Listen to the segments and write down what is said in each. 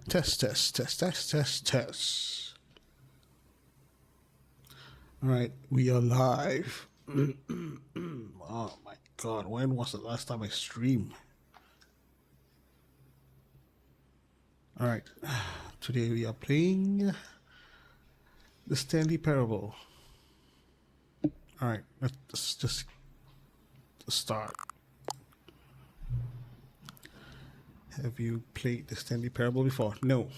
Test, test, test, test, test, test. All right, we are live. Oh my god, when was the last time I streamed? All right, today we are playing the Stanley Parable. All right, let's just start. Have you played the Stanley Parable before? No.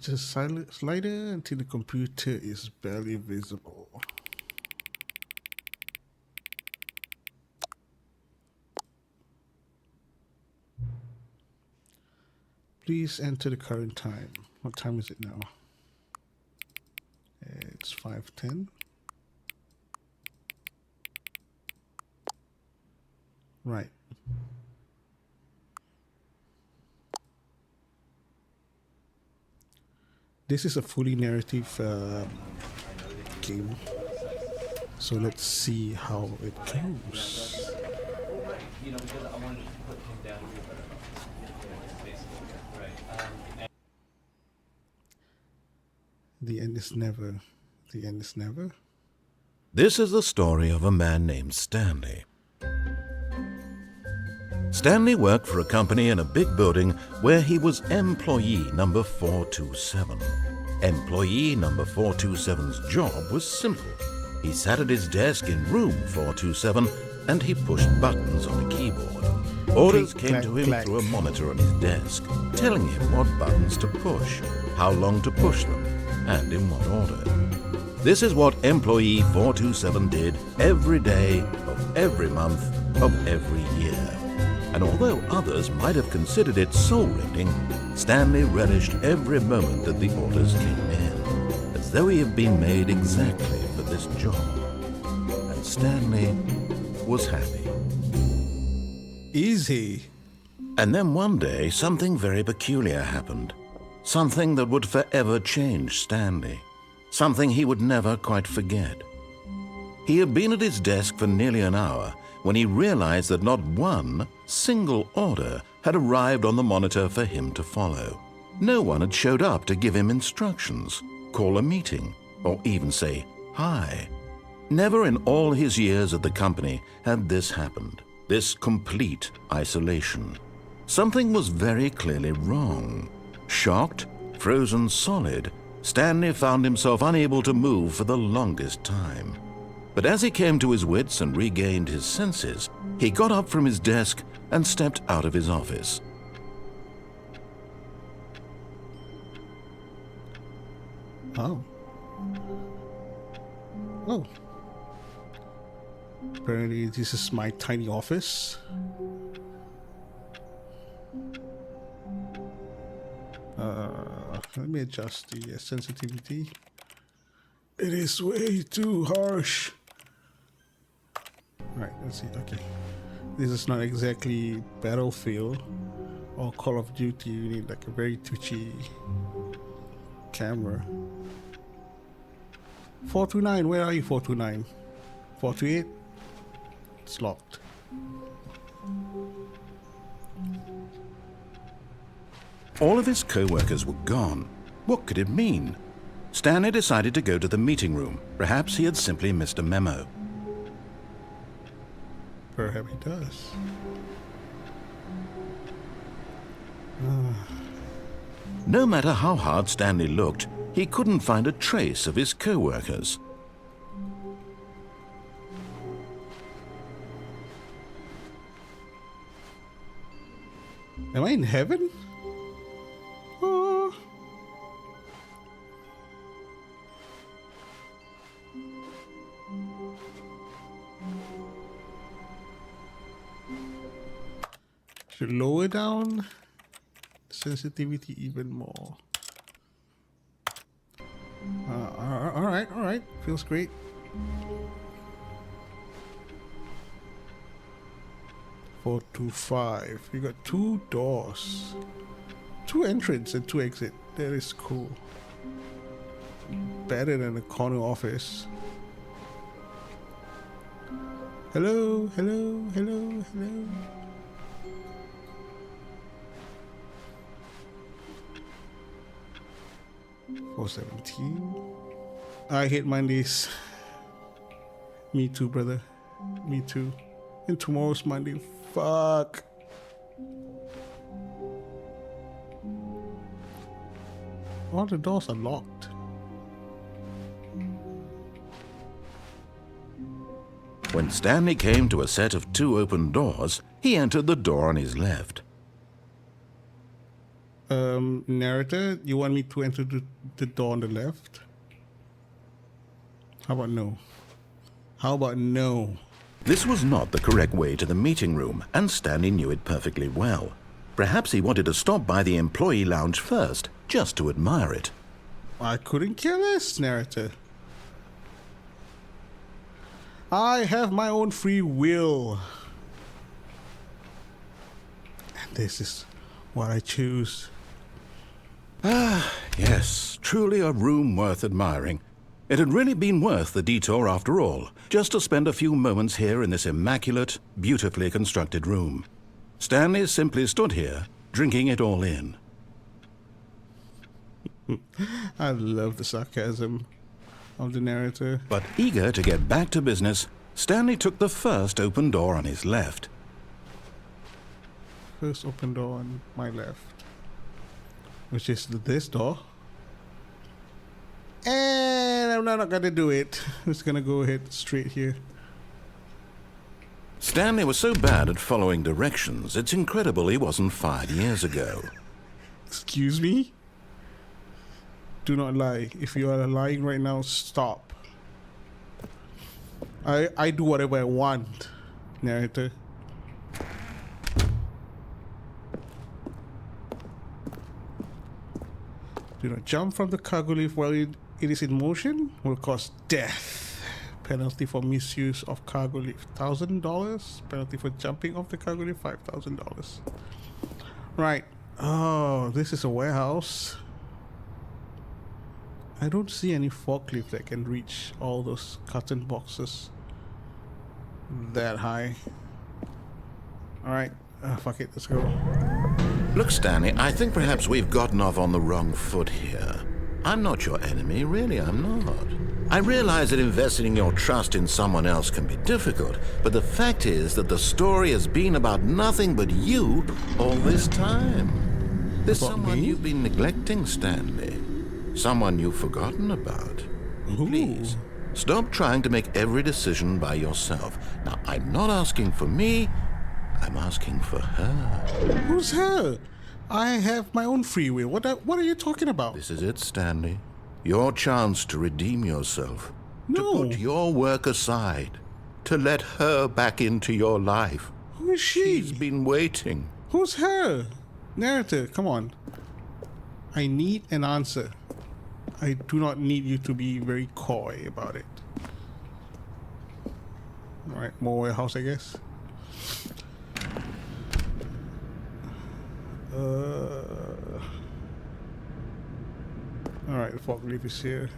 Just slide it until the computer is barely visible. Please enter the current time. What time is it now? It's 5:10. Right. This is a fully narrative game. So let's see how it goes. The end is never. The end is never. This is the story of a man named Stanley. Stanley worked for a company in a big building where he was employee number 427. Employee number 427's job was simple. He sat at his desk in room 427 and he pushed buttons on a keyboard. Orders came to him through a monitor on his desk, telling him what buttons to push, how long to push them, and in what order. This is what employee 427 did every day of every month of every year. And although others might have considered it soul-rending, Stanley relished every moment that the orders came in, as though he had been made exactly for this job. And Stanley was happy. Easy. And then one day, something very peculiar happened. Something that would forever change Stanley. Something he would never quite forget. He had been at his desk for nearly an hour when he realized that not one single order had arrived on the monitor for him to follow. No one had showed up to give him instructions, call a meeting, or even say hi. Never in all his years at the company had this happened, this complete isolation. Something was very clearly wrong. Shocked, frozen solid, Stanley found himself unable to move for the longest time. But as he came to his wits and regained his senses, he got up from his desk and stepped out of his office. Oh. Oh. Apparently this is my tiny office. Let me adjust the sensitivity. It is way too harsh. Alright, let's see. Okay. This is not exactly Battlefield or Call of Duty. You need like a very twitchy camera. 429, where are you, 429? 428? It's locked. All of his co-workers were gone. What could it mean? Stanley decided to go to the meeting room. Perhaps he had simply missed a memo. Perhaps he does. No matter how hard Stanley looked, he couldn't find a trace of his co-workers. Am I in heaven? Oh. Should lower down sensitivity even more. All right. Feels great. Four to five. You got 2 doors, 2 entrance and 2 exit. That is cool. Better than a corner office. Hello, hello, hello, hello. $4.17. I hate Mondays. Me too, brother. Me too. And tomorrow's Monday. Fuck. All the doors are locked. When Stanley came to a set of 2 open doors, he entered the door on his left. Narrator, you want me to enter the door on the left? How about no? How about no? This was not the correct way to the meeting room, and Stanley knew it perfectly well. Perhaps he wanted to stop by the employee lounge first, just to admire it. I couldn't care less, narrator. I have my own free will. And this is what I choose. Ah, yes, truly a room worth admiring. It had really been worth the detour after all, just to spend a few moments here in this immaculate, beautifully constructed room. Stanley simply stood here, drinking it all in. I love the sarcasm of the narrator. But eager to get back to business, Stanley took the first open door on his left. First open door on my left, which is this door. And I'm not gonna do it. I'm just gonna go ahead straight here. Stanley was so bad at following directions, it's incredible he wasn't fired years ago. Excuse me? Do not lie. If you are lying right now, stop. I do whatever I want, narrator. Do not jump from the cargo lift while it is in motion. Will cause death. Penalty for misuse of cargo lift, $1,000. Penalty for jumping off the cargo lift, $5,000. Right. Oh, this is a warehouse. I don't see any forklift that can reach all those carton boxes that high. Alright, fuck it, let's go. Look, Stanley, I think perhaps we've gotten off on the wrong foot here. I'm not your enemy, really, I'm not. I realize that investing your trust in someone else can be difficult, but the fact is that the story has been about nothing but you all this time. There's someone you've been neglecting, Stanley. Someone you've forgotten about. Ooh. Please, stop trying to make every decision by yourself. Now, I'm not asking for me, I'm asking for her. Who's her? I have my own free will. What are you talking about? This is it, Stanley. Your chance to redeem yourself. No. To put your work aside. To let her back into your life. Who is she? She's been waiting. Who's her? Narrator, come on. I need an answer. I do not need you to be very coy about it. Alright, more warehouse, I guess. Alright, the forklift is here.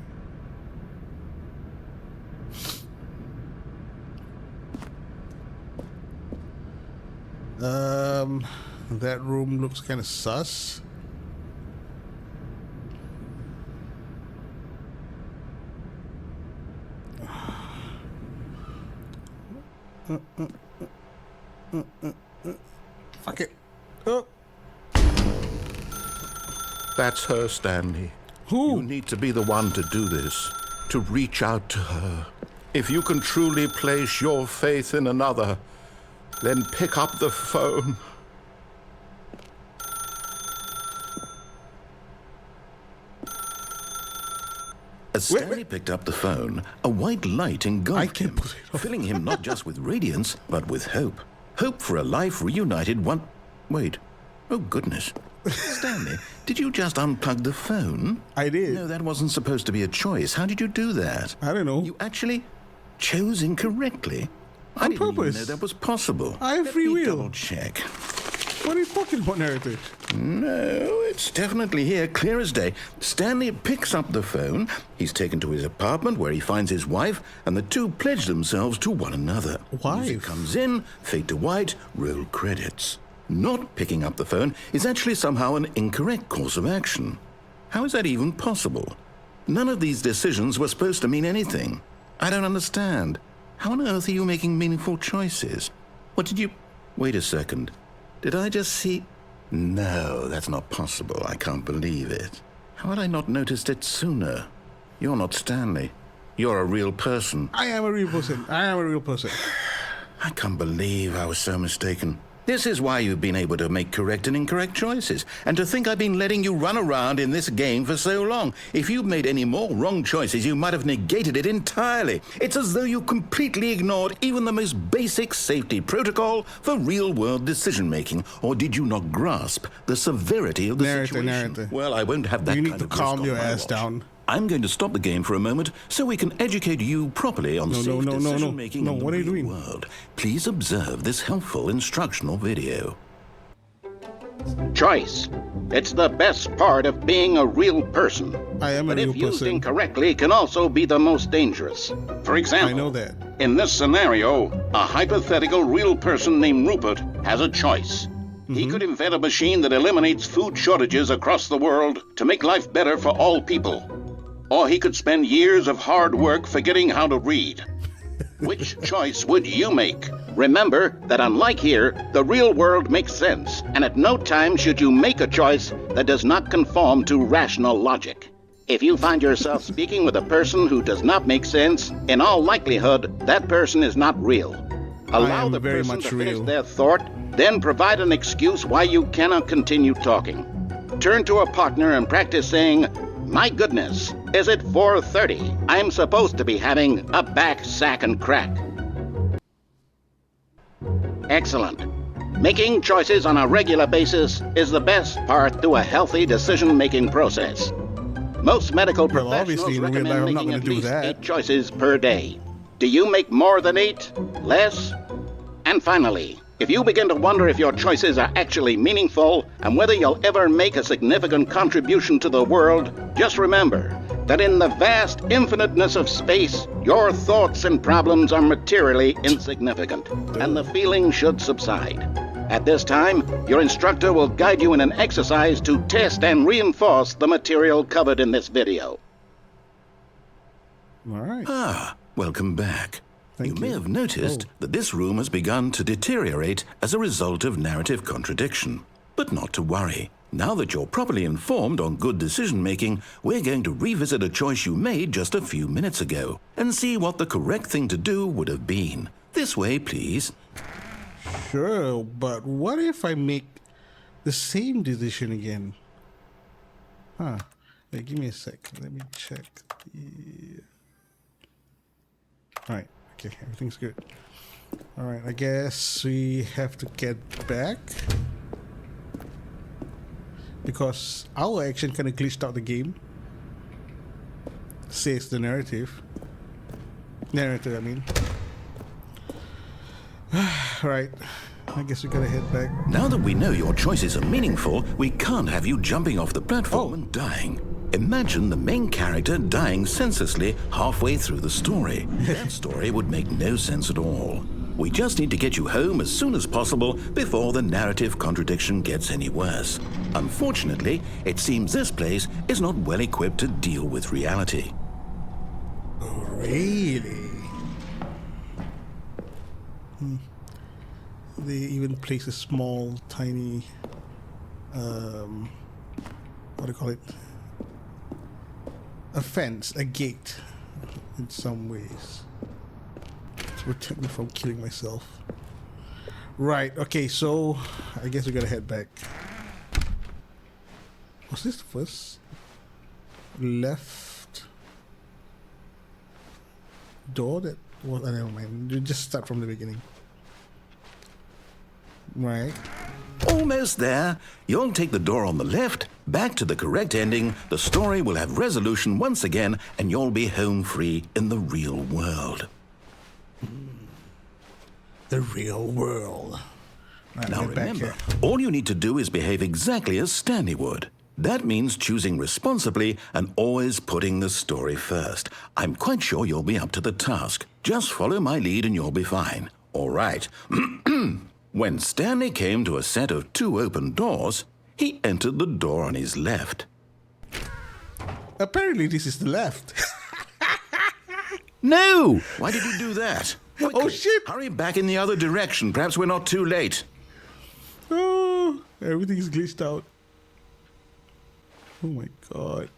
That room looks kind of sus. Fuck it. Oh. That's her, Stanley. Who? You need to be the one to do this. To reach out to her. If you can truly place your faith in another, then pick up the phone. As Stanley picked up the phone, a white light engulfed him, filling him not just with radiance, but with hope. Hope for a life reunited one... Wait. Oh, goodness. Stanley, did you just unplug the phone? I did. No, that wasn't supposed to be a choice. How did you do that? I don't know. You actually chose incorrectly. I On didn't even purpose. know that was possible. I have free will. Double check. What are you talking about, narrative? No, it's definitely here, clear as day. Stanley picks up the phone. He's taken to his apartment where he finds his wife, and the two pledge themselves to one another. Wife? Music comes in, fade to white, roll credits. Not picking up the phone is actually somehow an incorrect course of action. How is that even possible? None of these decisions were supposed to mean anything. I don't understand. How on earth are you making meaningful choices? What did you... Wait a second. Did I just see... No, that's not possible. I can't believe it. How had I not noticed it sooner? You're not Stanley. You're a real person. I am a real person. I am a real person. I can't believe I was so mistaken. This is why you've been able to make correct and incorrect choices. And to think I've been letting you run around in this game for so long. If you'd made any more wrong choices, you might have negated it entirely. It's as though you completely ignored even the most basic safety protocol for real-world decision-making. Or did you not grasp the severity of the situation? Narrator. Well, I won't have that You need kind to of risk calm on your my ass watch. down. I'm going to stop the game for a moment so we can educate you properly on safe decision-making No, in the what are you real doing? world. Please observe this helpful instructional video. Choice. It's the best part of being a real person. I am a But real if used person. incorrectly, can also be the most dangerous. For example, I know that. in this scenario, a hypothetical real person named Rupert has a choice. He could invent a machine that eliminates food shortages across the world to make life better for all people. Or he could spend years of hard work forgetting how to read. Which choice would you make? Remember that unlike here, the real world makes sense, and at no time should you make a choice that does not conform to rational logic. If you find yourself speaking with a person who does not make sense, in all likelihood, that person is not real. Allow am the very person much to finish real. their thought, then provide an excuse why you cannot continue talking. Turn to a partner and practice saying, "My goodness, is it 4:30? I'm supposed to be having a back, sack, and crack." Excellent. Making choices on a regular basis is the best part to a healthy decision-making process. Most medical Well, obviously, professionals in real recommend life, I'm not making gonna at do least that. 8 choices per day. Do you make more than 8? Less? And finally, if you begin to wonder if your choices are actually meaningful and whether you'll ever make a significant contribution to the world, just remember that in the vast infiniteness of space, your thoughts and problems are materially insignificant, and the feeling should subside. At this time, your instructor will guide you in an exercise to test and reinforce the material covered in this video. All right. Ah, welcome back. Thank You may you. have noticed that this room has begun to deteriorate as a result of narrative contradiction. But not to worry. Now that you're properly informed on good decision-making, we're going to revisit a choice you made just a few minutes ago and see what the correct thing to do would have been. This way, please. Sure, but what if I make the same decision again? Huh. Hey, give me a sec. Let me check. Alright. Okay, everything's good. Alright, I guess we have to get back. Because our action kind of glitched out the game. Says the narrative. Narrator, I mean. Right. I guess we gotta head back. Now that we know your choices are meaningful, we can't have you jumping off the platform Oh. and dying. Imagine the main character dying senselessly halfway through the story. That story would make no sense at all. We just need to get you home as soon as possible before the narrative contradiction gets any worse. Unfortunately, it seems this place is not well equipped to deal with reality. Really? They even place a small, tiny, what do you call it? A fence, a gate, in some ways, to protect me from killing myself. Right, okay, so I guess we gotta head back. Was this the first left door that was, never mind, you just start from the beginning. Right. Almost there. You'll take the door on the left, back to the correct ending, the story will have resolution once again, and you'll be home free in the real world. The real world. Right, Now get back remember, here. all you need to do is behave exactly as Stanley would. That means choosing responsibly and always putting the story first. I'm quite sure you'll be up to the task. Just follow my lead and you'll be fine. All right. When Stanley came to a set of 2 open doors, he entered the door on his left. Apparently, this is the left. No! Why did you do that? Quickly, Oh, shit! hurry back in the other direction. Perhaps we're not too late. Oh, everything's glitched out. Oh my god.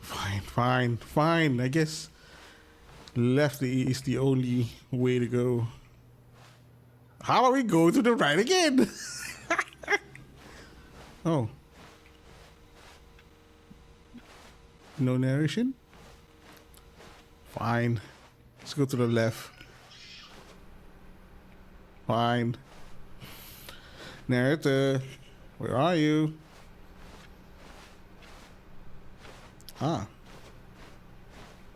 Fine. I guess left is the only way to go. How about we go to the right again? Oh. No narration? Fine. Let's go to the left. Fine. Narrator, where are you? Ah.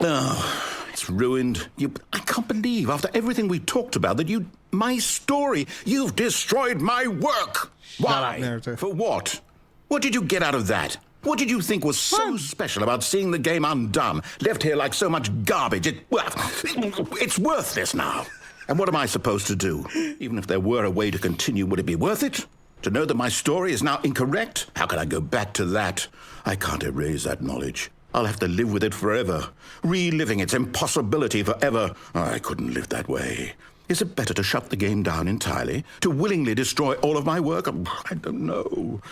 Oh, it's ruined. I can't believe, after everything we talked about, that my story, you've destroyed my work. Why? up, narrator. For what? What did you get out of that? What did you think was so special about seeing the game undone, left here like so much garbage? It's worthless now. And what am I supposed to do? Even if there were a way to continue, would it be worth it? To know that my story is now incorrect? How can I go back to that? I can't erase that knowledge. I'll have to live with it forever, reliving its impossibility forever. I couldn't live that way. Is it better to shut the game down entirely? To willingly destroy all of my work? I don't know.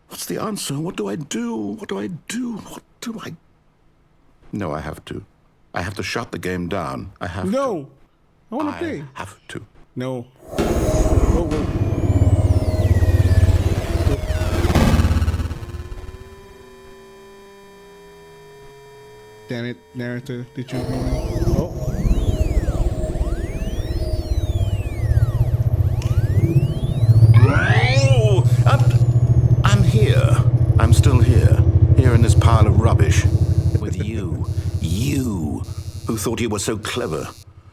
What's the answer? What do I do? What do I do? What do I... No, I have to. I have to shut the game down. I have to. No! I want to play. I have to. No. Whoa. Damn it, narrator. Did you... Oh. I'm here. I'm still here. Here in this pile of rubbish. With you. You, who thought you were so clever.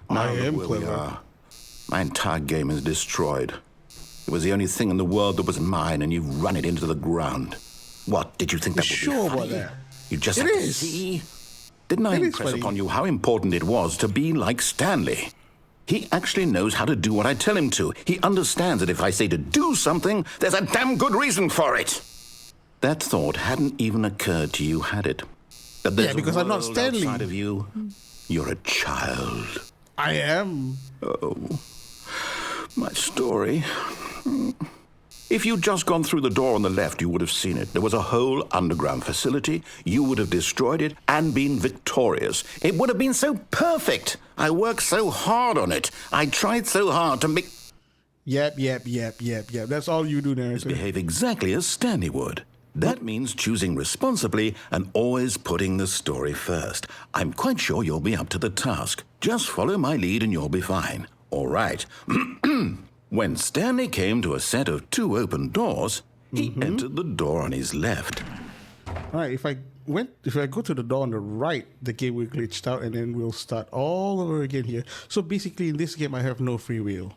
Now I am look where we clever. are. My entire game is destroyed. It was the only thing in the world that was mine, and you've run it into the ground. What, did you think that would Sure be about funny? that? You just It have to is. see. Didn't I It is impress funny. upon you how important it was to be like Stanley? He actually knows how to do what I tell him to. He understands that if I say to do something, there's a damn good reason for it. That thought hadn't even occurred to you, had it? That there's Yeah, because a I'm not world Stanley. outside of you. You're a child. I am. My story. If you'd just gone through the door on the left, you would have seen it. There was a whole underground facility. You would have destroyed it and been victorious. It would have been so perfect. I worked so hard on it. I tried so hard to make... Yep. That's all you do, narrator. behave exactly as Stanley would. That means choosing responsibly and always putting the story first. I'm quite sure you'll be up to the task. Just follow my lead and you'll be fine. All right. When Stanley came to a set of 2 open doors, he entered the door on his left. All right, if I go to the door on the right, the game will glitch out and then we'll start all over again here. So basically in this game I have no free will.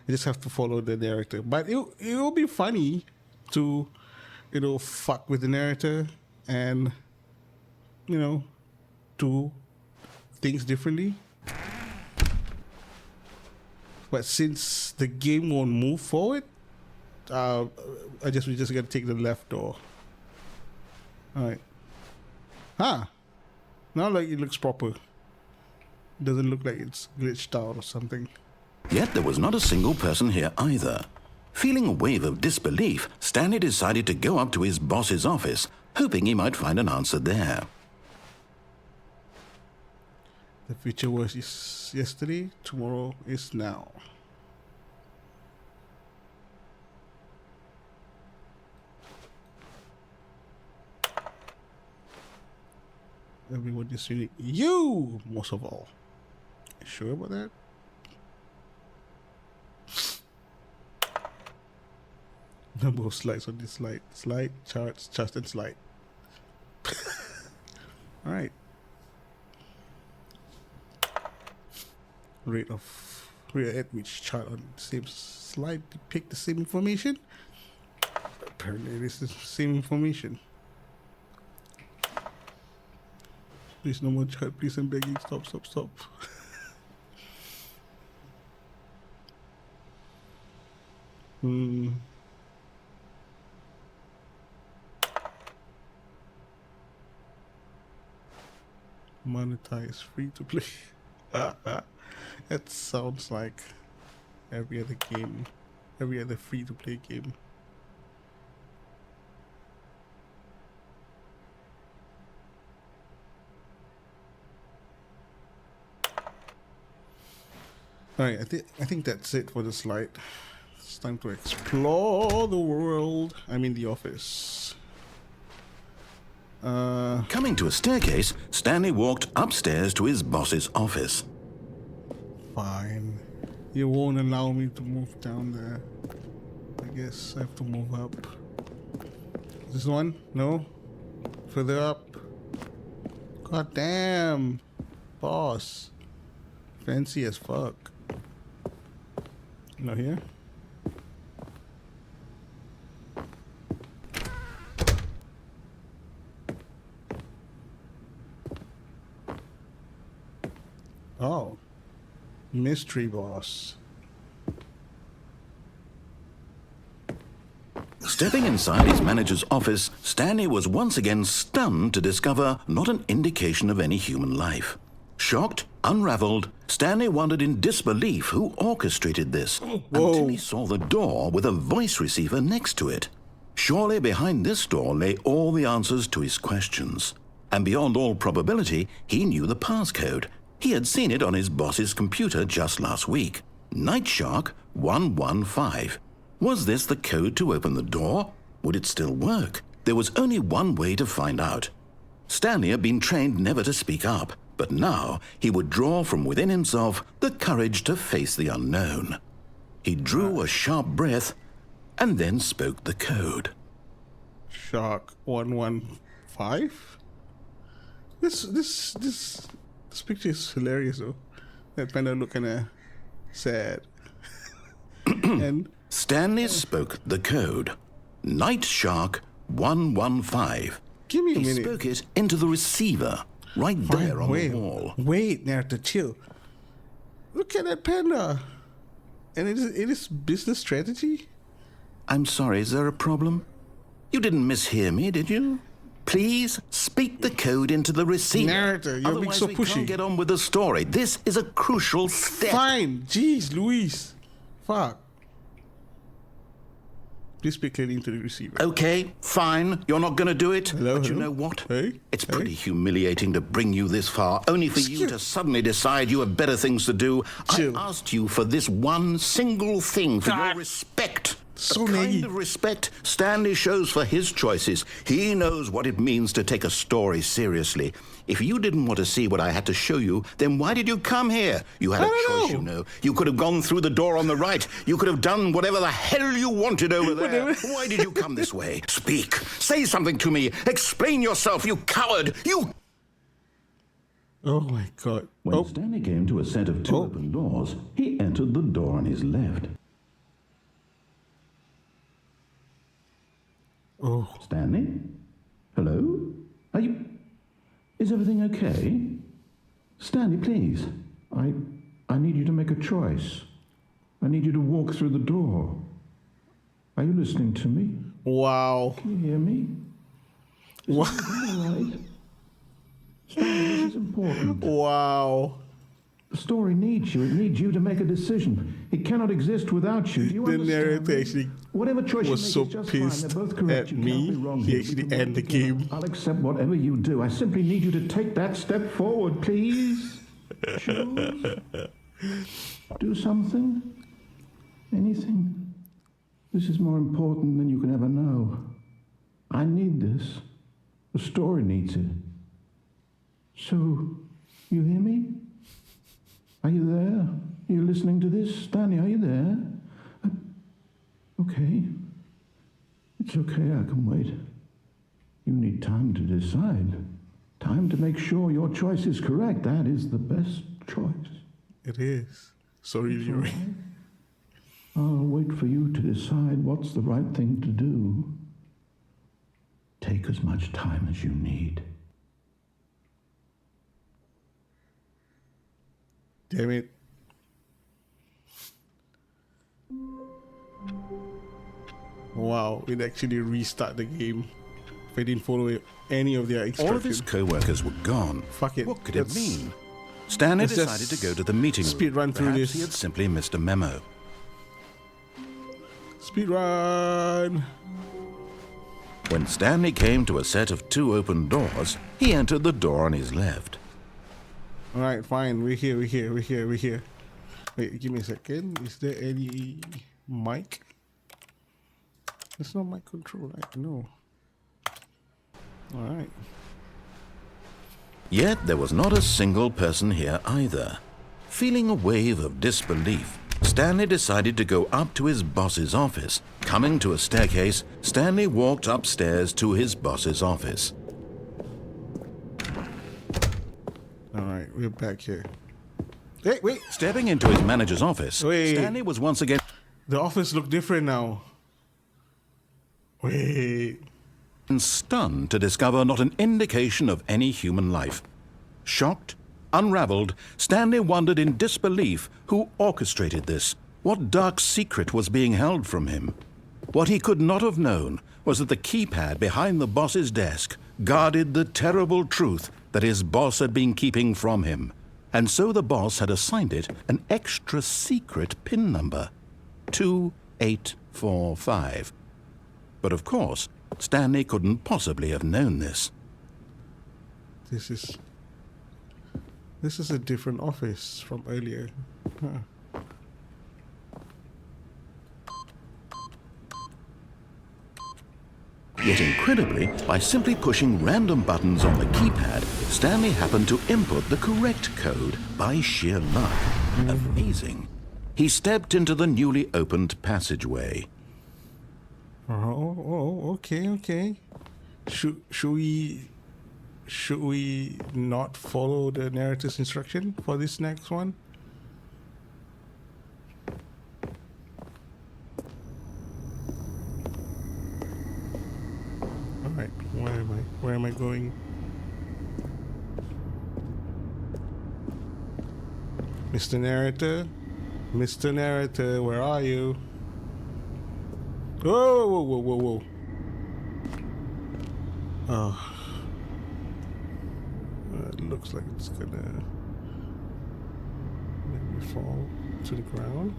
I just have to follow the narrator. But it will be funny to, fuck with the narrator and, do things differently. But since the game won't move forward, we just gotta take the left door. All right. Now like it looks proper. Doesn't look like it's glitched out or something. Yet there was not a single person here either. Feeling a wave of disbelief, Stanley decided to go up to his boss's office, hoping he might find an answer there. The future was yesterday, tomorrow is now. Everyone is unique. You, most of all. You sure about that? Number of slides on this slide. Slide, charts, chart, and slide. All right. Rate of Where at which chart on the same slide depict the same information? Apparently it is the same information. Please no more chat, please, I'm begging. Stop. Monetize, free to play. That sounds like every other game, every other free to play game. Alright, I think that's it for the slide. It's time to explore the world. I'm in the office. Coming to a staircase, Stanley walked upstairs to his boss's office. Fine. You won't allow me to move down there. I guess I have to move up. This one? No? Further up? God damn. Boss. Fancy as fuck. Not here? Oh. Mystery boss. Stepping inside his manager's office, Stanley was once again stunned to discover not an indication of any human life. Shocked, unraveled, Stanley wondered in disbelief who orchestrated this until he saw the door with a voice receiver next to it. Surely behind this door lay all the answers to his questions. And beyond all probability, he knew the passcode. He had seen it on his boss's computer just last week. Nightshark 115. Was this the code to open the door? Would it still work? There was only one way to find out. Stanley had been trained never to speak up, but now he would draw from within himself the courage to face the unknown. He drew a sharp breath and then spoke the code. Shark 115? This picture is hilarious though. That panda look kinda sad. And Stanley spoke the code. Nightshark 115. give me a He minute. spoke it into the receiver, right there on the wall. Wait, Naruto, chill. Look at that panda. And it is business strategy? I'm sorry, is there a problem? You didn't mishear me, did you? Please speak the code into the receiver. Naruto, you're being Otherwise so we pushy. can't get on with the story. This is a crucial step. Fine. Jeez, Luis. Fuck. Please speak clearly into the receiver. Okay, fine. You're not going to do it. Hello, but you hello? know what? Hey, It's hey. pretty humiliating to bring you this far, only for you to suddenly decide you have better things to do. Chill. I asked you for this one single thing, for your respect. So the kind naive. of respect Stanley shows for his choices. He knows what it means to take a story seriously. If you didn't want to see what I had to show you, then why did you come here? You had a choice, you know. You could have gone through the door on the right. You could have done whatever the hell you wanted over there. Why did you come this way? Speak. Say something to me. Explain yourself, you coward. You... Oh my god. When Stanley came to a set of two open doors, he entered the door on his left. Oh. Stanley? Hello? Are you... Is everything okay? Stanley, please. I need you to make a choice. I need you to walk through the door. Are you listening to me? Wow. Can you hear me? Wow. All right. Stanley, this is important. Wow. The story needs you. It needs you to make a decision. It cannot exist without you. Do you The understand? narrator actually Whatever choice was you make so is just pissed fine. They're both correct. at You me, cannot be wrong he here. actually We can end the work together. game. I'll accept whatever you do. I simply need you to take that step forward, please. Choose. Do something. Anything. This is more important than you can ever know. I need this. The story needs it. So, you hear me? Are you there? Are you listening to this? Stanley, are you there? Okay. It's okay, I can wait. You need time to decide. Time to make sure your choice is correct. That is the best choice. It is. Sorry, It's all Leroy. right. I'll wait for you to decide what's the right thing to do. Take as much time as you need. Damn it. Wow, it actually restart the game. If I didn't follow any of their All of his instructions. co-workers were gone. Fuck it. What could it Let's- mean? Stanley let's decided just to go to the meeting room. speed run through Perhaps this. he had simply missed a memo. Speedrun! When Stanley came to a set of 2 open doors, he entered the door on his left. Alright, fine. We're here. Wait, give me a second. Is there any mic? It's not mic control, right? No. Alright. Yet there was not a single person here either. Feeling a wave of disbelief, Stanley decided to go up to his boss's office. Coming to a staircase, Stanley walked upstairs to his boss's office. Alright, we're back here. Hey, wait! Stepping into his manager's office, Wait. Stanley was once again The office look different now. Wait. stunned to discover not an indication of any human life. Shocked, unraveled, Stanley wondered in disbelief who orchestrated this. What dark secret was being held from him? What he could not have known was that the keypad behind the boss's desk guarded the terrible truth that his boss had been keeping from him. And so the boss had assigned it an extra secret PIN number, 2845. But of course, Stanley couldn't possibly have known this. This is a different office from earlier. Huh. Yet incredibly, by simply pushing random buttons on the keypad, Stanley happened to input the correct code by sheer luck. Amazing. He stepped into the newly opened passageway. Okay. Should we not follow the narrator's instruction for this next one? Alright, where am I going? Mr. Narrator, where are you? Whoa. Oh. It looks like it's gonna make me fall to the ground.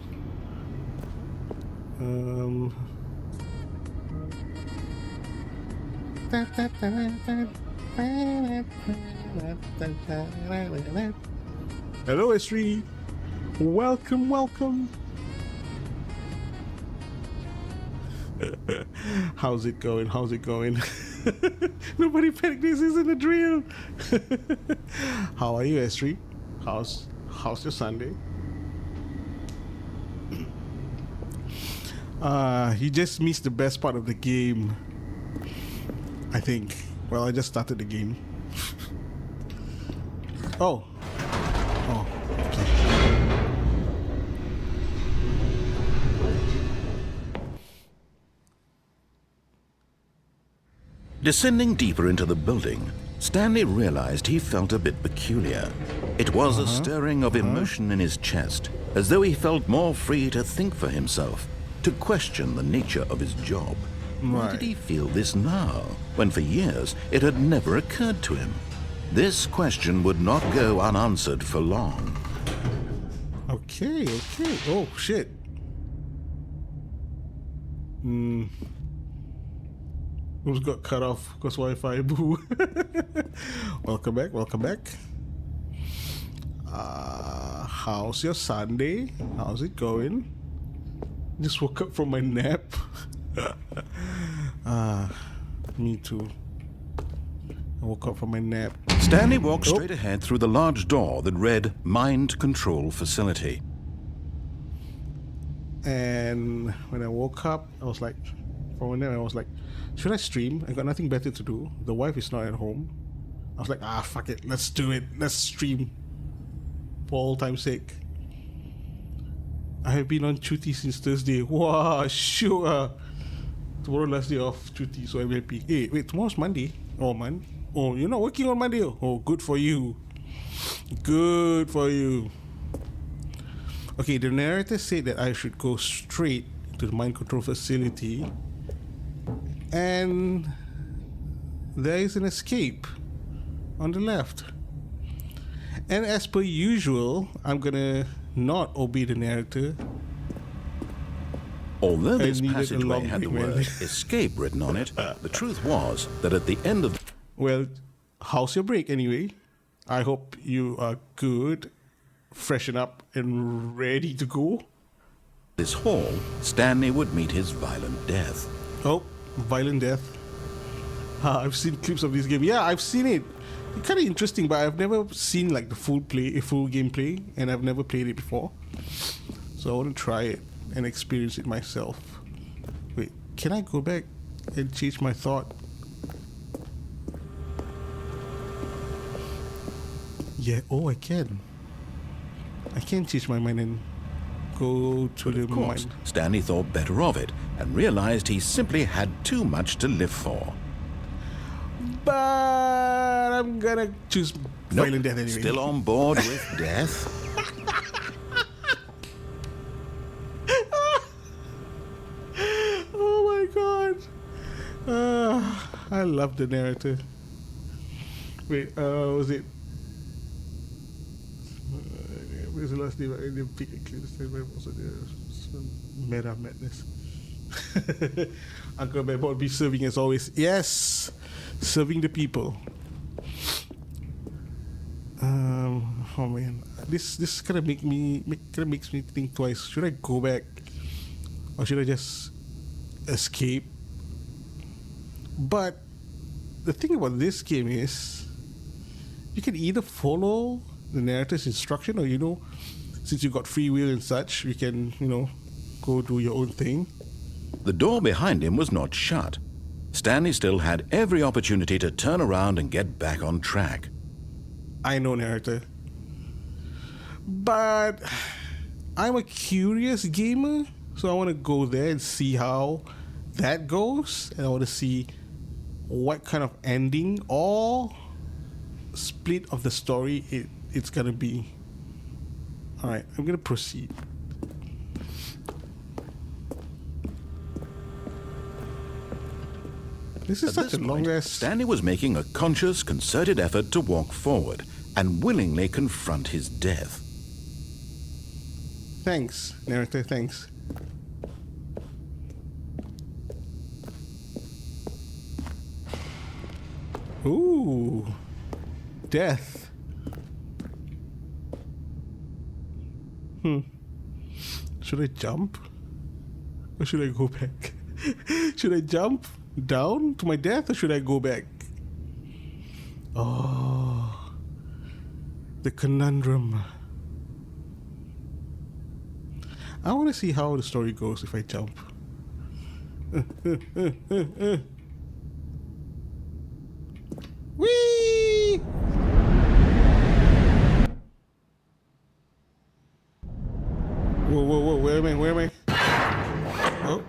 Hello, S3. Welcome. How's it going? Nobody panic. This isn't a drill. How are you, S3? How's your Sunday? You just missed the best part of the game, I think. Well, I just started the game. Oh, okay. Descending deeper into the building, Stanley realized he felt a bit peculiar. It was a stirring of emotion in his chest, as though he felt more free to think for himself, to question the nature of his job. Why did he feel this now, when for years it had never occurred to him? This question would not go unanswered for long. Okay. Oh, shit. Who's got cut off because Wi-Fi? Boo. Welcome back. How's your Sunday? How's it going? Just woke up from my nap. Me too. I woke up from my nap. Stanley walked straight ahead through the large door that read Mind Control Facility. And when I woke up, I was like, should I stream? I got nothing better to do. The wife is not at home. I was like, fuck it, let's do it. Let's stream for all time's sake. I have been on duty since Thursday. Wow, sure. Tomorrow last day of duty, so I'm happy. Hey, wait, tomorrow's Monday. Oh, man. Oh, you're not working on Monday? Oh, good for you. Good for you. Okay, the narrator said that I should go straight to the mind control facility. And there is an escape on the left. And as per usual, I'm gonna not obey the narrator. Although this needed a passageway long had the weekend. word escape written on it, the truth was that at the end of Well, how's your break anyway? I hope you are good, freshen up, and ready to go. this hall, Stanley would meet his violent death. Oh, violent death. I've seen clips of this game. Yeah, I've seen it. It's kind of interesting, but I've never seen like the full gameplay, and I've never played it before. So I want to try it and experience it myself. Wait, can I go back and change my thought? Yeah, oh, I can. I can change my mind and go to the Of course, mind. Stanley thought better of it and realized he simply had too much to live for. But I'm gonna choose Nope, violent death anyway. Still on board with death? Oh my god. I love the narrator. Wait, was it? Where's the last name? I didn't pick a clear statement. Also, there's some meta madness. Uncle Bear will be serving as always. Yes, serving the people. Oh man, this kind of makes me think twice. Should I go back, or should I just escape? But the thing about this game is, you can either follow the narrator's instruction, or since you got free will and such, you can go do your own thing. The door behind him was not shut. Stanley still had every opportunity to turn around and get back on track. I know, narrator. But I'm a curious gamer, so I want to go there and see how that goes. And I want to see what kind of ending or split of the story it's going to be. Alright, I'm going to proceed. This is At such this a long point, ass. Stanley was making a conscious, concerted effort to walk forward and willingly confront his death. Thanks, narrator, thanks. Ooh, death. Should I jump? Or should I go back? Should I jump down to my death, or should I go back? Oh, the conundrum. I want to see how the story goes if I jump. Whee! Whoa, where am I? Oh.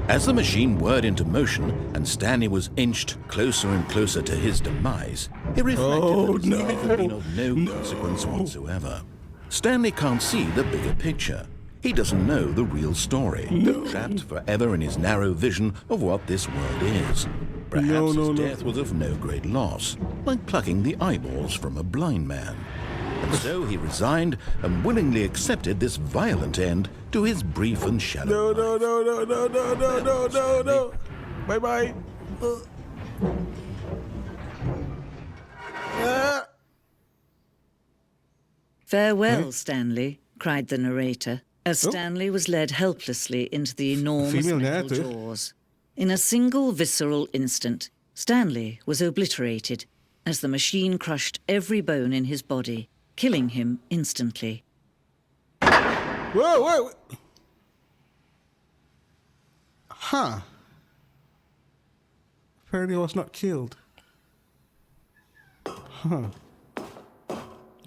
As the machine whirred into motion and Stanley was inched closer and closer to his demise, he reflected that his life had been of no consequence whatsoever. Stanley can't see the bigger picture. He doesn't know the real story, trapped forever in his narrow vision of what this world is. Perhaps his death was of no great loss, like plucking the eyeballs from a blind man. And so he resigned and willingly accepted this violent end to his brief and shallow life. No. Bye. Farewell, Stanley, cried the narrator, as Stanley was led helplessly into the enormous Female metal narrator. jaws. In a single visceral instant, Stanley was obliterated as the machine crushed every bone in his body, killing him instantly. Whoa. Huh. Apparently I was not killed. Huh.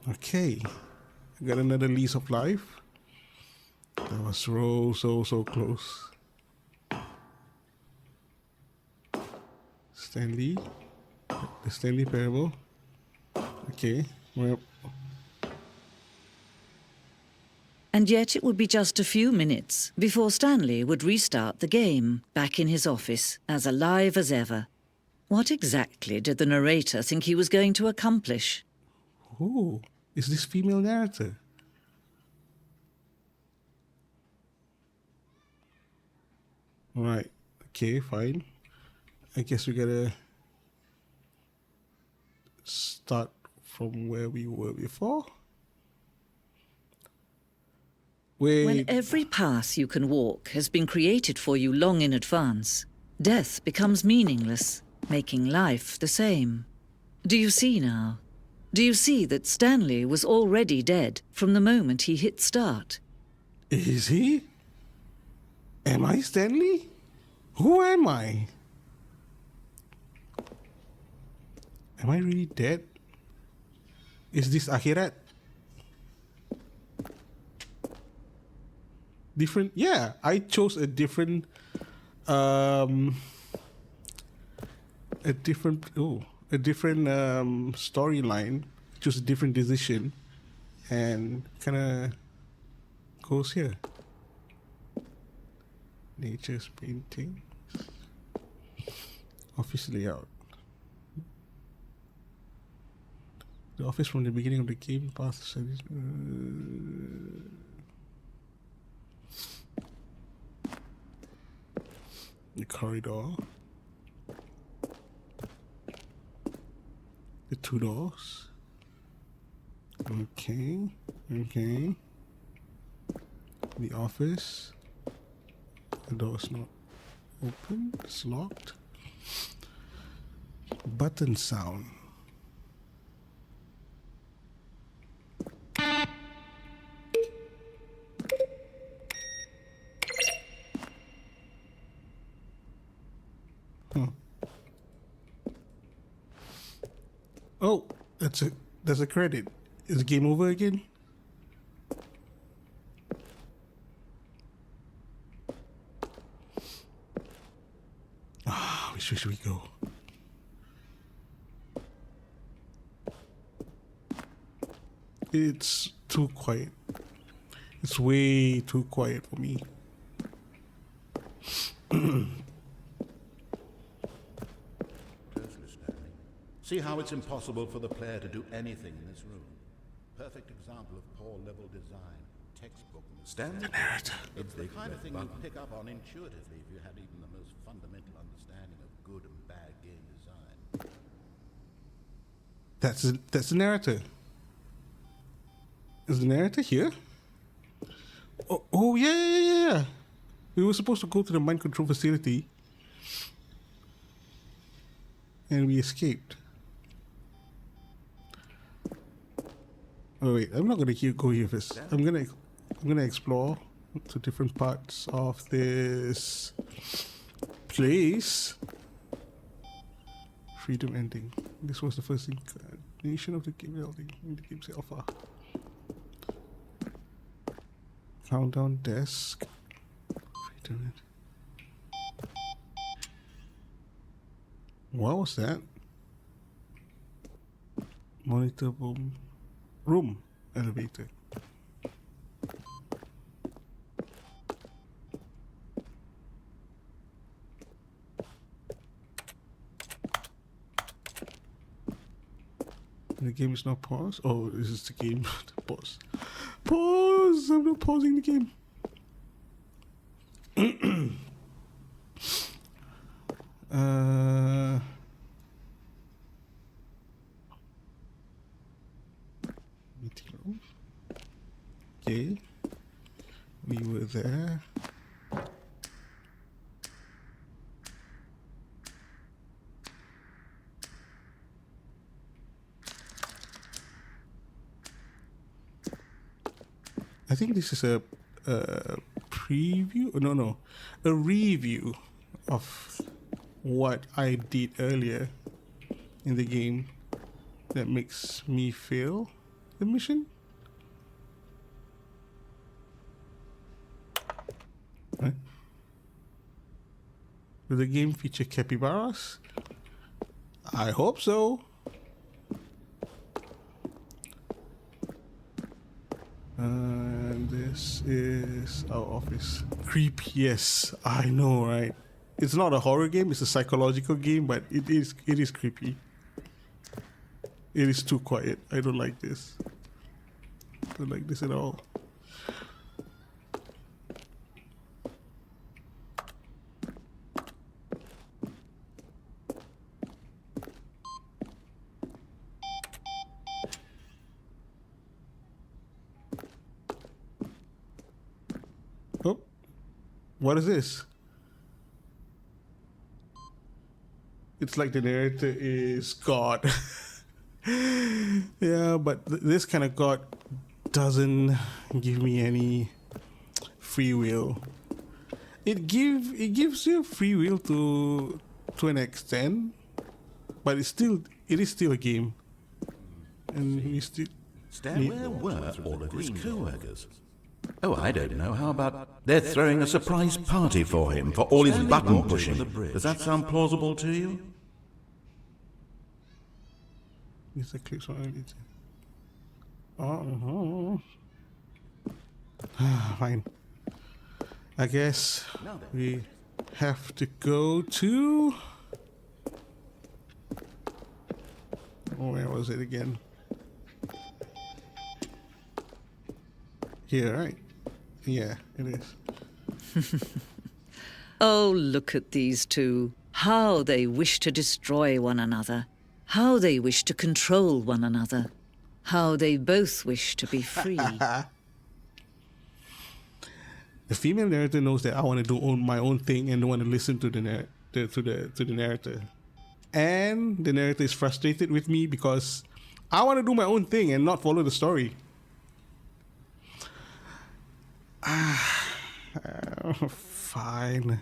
Okay. I got another lease of life. That was so close. Stanley. The Stanley parable. Okay. Well, And yet it would be just a few minutes before Stanley would restart the game, back in his office, as alive as ever. What exactly did the narrator think he was going to accomplish? who is this female narrator? Right. Okay, fine. I guess we gotta start from where we were before. Wait. When every path you can walk has been created for you long in advance, death becomes meaningless, making life the same. Do you see now? Do you see that Stanley was already dead from the moment he hit start? Is he? Am I Stanley? Who am I? Am I really dead? Is this Akhirat? Different? Yeah, I chose a different storyline, choose a different decision, and kind of goes here. Nature's painting, office layout. The office from the beginning of the game, path service. The corridor. The two doors. Okay. Okay. The office. The door's not open. It's locked. Button sound. Oh, that's a credit. Is the game over again? Ah, which way should we go? It's too quiet. It's way too quiet for me. See how it's impossible for the player to do anything in this room. Perfect example of poor level design. Textbook. Stanley? It's the kind of thing you'd pick up on intuitively if you had even the most fundamental understanding of good and bad game design. That's the narrator. Is the narrator here? Oh yeah. We were supposed to go to the mind control facility, and we escaped. Oh wait, I'm not gonna go here first. I'm gonna explore to different parts of this place. Freedom ending. This was the first incarnation of the game in the game's alpha. Countdown desk. Freedom. What was that? Monitor room elevator. The game is not paused. Oh, this is the game. Pause. Pause. I'm not pausing the game. Meeting room. Okay. We were there. I think this is a preview. No, a review of what I did earlier in the game that makes me fail the mission? Right. Will the game feature capybaras? I hope so. This is our office. Creep, yes, I know, right? It's not a horror game, it's a psychological game, but it is creepy. It is too quiet. I don't like this. I don't like this at all. Oh, what is this? It's like the narrator is God. Yeah, but this kind of God doesn't give me any free will. It gives you free will to an extent, but it is still a game, and we still. Stan, where were all of his co-workers? Oh, I don't know. How about they're throwing a surprise party for him for all his button pushing? Does that sound plausible to you? It's a clip on it. Oh, fine. I guess we have to go to. Oh, where was it again? Here, right? Yeah, it is. Oh, look at these two. How they wish to destroy one another. How they wish to control one another. How they both wish to be free. The female narrator knows that I want to do my own thing and don't want to listen to the narrator. And the narrator is frustrated with me because I want to do my own thing and not follow the story. Fine.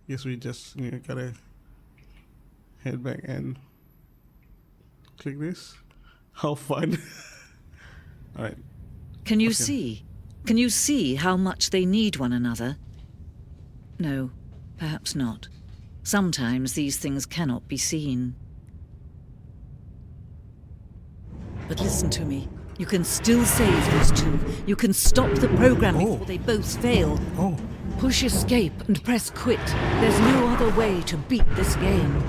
Guess we just gotta head back and click this. How fun. Alright. Can you see? Can you see how much they need one another? No, perhaps not. Sometimes these things cannot be seen. But listen to me. You can still save these two. You can stop the program before they both fail. Oh. Push escape and press quit. There's no other way to beat this game.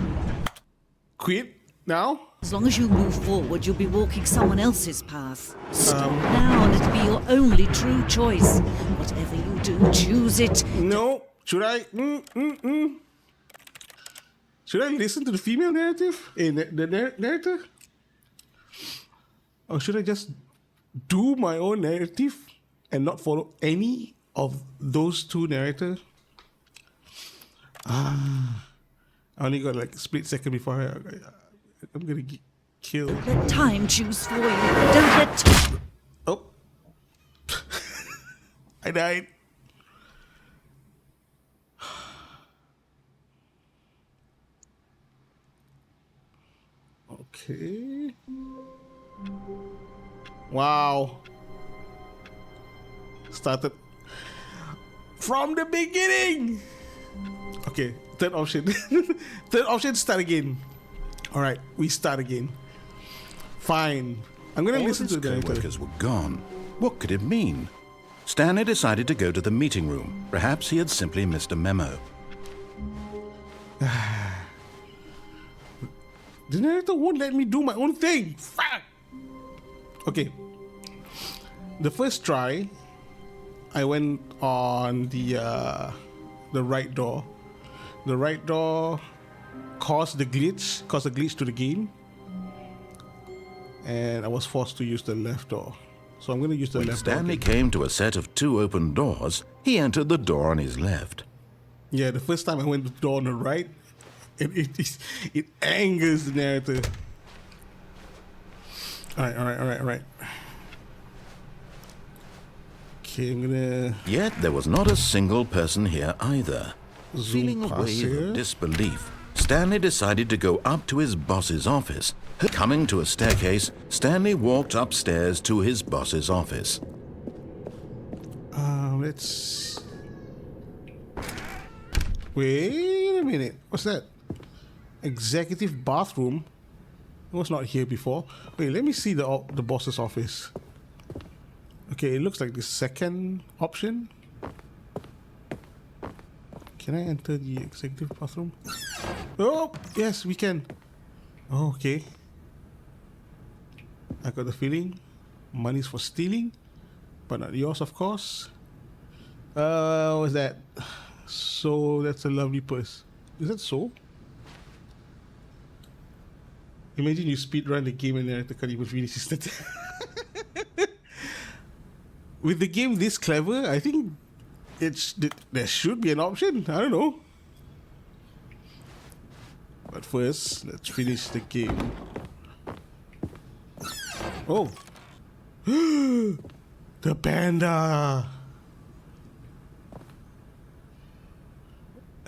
Quit now? As long as you move forward, you'll be walking someone else's path. Stop now and it'll be your only true choice. Whatever you do, choose it. No. Should I? Should I listen to the female narrative? The narrator? Or should I just do my own narrative and not follow any of those two narrators? I only got like a split second before I'm gonna get killed. Don't let time choose for you. Don't let time... Oh. I died. Okay. Wow. Started from the beginning. Okay, third option. Third option, start again. Alright, we start again. Fine. I'm gonna listen to the narrator. Co-workers were gone. What could it mean? Stanley decided to go to the meeting room. Perhaps he had simply missed a memo. The narrator won't let me do my own thing. Fuck. Okay. The first try, I went on the right door. The right door caused a glitch to the game, and I was forced to use the left door. So I'm going to use the When left door. Stanley again. came to a set of two open doors, he entered the door on his left. Yeah, the first time I went to the door on the right, it angers the narrator. All right. Okay, I'm gonna Yet there was not a single person here either. zoom Feeling a past wave here. of disbelief, Stanley decided to go up to his boss's office. Coming to a staircase, Stanley walked upstairs to his boss's office. Let's... Wait a minute. What's that? Executive bathroom? It was not here before. Wait, let me see the boss's office. Okay, it looks like the second option. Can I enter the executive bathroom? Oh, yes, we can. Oh, okay. I got the feeling money's for stealing, but not yours, of course. What's that? So that's a lovely purse. Is that so? Imagine you speedrun the game and then I can't even finish it. With the game this clever, I think there should be an option. I don't know. But first, let's finish the game. Oh. The panda.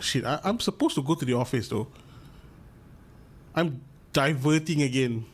Shit, I'm supposed to go to the office though. I'm diverting again.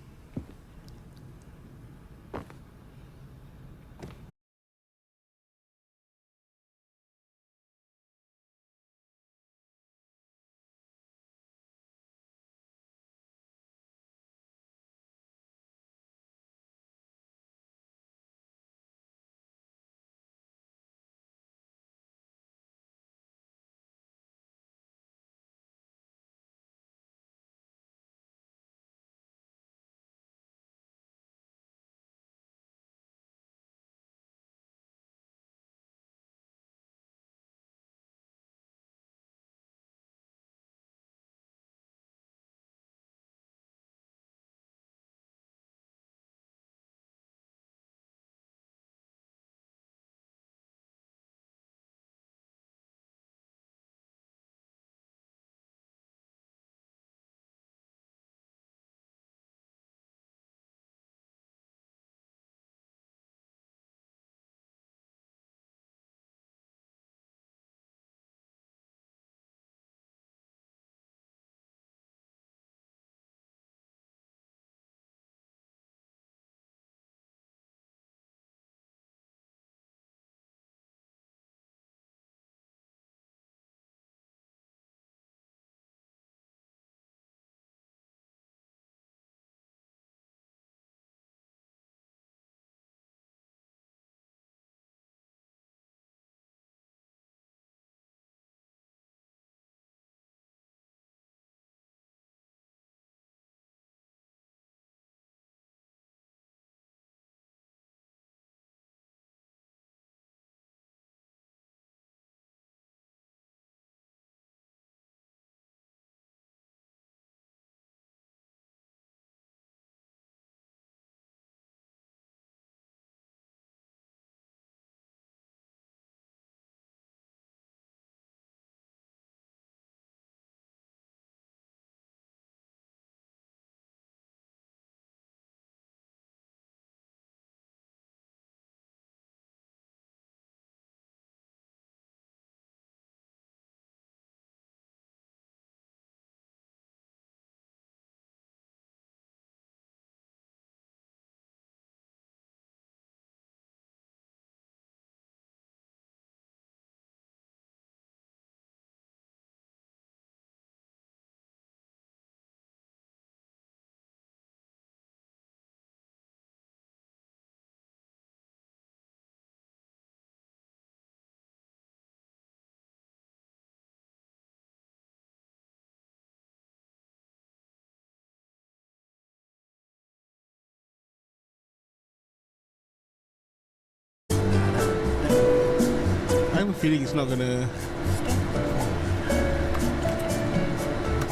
I have a feeling it's not gonna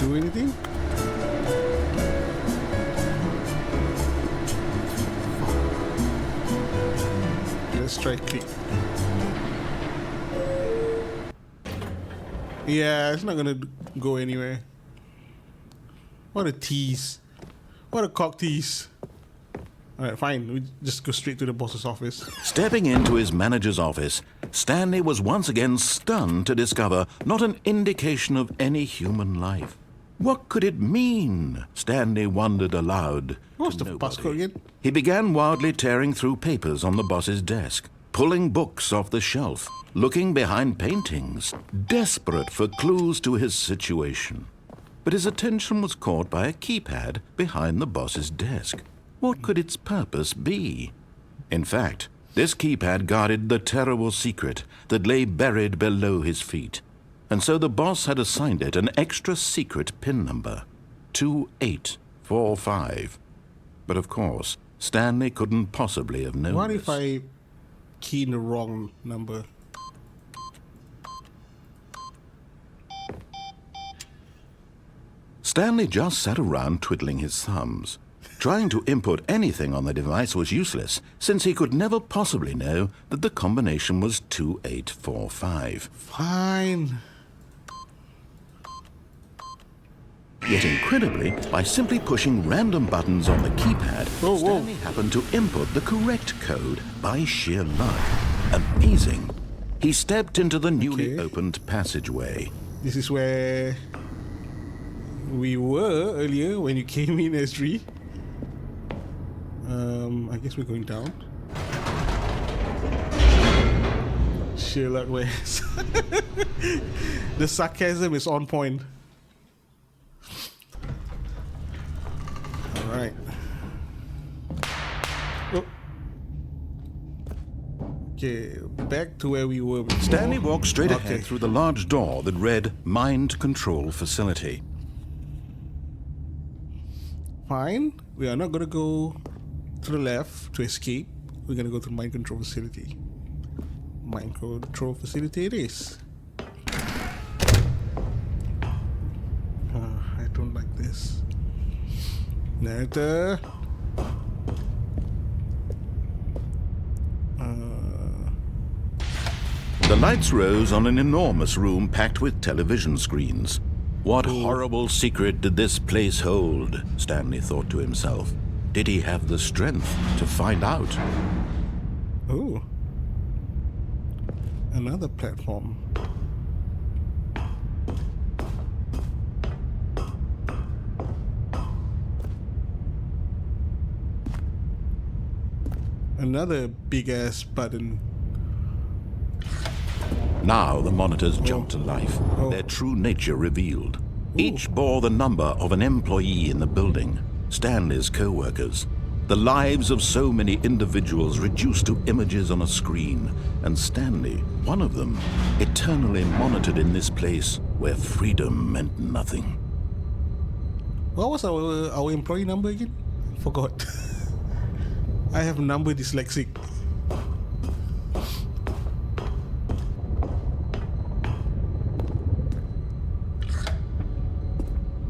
do anything. Let's try click. Yeah, it's not gonna go anywhere. What a tease. What a cock tease. Alright, fine. We just go straight to the boss's office. Stepping into his manager's office, Stanley was once again stunned to discover not an indication of any human life. What could it mean? Stanley wondered aloud. What's to the nobody. passcode again? He began wildly tearing through papers on the boss's desk, pulling books off the shelf, looking behind paintings, desperate for clues to his situation. But his attention was caught by a keypad behind the boss's desk. What could its purpose be? In fact, this keypad guarded the terrible secret that lay buried below his feet. And so the boss had assigned it an extra secret PIN number, 2845. But of course, Stanley couldn't possibly have known What this. if I key in the wrong number? Stanley just sat around twiddling his thumbs. Trying to input anything on the device was useless, since he could never possibly know that the combination was 2845. Fine. Yet incredibly, by simply pushing random buttons on the keypad, Whoa. Stanley happened to input the correct code by sheer luck. Amazing. He stepped into the newly Okay. opened passageway. This is where we were earlier when you came in, S3. I guess we're going down. Sherlock West. The sarcasm is on point. Alright. Oh. Okay, back to where we were before. Stanley walked straight ahead Okay. through the large door that read Mind Control Facility. Fine. We are not going to go to the left to escape. We're going to go to the mind control facility. Mind control facility it is. I don't like this. Narrator. The lights rose on an enormous room packed with television screens. What horrible secret did this place hold? Stanley thought to himself. Did he have the strength to find out? Oh. Another platform. Another big ass button. Now the monitors jumped to life, their true nature revealed. Each bore the number of an employee in the building, Stanley's co-workers. The lives of so many individuals reduced to images on a screen, and Stanley, one of them, eternally monitored in this place where freedom meant nothing. What was our employee number again? Forgot. I have number dyslexic.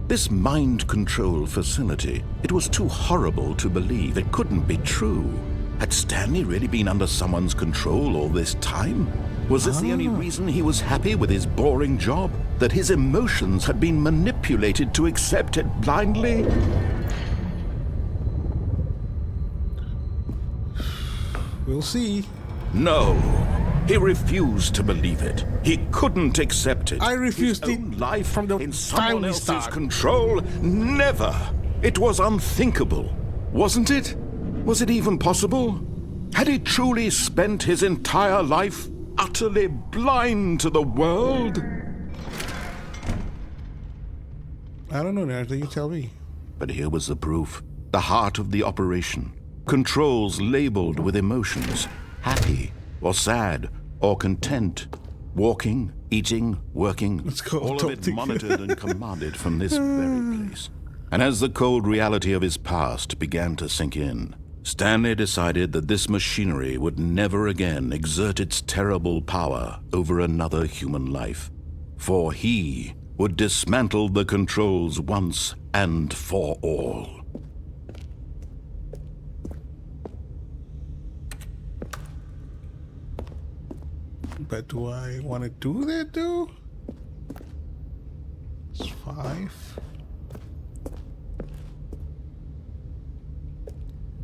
This mind control facility, it was too horrible to believe. It couldn't be true. Had Stanley really been under someone's control all this time? Was this the only reason he was happy with his boring job? That his emotions had been manipulated to accept it blindly? We'll see. No. He refused to believe it. He couldn't accept it. I refused His it own life from the in time someone we else's started. control? Never. It was unthinkable, wasn't it? Was it even possible? Had he truly spent his entire life utterly blind to the world? I don't know, narrator. You tell me. But here was the proof. The heart of the operation. Controls labeled with emotions. Happy or sad or content. Walking, eating, working. Let's go all of top it thing. monitored and commanded from this very place. And as the cold reality of his past began to sink in, Stanley decided that this machinery would never again exert its terrible power over another human life. For he would dismantle the controls once and for all. But do I want to do that though? It's 5.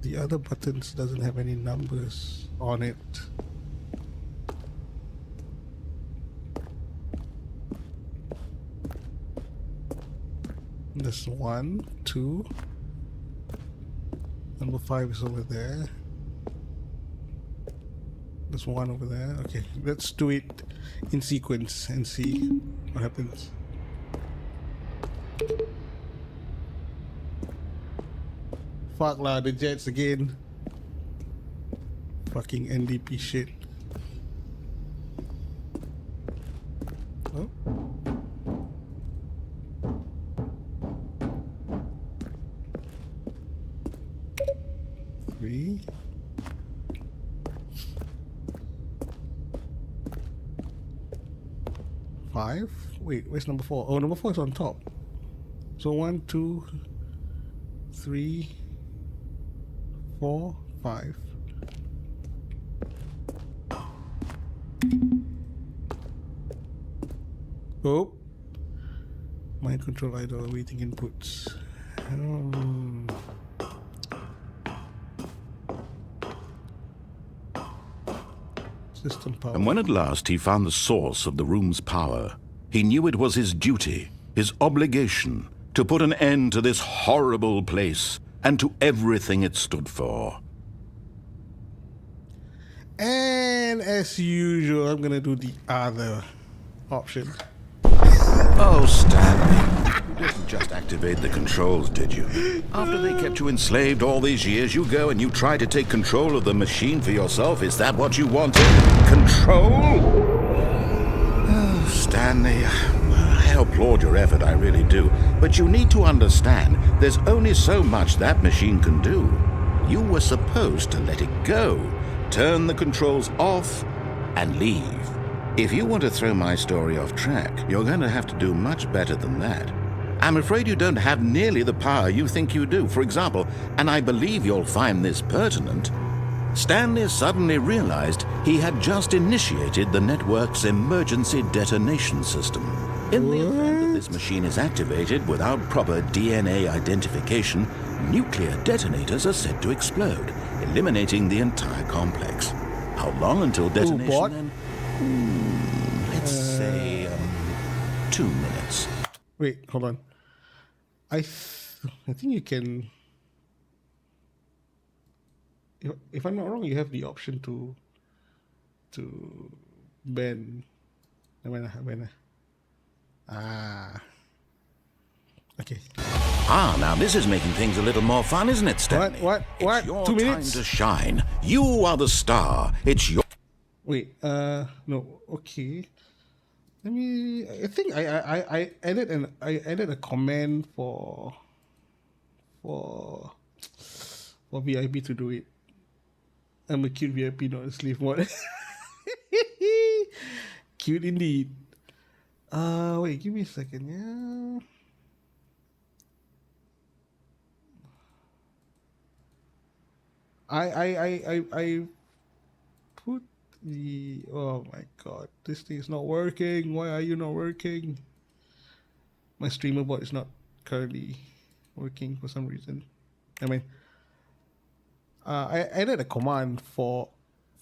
The other buttons doesn't have any numbers on it. There's 1, 2. Number 5 is over there. There's 1 over there. Okay, let's do it in sequence and see what happens. Fuck lah, the jets again. Fucking NDP shit. Oh. Three. Five. Wait, where's number 4? Oh, number 4 is on top. So 1, 2, 3, 4, 5. Oh. Mind control idle awaiting inputs. System power. And when at last he found the source of the room's power, he knew it was his duty, his obligation, to put an end to this horrible place and to everything it stood for. And as usual, I'm gonna do the other option. Oh, Stanley, you didn't just activate the controls, did you? After they kept you enslaved all these years, you go and you try to take control of the machine for yourself. Is that what you wanted? Control? Oh, Stanley, I applaud your effort, I really do. But you need to understand, there's only so much that machine can do. You were supposed to let it go, turn the controls off, and leave. If you want to throw my story off track, you're going to have to do much better than that. I'm afraid you don't have nearly the power you think you do. For example, and I believe you'll find this pertinent, Stanley suddenly realized he had just initiated the network's emergency detonation system. In the event that this machine is activated without proper DNA identification, nuclear detonators are said to explode, eliminating the entire complex. How long until detonation then? Let's say 2 minutes. Wait, hold on. I think you can. If I'm not wrong, you have the option to ban. Okay. Now this is making things a little more fun, isn't it, Stanley? What? It's your 2 minutes? time to shine. You are the star. It's your... Wait, no, okay. Let me. I think I added a command for VIP to do it. I'm a cute VIP, not a slave mod. Cute indeed. Wait, give me a second, yeah. I put the, oh my god, this thing is not working. Why are you not working? My streamer bot is not currently working for some reason. I mean, I added a command for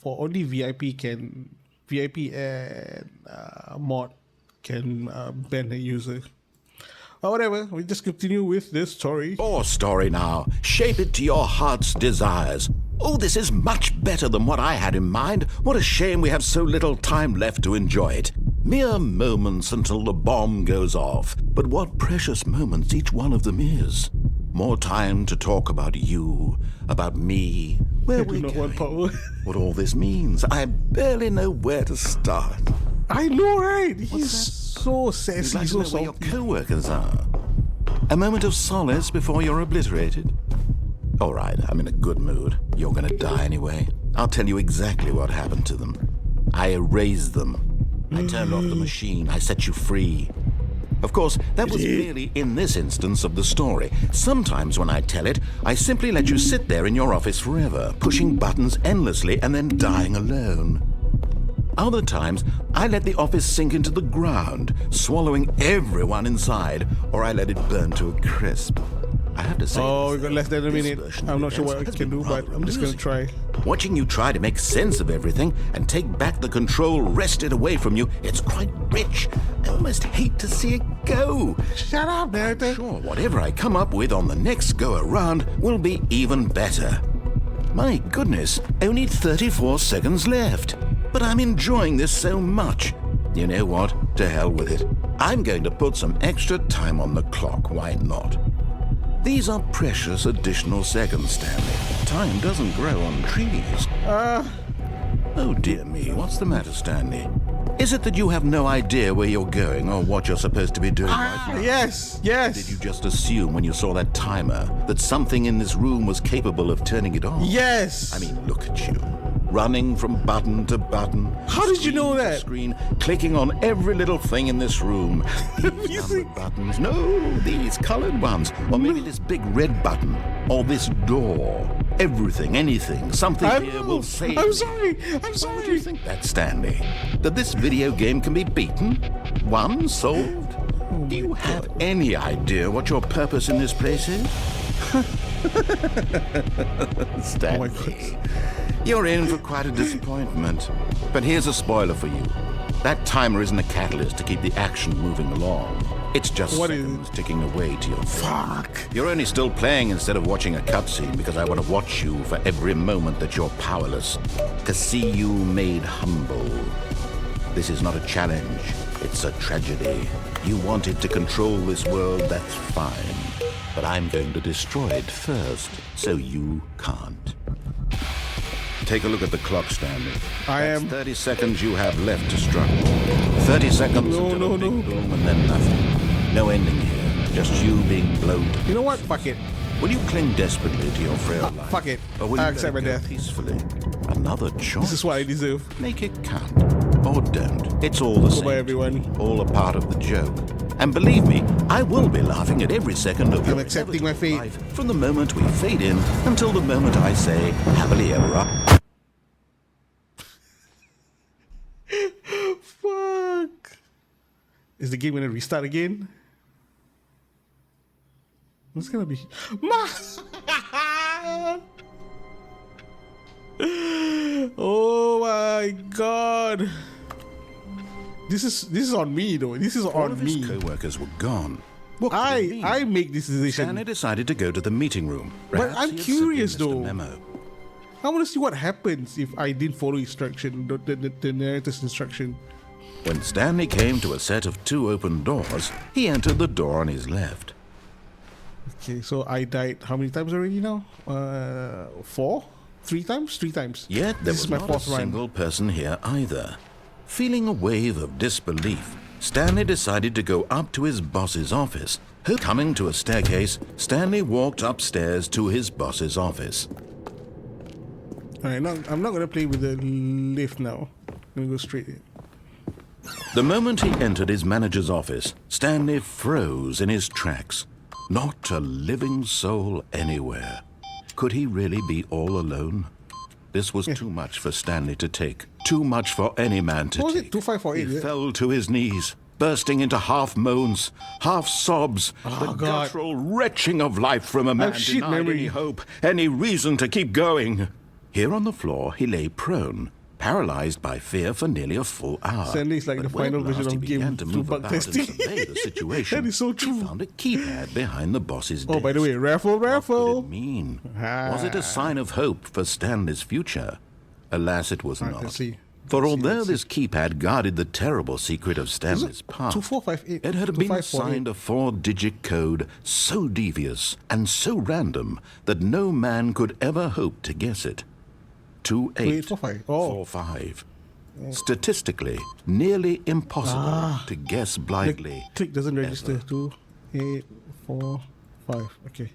only VIP and mod can ban a user. Or whatever, we just continue with this story. Your story now. Shape it to your heart's desires. Oh, this is much better than what I had in mind. What a shame we have so little time left to enjoy it. Mere moments until the bomb goes off. But what precious moments each one of them is. More time to talk about you, about me, where we're going, what all this means. I barely know where to start. I know, right? He's so sassy, You'd like to so know where your salty. co-workers are. A moment of solace before you're obliterated. All right, I'm in a good mood. You're gonna die anyway. I'll tell you exactly what happened to them. I erased them. I turned off the machine. I set you free. Of course, that was merely in this instance of the story. Sometimes when I tell it, I simply let you sit there in your office forever, pushing buttons endlessly and then dying alone. Other times, I let the office sink into the ground, swallowing everyone inside, or I let it burn to a crisp. I have to say... Oh, we got less than a this minute. version of I'm not sure events what I has can been do, but rather I'm just going to amusing. try. Watching you try to make sense of everything and take back the control wrested away from you, it's quite rich. And almost hate to see it go. Shut up, narrator. Sure, whatever I come up with on the next go around will be even better. My goodness, only 34 seconds left. But I'm enjoying this so much. You know what? To hell with it. I'm going to put some extra time on the clock. Why not? These are precious additional seconds, Stanley. Time doesn't grow on trees. Oh dear me, what's the matter, Stanley? Is it that you have no idea where you're going or what you're supposed to be doing right now? Yes. Did you just assume when you saw that timer that something in this room was capable of turning it on? Yes. I mean, look at you. Running from button to button. How did you know screen to that? Screen, clicking on every little thing in this room. These numbered buttons. No, these colored ones. Or maybe this big red button. Or this door. Everything, anything, something here will save I'm me. sorry. I'm Why do you sorry. think that, Stanley? That this video game can be beaten? Won? Solved? Do you have any idea what your purpose in this place is? Stanley, you're in for quite a disappointment. But here's a spoiler for you. That timer isn't a catalyst to keep the action moving along. It's just What is seconds ticking away to your Fuck. You're only still playing instead of watching a cutscene because I want to watch you for every moment that you're powerless. To see you made humble. This is not a challenge. It's a tragedy. You wanted to control this world, that's fine. But I'm going to destroy it first, so you can't. Take a look at the clock, Stanley. That's 30 seconds you have left to struggle. 30 seconds until a big boom and then nothing. No ending here. Just you being blown to You know what? Fuck it. Will you cling desperately to your frail life? Fuck it. Or will I you accept let my it go death. peacefully? Another choice. This is what I deserve. Make it count. Or don't. It's all the same. Goodbye, everyone. All a part of the joke. And believe me, I will be laughing at every second of your accepting my inevitable fate. life from the moment we fade in until the moment I say happily ever after. Fuck. Is the game gonna restart again? What's gonna be? Oh my god. This is on me though. This is All on of his me. co-workers were gone. What could it mean? I make this decision. Stanley decided to go to the meeting room. But Perhaps I'm he had curious, simply missed though. a memo. I want to see what happens if I didn't follow instruction, the narrator's instruction. When Stanley came to a set of 2 open doors, he entered the door on his left. Okay, so I died how many times already now? 4? 3 times? 3 times. Yet there This was is my not a 4th run. single person here either. Feeling a wave of disbelief, Stanley decided to go up to his boss's office. Coming to a staircase, Stanley walked upstairs to his boss's office. Alright, I'm not gonna play with the lift now. I'm gonna go straight in. The moment he entered his manager's office, Stanley froze in his tracks. Not a living soul anywhere. Could he really be all alone? This was too much for Stanley to take. Too much for any man to What was it? take. 2548, is He it? fell to his knees, bursting into half moans, half sobs, the God. guttural retching of life from a man shit denied memory. any hope, any reason to keep going. Here on the floor, he lay prone, paralyzed by fear for nearly a full hour. Stanley's like But the when final at last version he of game began to through move bug about and testing. survey the situation, That is so he true. found a keypad behind the boss's desk. Oh, by the way, raffle. What could it mean? Was it Ah. a sign of hope for Stanley's future? Alas, it was Alright, not. let's see. For Let's see, although let's this keypad guarded the terrible secret of Stanley's past, 2458, it had been 2548. assigned a 4-digit code so devious and so random that no man could ever hope to guess it. 2845. Statistically, nearly impossible to guess blindly. The click doesn't register. 2, 8, 4, 5. Okay.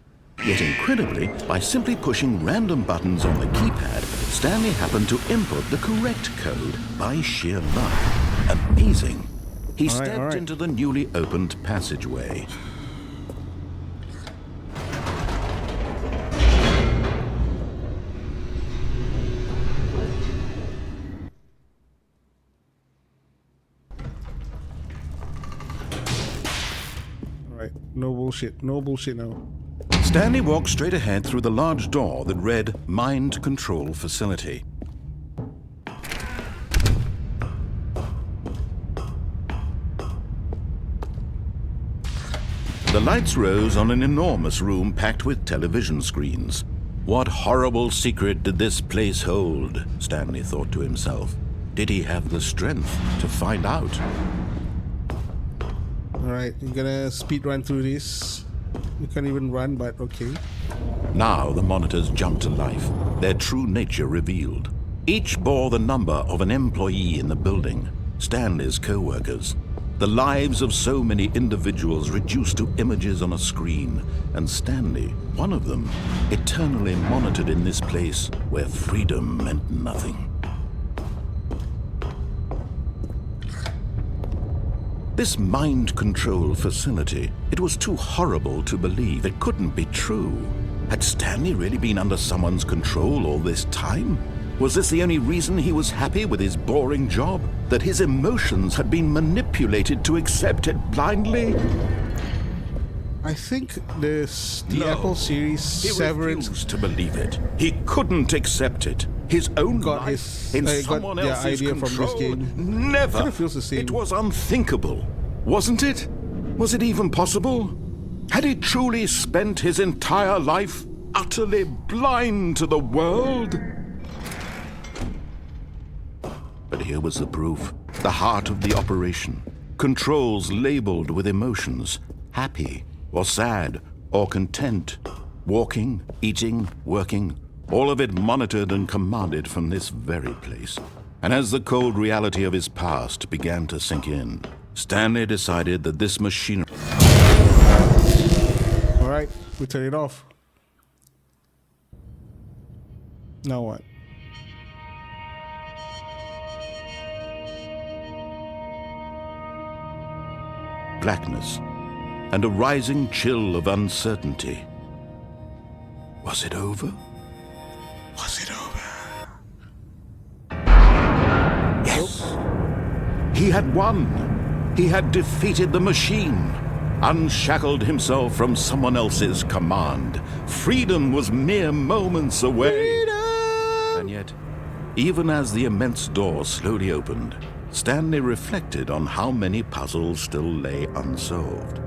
Yet incredibly, by simply pushing random buttons on the keypad, Stanley happened to input the correct code by sheer luck. Amazing. He stepped into the newly opened passageway. Alright. No bullshit. No bullshit now. Stanley walked straight ahead through the large door that read Mind Control Facility. The lights rose on an enormous room packed with television screens. What horrible secret did this place hold? Stanley thought to himself. Did he have the strength to find out? Alright, you're gonna speed run through this. You can't even run, but okay. Now the monitors jumped to life, their true nature revealed. Each bore the number of an employee in the building, Stanley's co-workers. The lives of so many individuals reduced to images on a screen, and Stanley, one of them, eternally monitored in this place where freedom meant nothing. This mind control facility, it was too horrible to believe. It couldn't be true. Had Stanley really been under someone's control all this time? Was this the only reason he was happy with his boring job? That his emotions had been manipulated to accept it blindly? I think the Apple series He Severance refused to believe it. He couldn't accept it. His own got life his- in got someone the else's idea from this control. game. Never. Kinda feels the same. It was unthinkable, wasn't it? Was it even possible? Had he truly spent his entire life utterly blind to the world? But here was the proof. The heart of the operation. Controls labeled with emotions. Happy, or sad, or content. Walking, eating, working. All of it monitored and commanded from this very place. And as the cold reality of his past began to sink in, Stanley decided that this machinery... Alright, we turn it off. Now what? blackness, and a rising chill of uncertainty. Was it over? Was it over? Yes. He had won. He had defeated the machine, unshackled himself from someone else's command. Freedom was mere moments away. Freedom! And yet, even as the immense door slowly opened, Stanley reflected on how many puzzles still lay unsolved.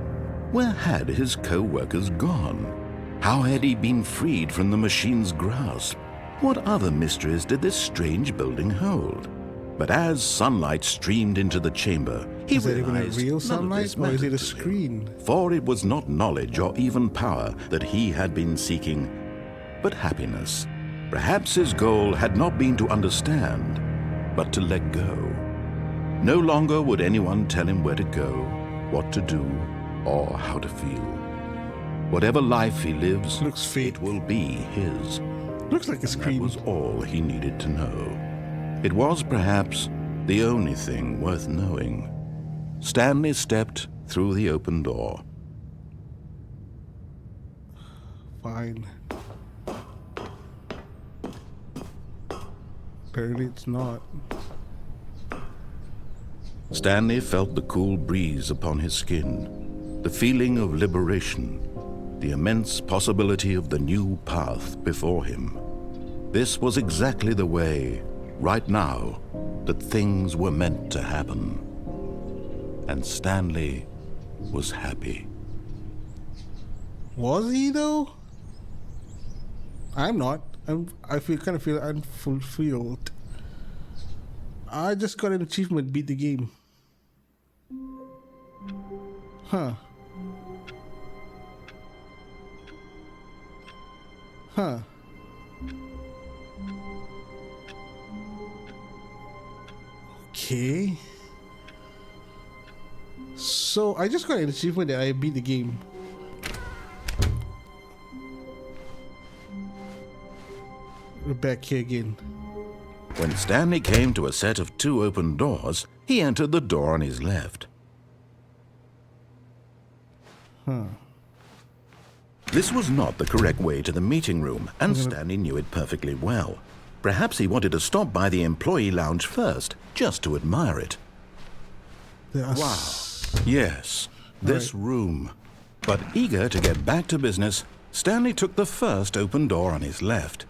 Where had his co-workers gone? How had he been freed from the machine's grasp? What other mysteries did this strange building hold? But as sunlight streamed into the chamber, he Is that even a realized real none of sunlight, this or is it mattered a to him. screen? For it was not knowledge or even power that he had been seeking, but happiness. Perhaps his goal had not been to understand, but to let go. No longer would anyone tell him where to go, what to do, or how to feel. Whatever life he lives, Looks fake. it will be his. Looks like a That screen. was all he needed to know. It was perhaps the only thing worth knowing. Stanley stepped through the open door. Fine. Apparently it's not. Stanley felt the cool breeze upon his skin, the feeling of liberation, the immense possibility of the new path before him. This was exactly the way, right now, that things were meant to happen. And Stanley was happy. Was he though? I'm not. I kind of feel unfulfilled. I just got an achievement, beat the game. Huh. Huh. Okay. So I just got an achievement that I beat the game. We're back here again. When Stanley came to a set of 2 open doors, he entered the door on his left. This was not the correct way to the meeting room, and Stanley knew it perfectly well. Perhaps he wanted to stop by the employee lounge first, just to admire it. Wow. Yes, this room. But eager to get back to business, Stanley took the first open door on his left.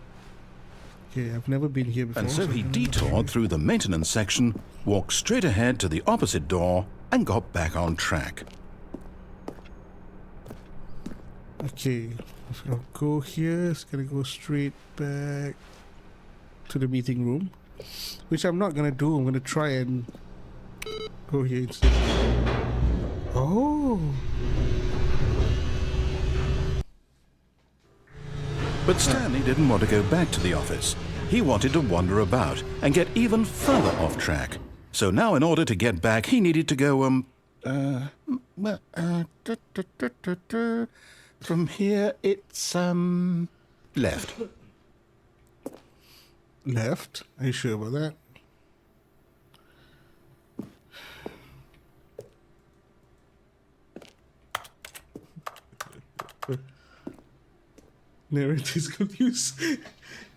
Okay, I've never been here before. And so he detoured through the maintenance section, walked straight ahead to the opposite door, and got back on track. Okay, I'll go here. It's gonna go straight back to the meeting room, which I'm not gonna do. I'm gonna try and go here instead. Oh. But Stanley didn't want to go back to the office. He wanted to wander about and get even further off track. So now in order to get back, he needed to go, from here it's, left. Left? Are you sure about that? Narrator's confused.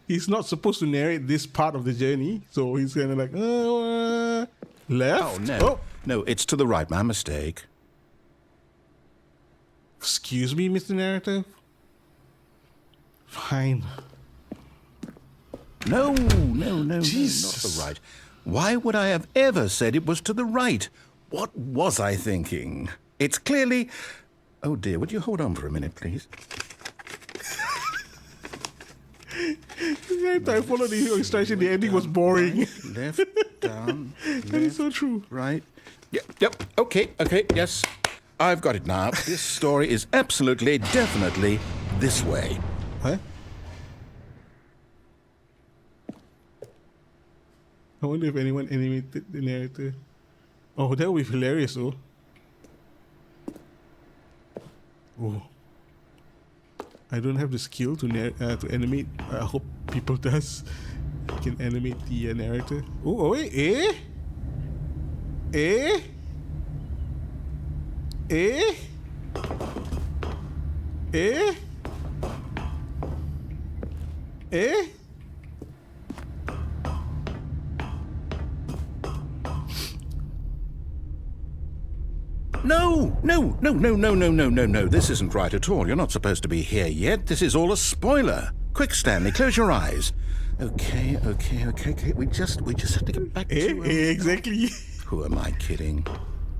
He's not supposed to narrate this part of the journey, so he's kind of like, left? Oh, no. No, it's to the right. My mistake. Excuse me, Mr. Narrator? Fine. No, not the right. Why would I have ever said it was to the right? What was I thinking? It's clearly... Oh, dear, would you hold on for a minute, please? Every time I followed the instruction, the ending was boring. Right, left, down, That is so true. right. Yep, okay, yes. I've got it now. This story is absolutely, definitely this way. Huh? I wonder if anyone animated the narrator. Oh, that would be hilarious, though. Oh. I don't have the skill to animate. I hope people does. Can animate the narrator. Oh, wait, eh? No. This isn't right at all. You're not supposed to be here yet. This is all a spoiler. Quick, Stanley, close your eyes. Okay. We just have to get back to... Exactly. Who am I kidding?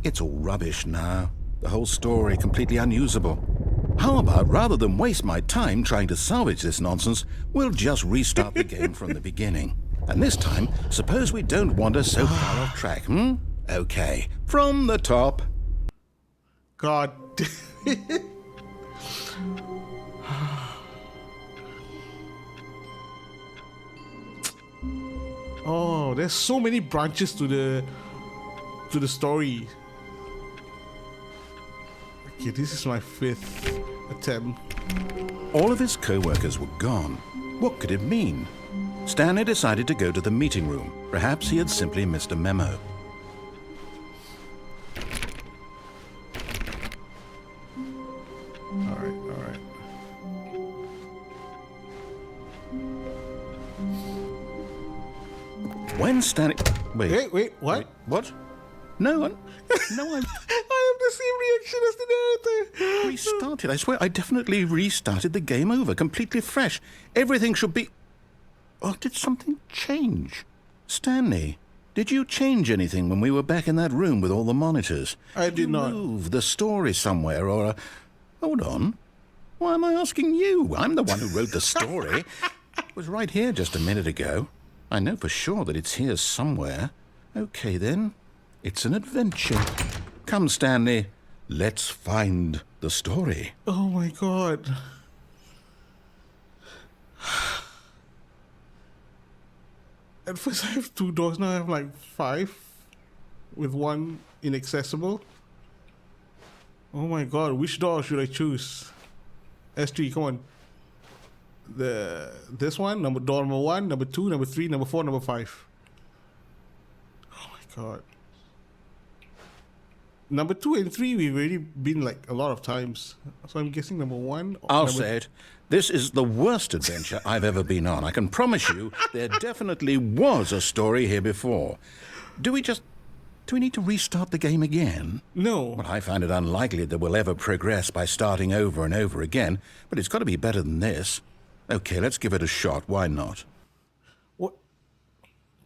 It's all rubbish now. The whole story completely unusable. How about, rather than waste my time trying to salvage this nonsense, we'll just restart the game from the beginning. And this time, suppose we don't wander so far off track, Okay, from the top. God. Oh, there's so many branches to the story. Okay, this is my 5th attempt. All of his co-workers were gone. What could it mean? Stanley decided to go to the meeting room. Perhaps he had simply missed a memo. All right. When Stanley... Wait, what? What? No, I'm... I have the same reaction as the narrator. Restarted. I swear, I definitely restarted the game over, completely fresh. Everything should be... Oh, did something change? Stanley, did you change anything when we were back in that room with all the monitors? I did not. Move the story somewhere or... Hold on. Why am I asking you? I'm the one who wrote the story. It was right here just a minute ago. I know for sure that it's here somewhere. Okay, then. It's an adventure. Come, Stanley. Let's find the story. Oh my God. At first I have 2 doors, now I have like 5 with 1 inaccessible. Oh my God, which door should I choose? S3, come on. This one, door number 1, number 2, number 3, number 4, number 5. Oh my God. Number 2 and 3 we've already been like a lot of times. So I'm guessing number 1. I'll say it. This is the worst adventure I've ever been on. I can promise you there definitely was a story here before. Do we need to restart the game again? No. Well, I find it unlikely that we'll ever progress by starting over and over again, but it's got to be better than this. Okay, let's give it a shot. Why not? What?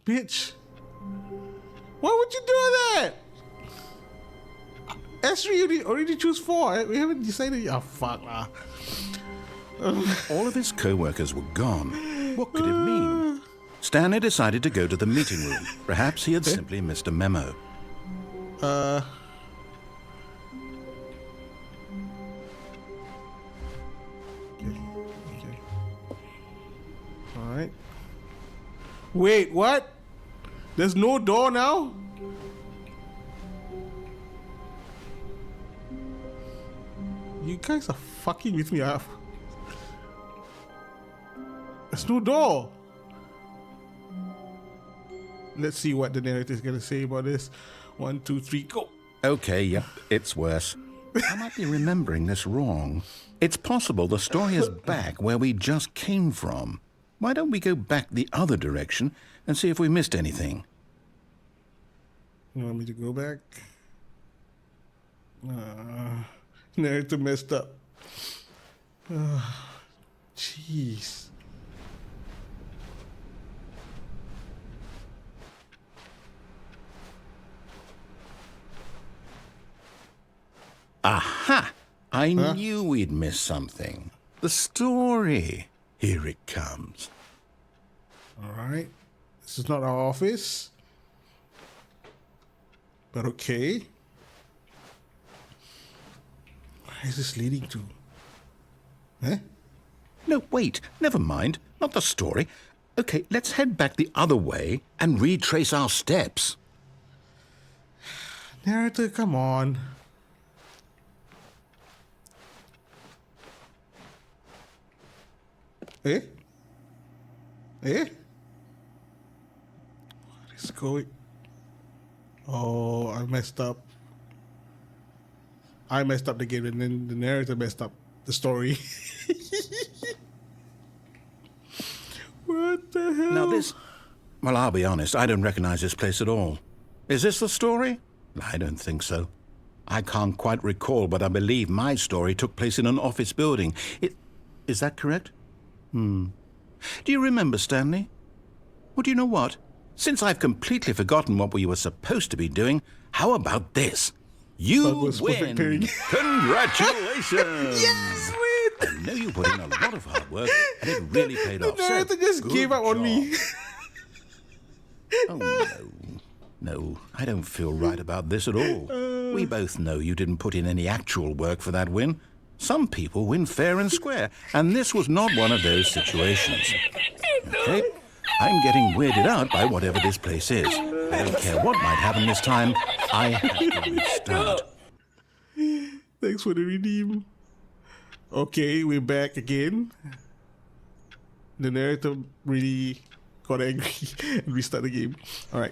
Bitch. Why would you do that? S3 already choose 4. We haven't decided. Oh, fuck lah. All of his co-workers were gone. What could it mean? Stanley decided to go to the meeting room. Perhaps he had simply missed a memo. Okay. Alright. Wait, what? There's no door now? You guys are fucking with me up. There's no door. Let's see what the narrator is going to say about this. 1, 2, 3, go. Okay, yep, it's worse. I might be remembering this wrong. It's possible the story is back where we just came from. Why don't we go back the other direction and see if we missed anything? You want me to go back? Narrator messed up. Jeez. Aha! I knew we'd miss something. The story. Here it comes. Alright. This is not our office. But okay. Where is this leading to? Eh? No, wait, never mind. Not the story. Okay, let's head back the other way and retrace our steps. Narrator, come on. Eh? Eh? What is going? Oh, I messed up. I messed up the game, and then the narrator messed up the story. What the hell? Now this... Well, I'll be honest, I don't recognize this place at all. Is this the story? I don't think so. I can't quite recall, but I believe my story took place in an office building. Is that correct? Do you remember, Stanley? Well, do you know what? Since I've completely forgotten what we were supposed to be doing, how about this? You win! Congratulations! Yes, win! I know you put in a lot of hard work, and it really paid off. The narrator just gave up on me. Oh, no. No, I don't feel right about this at all. We both know you didn't put in any actual work for that win. Some people win fair and square, and this was not one of those situations. Okay? I'm getting weirded out by whatever this place is. I don't care what might happen this time. I have to restart. Thanks for the redeem. Okay, we're back again. The narrator really got angry and restart the game.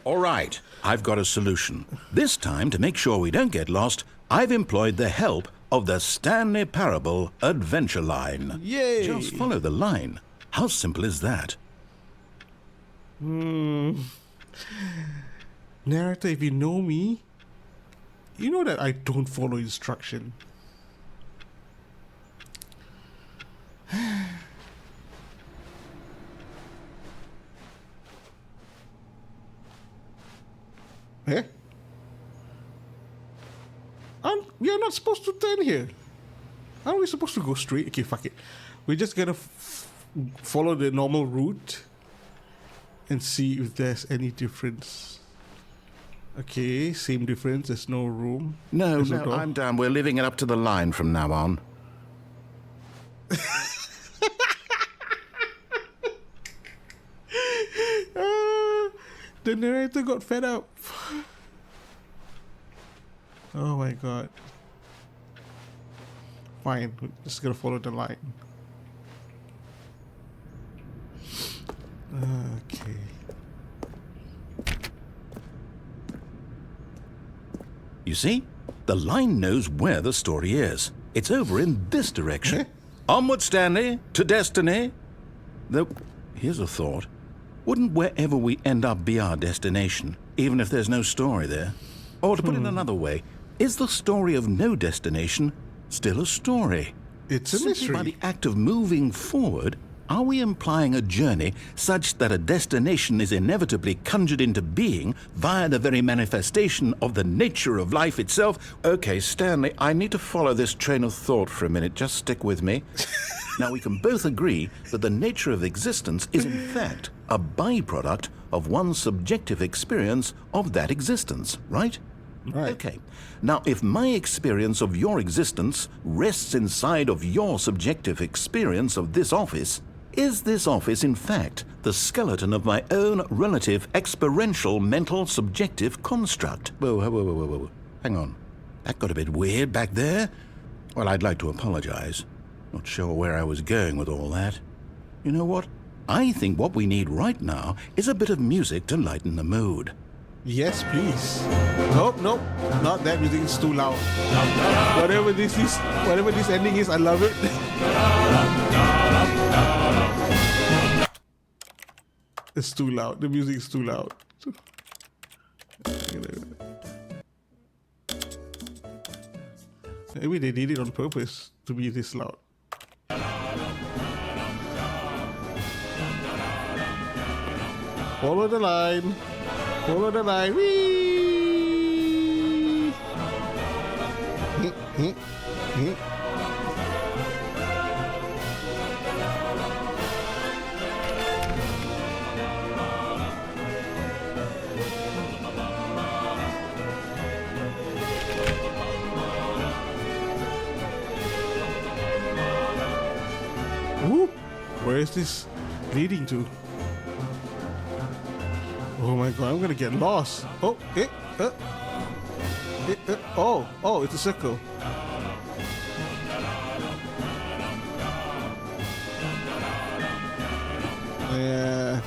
All right, I've got a solution. This time, to make sure we don't get lost, I've employed the help of the Stanley Parable Adventure Line. Yay! Just follow the line. How simple is that? Narrator, if you know me, you know that I don't follow instruction. Eh? We are not supposed to turn here. Aren't we supposed to go straight? Okay, fuck it. We're just gonna follow the normal route and see if there's any difference. Okay, same difference. There's no room. No, There's door. I'm down. We're leaving it up to the line from now on. The narrator got fed up. Oh my god. Fine, we're just gonna follow the line. Okay. You see? The line knows where the story is. It's over in this direction. Eh? Onward, Stanley, to destiny. Though, here's a thought. Wouldn't wherever we end up be our destination, even if there's no story there? Or to put it another way, is the story of no destination still a story? It's a Simply by mystery. the act of moving forward, Are we implying a journey such that a destination is inevitably conjured into being via the very manifestation of the nature of life itself? Okay, Stanley, I need to follow this train of thought for a minute. Just stick with me. Now, we can both agree that the nature of existence is in fact a byproduct of one's subjective experience of that existence, right? Right. Okay. Now, if my experience of your existence rests inside of your subjective experience of this office, is this office, in fact, the skeleton of my own relative experiential mental subjective construct? Whoa. Hang on. That got a bit weird back there. Well, I'd like to apologize. Not sure where I was going with all that. You know what? I think what we need right now is a bit of music to lighten the mood. Yes, please. Nope, not that music is too loud. Whatever this is, whatever this ending is, I love it. It's too loud. The music is too loud. Maybe they did it on purpose to be this loud. Follow the line. Follow the line. Whee! Ooh, where is this leading to? Oh my god, I'm gonna get lost. Oh, oh, it's a circle. Yeah.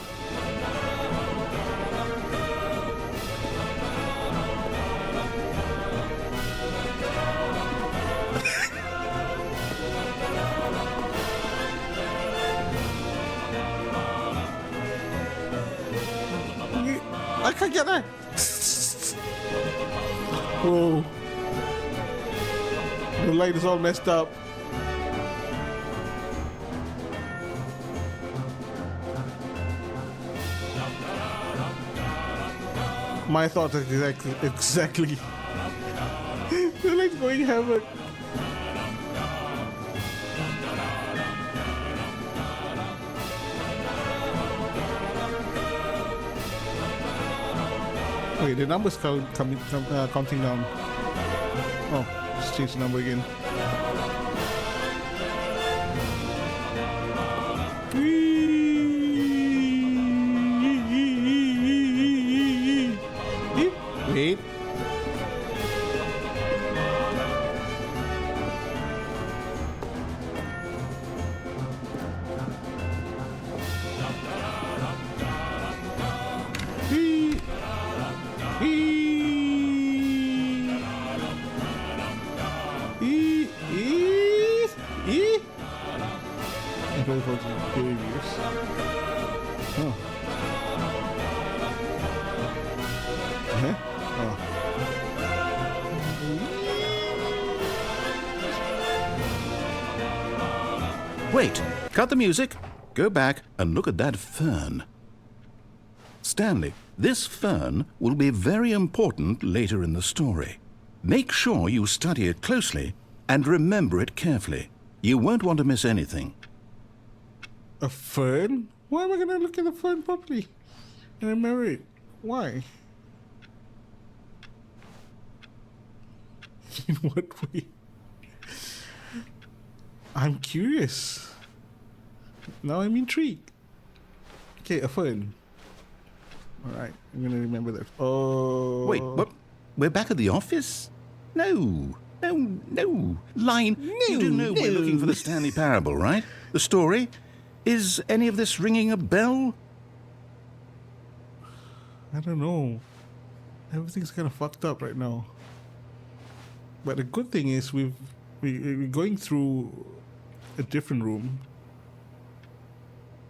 I can't get there. Whoa. The light is all messed up. My thoughts exactly. The light's going havoc. Wait, the number's counting down. Oh, just change the number again. Wait. Wait, cut the music, go back and look at that fern. Stanley, this fern will be very important later in the story. Make sure you study it closely and remember it carefully. You won't want to miss anything. A fern? Why am I gonna look at the fern properly and remember it? Why? In what way? I'm curious. Now I'm intrigued. Okay, a fern. Alright, I'm gonna remember that. Oh. Wait, what? We're back at the office? No. Line, you do know we're looking for the Stanley Parable, right? The story? Is any of this ringing a bell? I don't know. Everything's kind of fucked up right now. But the good thing is we're going through a different room,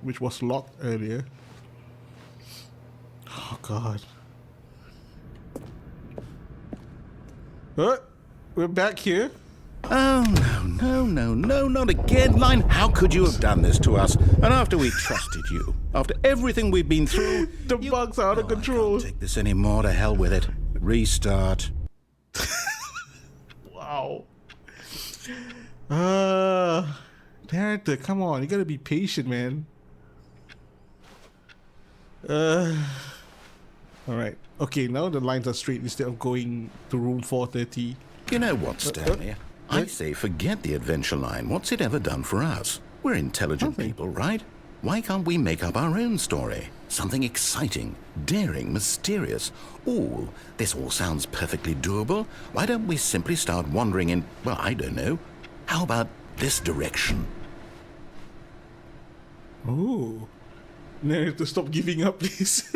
which was locked earlier. Oh God. We're back here. Oh, no, not again, Line. How could you have done this to us? And after we trusted you, after everything we've been through... The bugs are out of control. I can't take this anymore. To hell with it. Restart. Wow. Character, come on. You gotta be patient, man. Alright. Okay, now the lines are straight instead of going to room 430. You know what, Stanley? I say forget the adventure line. What's it ever done for us? We're intelligent people, right? Why can't we make up our own story? Something exciting, daring, mysterious. Ooh, this all sounds perfectly doable. Why don't we simply start wandering in, well, I don't know. How about this direction? Oh. Now you have to stop giving up, please.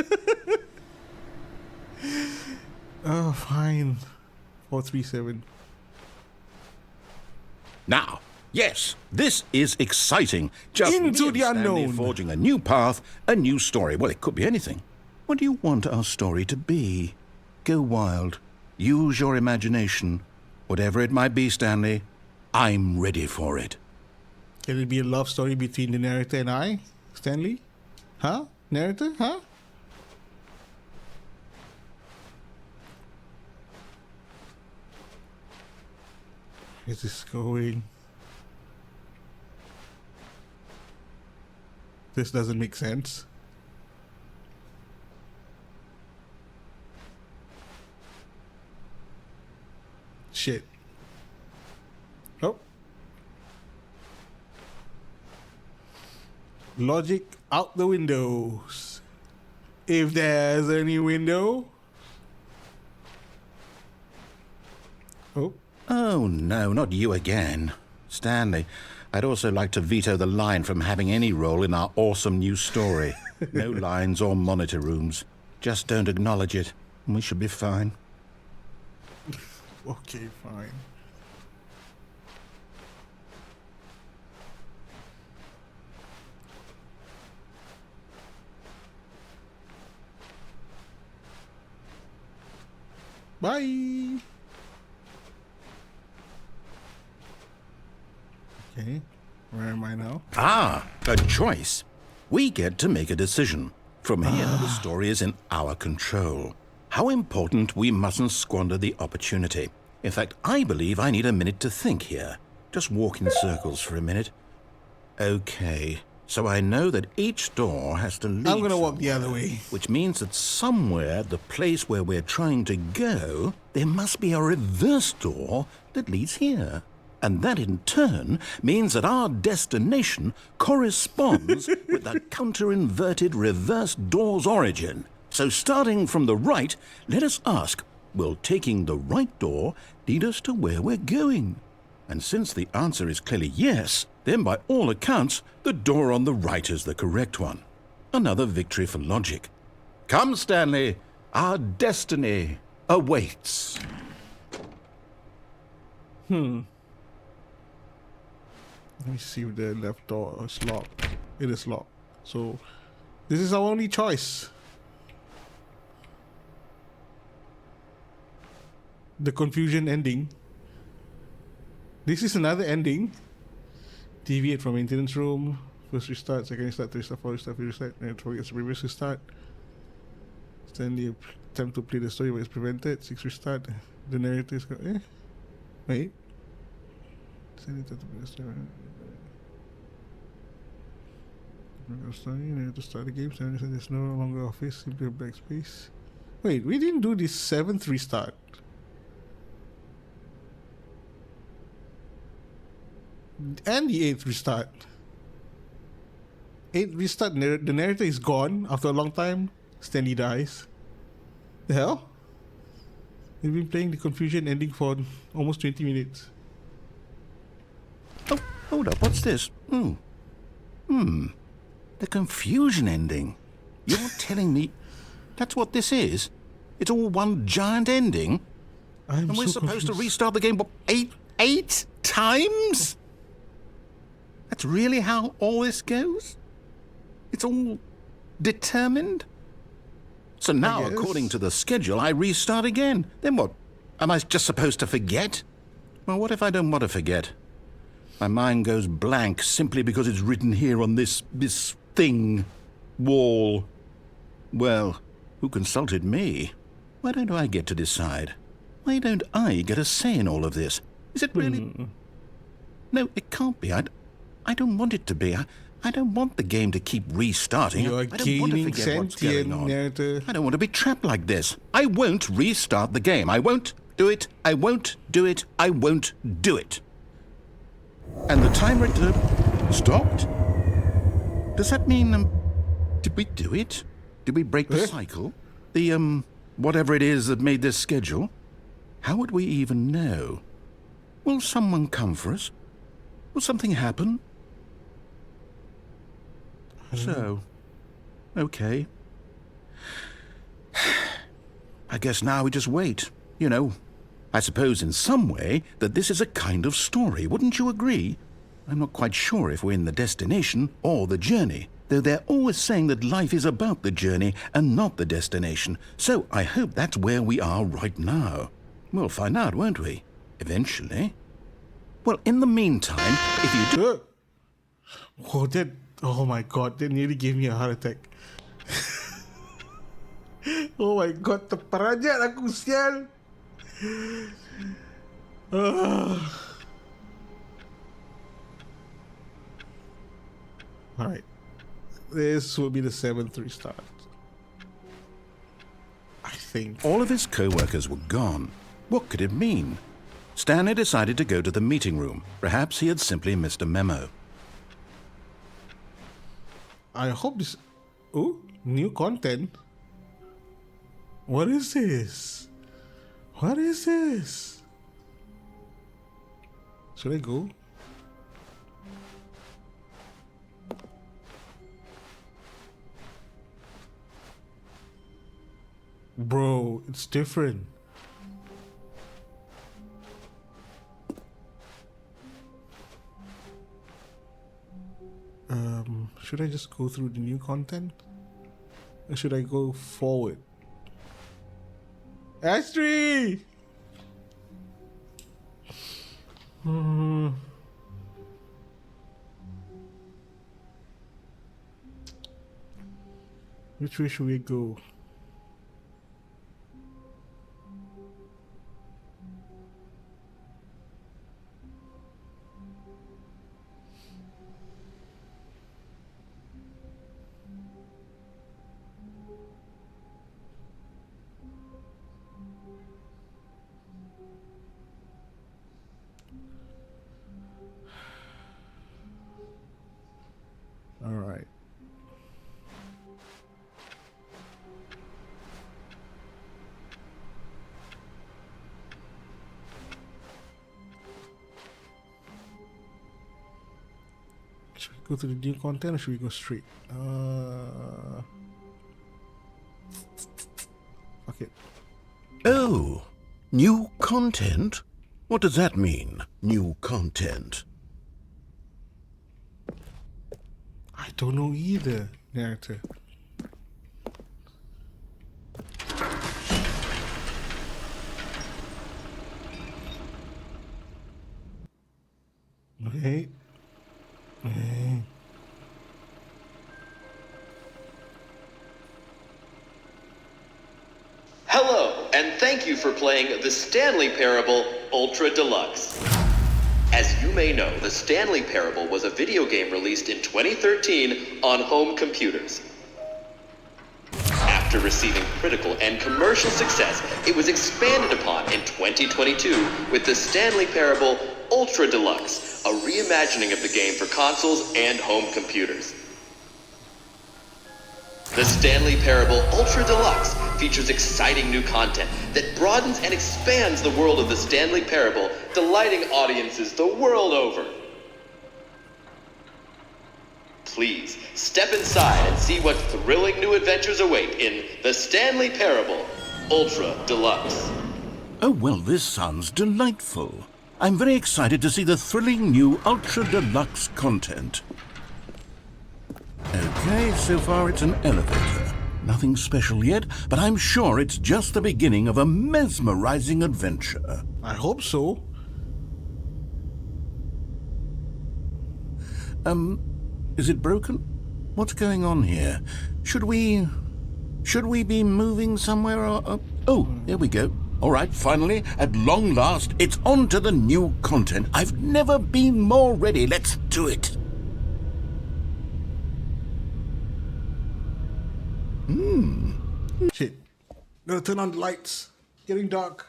Oh, fine. 437. Now, yes, this is exciting. Just Into me the and Stanley unknown. forging a new path, a new story. Well, it could be anything. What do you want our story to be? Go wild. Use your imagination. Whatever it might be, Stanley, I'm ready for it. Can it be a love story between the narrator and I, Stanley? Huh? Narrator? Huh? Where's this going? This doesn't make sense. Shit. Oh. Logic out the windows. If there's any window. Oh. Oh, no, not you again. Stanley, I'd also like to veto the line from having any role in our awesome new story. No lines or monitor rooms. Just don't acknowledge it, and we should be fine. Okay, fine. Bye. Okay, where am I now? Ah, a choice. We get to make a decision. From here, the story is in our control. How important we mustn't squander the opportunity. In fact, I believe I need a minute to think here. Just walk in circles for a minute. Okay, so I know that each door has to lead I'm gonna walk the somewhere, other way. which means that somewhere, the place where we're trying to go, there must be a reverse door that leads here. And that in turn means that our destination corresponds with the counter-inverted reverse door's origin. So starting from the right, let us ask, will taking the right door lead us to where we're going? And since the answer is clearly yes, then by all accounts, the door on the right is the correct one. Another victory for logic. Come, Stanley, our destiny awaits. Let me see if the left door is locked. It is locked. So, this is our only choice. The confusion ending. This is another ending. Deviate from maintenance room. First restart, second restart, third restart, fourth restart, fifth restart, and forget the previous restart. Stanley attempt to play the story but it's prevented. Sixth restart. The narrator is wait. Stanley attempt to play the story. To start the game, Stanley said there's no longer office, simply a black space. Wait, we didn't do this 7th restart. And the 8th restart. 8th restart, the narrator is gone after a long time. Stanley dies. The hell? We've been playing the confusion ending for almost 20 minutes. Oh, hold up, what's this? The confusion ending. You're telling me that's what this is? It's all one giant ending? I'm And we're so supposed to confused. restart the game, what, eight times? That's really how all this goes? It's all determined? So now, guess. according to the schedule, I restart again. Then what? Am I just supposed to forget? Well, what if I don't want to forget? My mind goes blank simply because it's written here on this thing, wall. Well, who consulted me? Why don't I get to decide? Why don't I get a say in all of this? Is it really... No, it can't be. I don't want it to be. I don't want the game to keep restarting. You are I don't want to gaining forget what's going sentient on. narrator. I don't want to be trapped like this. I won't restart the game. I won't do it. I won't do it. I won't do it. And the timer stopped? Does that mean, did we do it? Did we break the cycle? The, whatever it is that made this schedule? How would we even know? Will someone come for us? Will something happen? So, okay. I guess now we just wait, you know. I suppose in some way that this is a kind of story, wouldn't you agree? I'm not quite sure if we're in the destination or the journey, though they're always saying that life is about the journey and not the destination. So I hope that's where we are right now. We'll find out, won't we? Eventually. Well, in the meantime, if you do... Oh my god, that nearly gave me a heart attack. Oh my god, terperanjat aku, sial. Alright. This will be the 7th restart. I think. All of his co-workers were gone. What could it mean? Stanley decided to go to the meeting room. Perhaps he had simply missed a memo. I hope this... Oh, new content. What is this? What is this? Should I go? Bro, it's different. Should I just go through the new content? Or should I go forward? Astrid! Which way should we go? All right. Should we go to the new content or should we go straight? Okay. Oh, new content? What does that mean, new content? I don't know either, narrator. Okay. Okay. Hello, and thank you for playing the Stanley Parable Ultra Deluxe. As you may know, the Stanley Parable was a video game released in 2013 on home computers. After receiving critical and commercial success, it was expanded upon in 2022 with the Stanley Parable Ultra Deluxe, a reimagining of the game for consoles and home computers. The Stanley Parable Ultra Deluxe features exciting new content that broadens and expands the world of the Stanley Parable, delighting audiences the world over. Please, step inside and see what thrilling new adventures await in the Stanley Parable Ultra Deluxe. Oh, well, this sounds delightful. I'm very excited to see the thrilling new Ultra Deluxe content. Okay, so far it's an elevator. Nothing special yet, but I'm sure it's just the beginning of a mesmerizing adventure. I hope so. Is it broken? What's going on here? Should we be moving somewhere or... Oh, there we go. All right, finally, at long last, it's on to the new content. I've never been more ready. Let's do it. Shit. Gotta turn on the lights. Getting dark.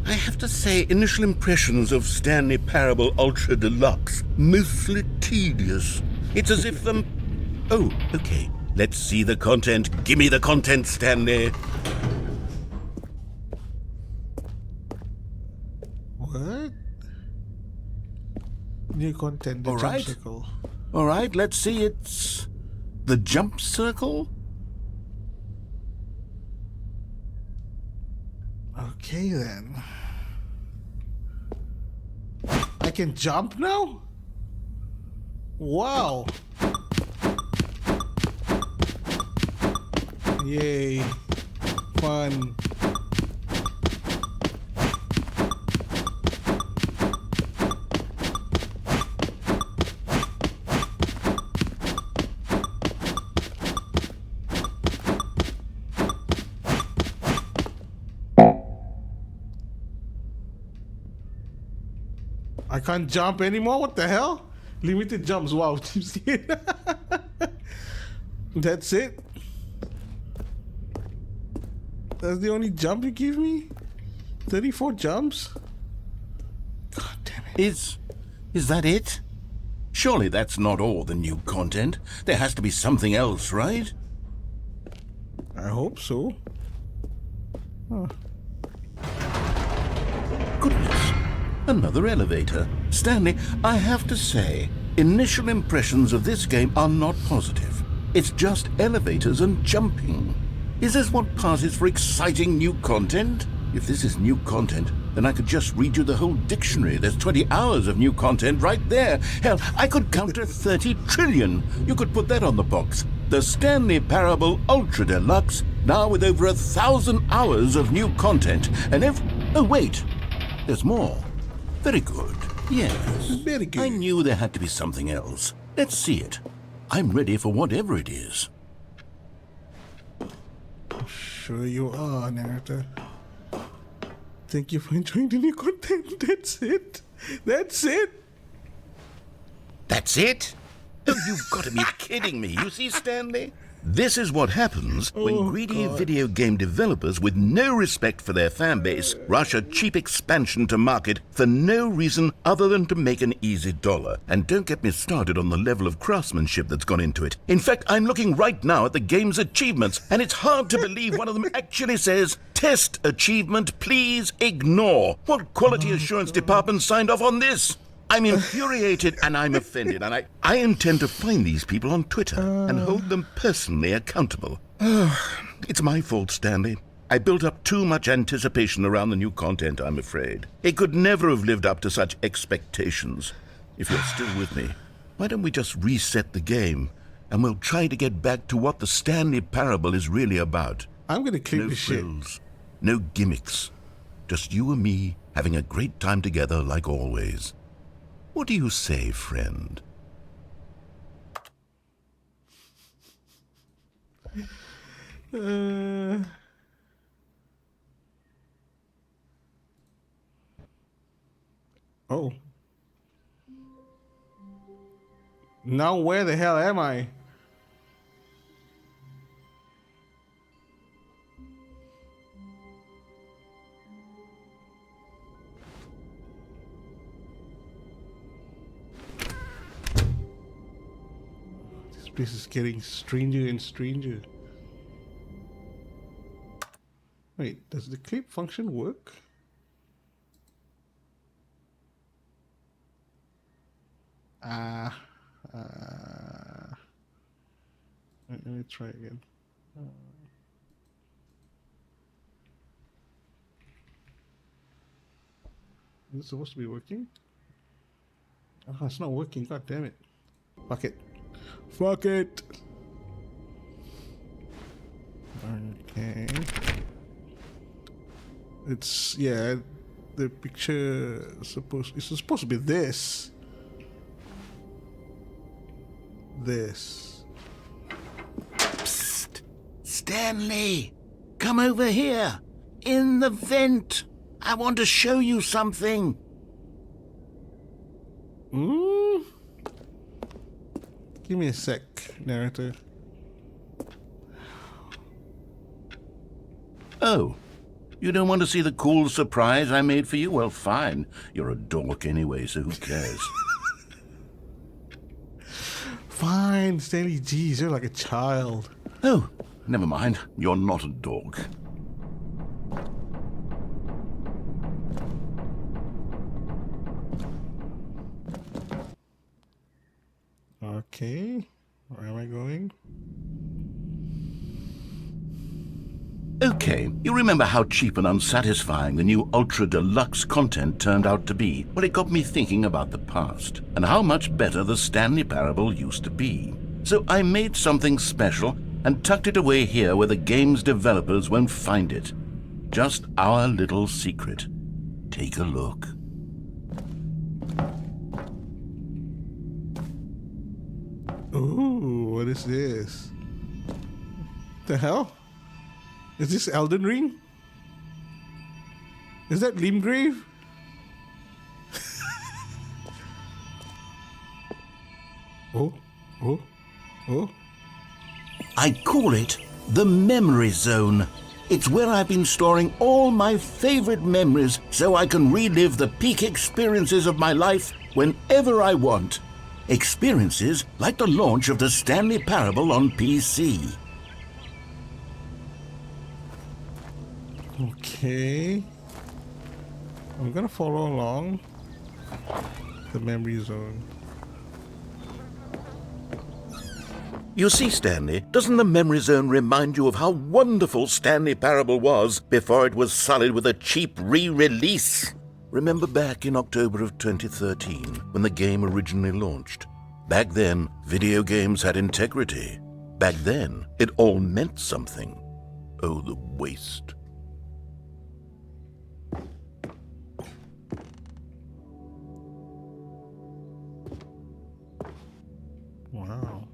I have to say, initial impressions of Stanley Parable Ultra Deluxe, mostly tedious. It's as if Oh, okay. Let's see the content. Gimme the content, Stanley. What? New content, the All jump right. circle. All right, let's see. It's the jump circle. Okay then. I can jump now? Wow. Yay. Fun. I can't jump anymore? What the hell? Limited jumps. Wow. That's it? That's the only jump you give me? 34 jumps? God damn it. Is that it? Surely that's not all the new content. There has to be something else, right? I hope so. Goodness. Another elevator. Stanley, I have to say, initial impressions of this game are not positive. It's just elevators and jumping. Is this what passes for exciting new content? If this is new content, then I could just read you the whole dictionary. There's 20 hours of new content right there. Hell, I could count to 30 trillion. You could put that on the box. The Stanley Parable Ultra Deluxe, now with over 1,000 hours of new content. And if... Oh, wait. There's more. Very good. Yes. Very good. I knew there had to be something else. Let's see it. I'm ready for whatever it is. Sure you are, narrator. Thank you for enjoying the new content. That's it. That's it. That's it? Oh, you've got to be kidding me. You see, Stanley? This is what happens when greedy video game developers with no respect for their fan base rush a cheap expansion to market for no reason other than to make an easy dollar. And don't get me started on the level of craftsmanship that's gone into it. In fact, I'm looking right now at the game's achievements, and it's hard to believe one of them actually says, "Test achievement, please ignore." What quality assurance department signed off on this? I'm infuriated and I'm offended, and I intend to find these people on Twitter and hold them personally accountable. It's my fault, Stanley. I built up too much anticipation around the new content, I'm afraid. It could never have lived up to such expectations. If you're still with me, why don't we just reset the game, and we'll try to get back to what the Stanley Parable is really about. I'm gonna click No the shit. frills, no gimmicks. Just you and me having a great time together like always. What do you say, friend? Oh. Now where the hell am I? This place is getting stranger and stranger. Wait, does the clip function work? Let me try again. Is it supposed to be working? Oh, it's not working. God damn it. Fuck it. Fuck it. Okay. It's, yeah, the picture it's supposed to be this. This. Psst! Stanley! Come over here! In the vent! I want to show you something! Give me a sec, narrator. Oh, you don't want to see the cool surprise I made for you? Well, fine. You're a dork anyway, so who cares? Fine, Stanley, geez, you're like a child. Oh, never mind. You're not a dork. Okay, where am I going? Okay, you remember how cheap and unsatisfying the new Ultra Deluxe content turned out to be? Well, it got me thinking about the past, and how much better the Stanley Parable used to be. So I made something special and tucked it away here where the game's developers won't find it. Just our little secret. Take a look. Ooh, what is this? The hell? Is this Elden Ring? Is that Limgrave? Oh. I call it the Memory Zone. It's where I've been storing all my favorite memories so I can relive the peak experiences of my life whenever I want. Experiences like the launch of the Stanley Parable on PC. Okay. I'm gonna follow along the memory zone. You see, Stanley, doesn't the Memory Zone remind you of how wonderful Stanley Parable was before it was sullied with a cheap re-release? Remember back in October of 2013, when the game originally launched? Back then, video games had integrity. Back then, it all meant something. Oh, the waste. Wow.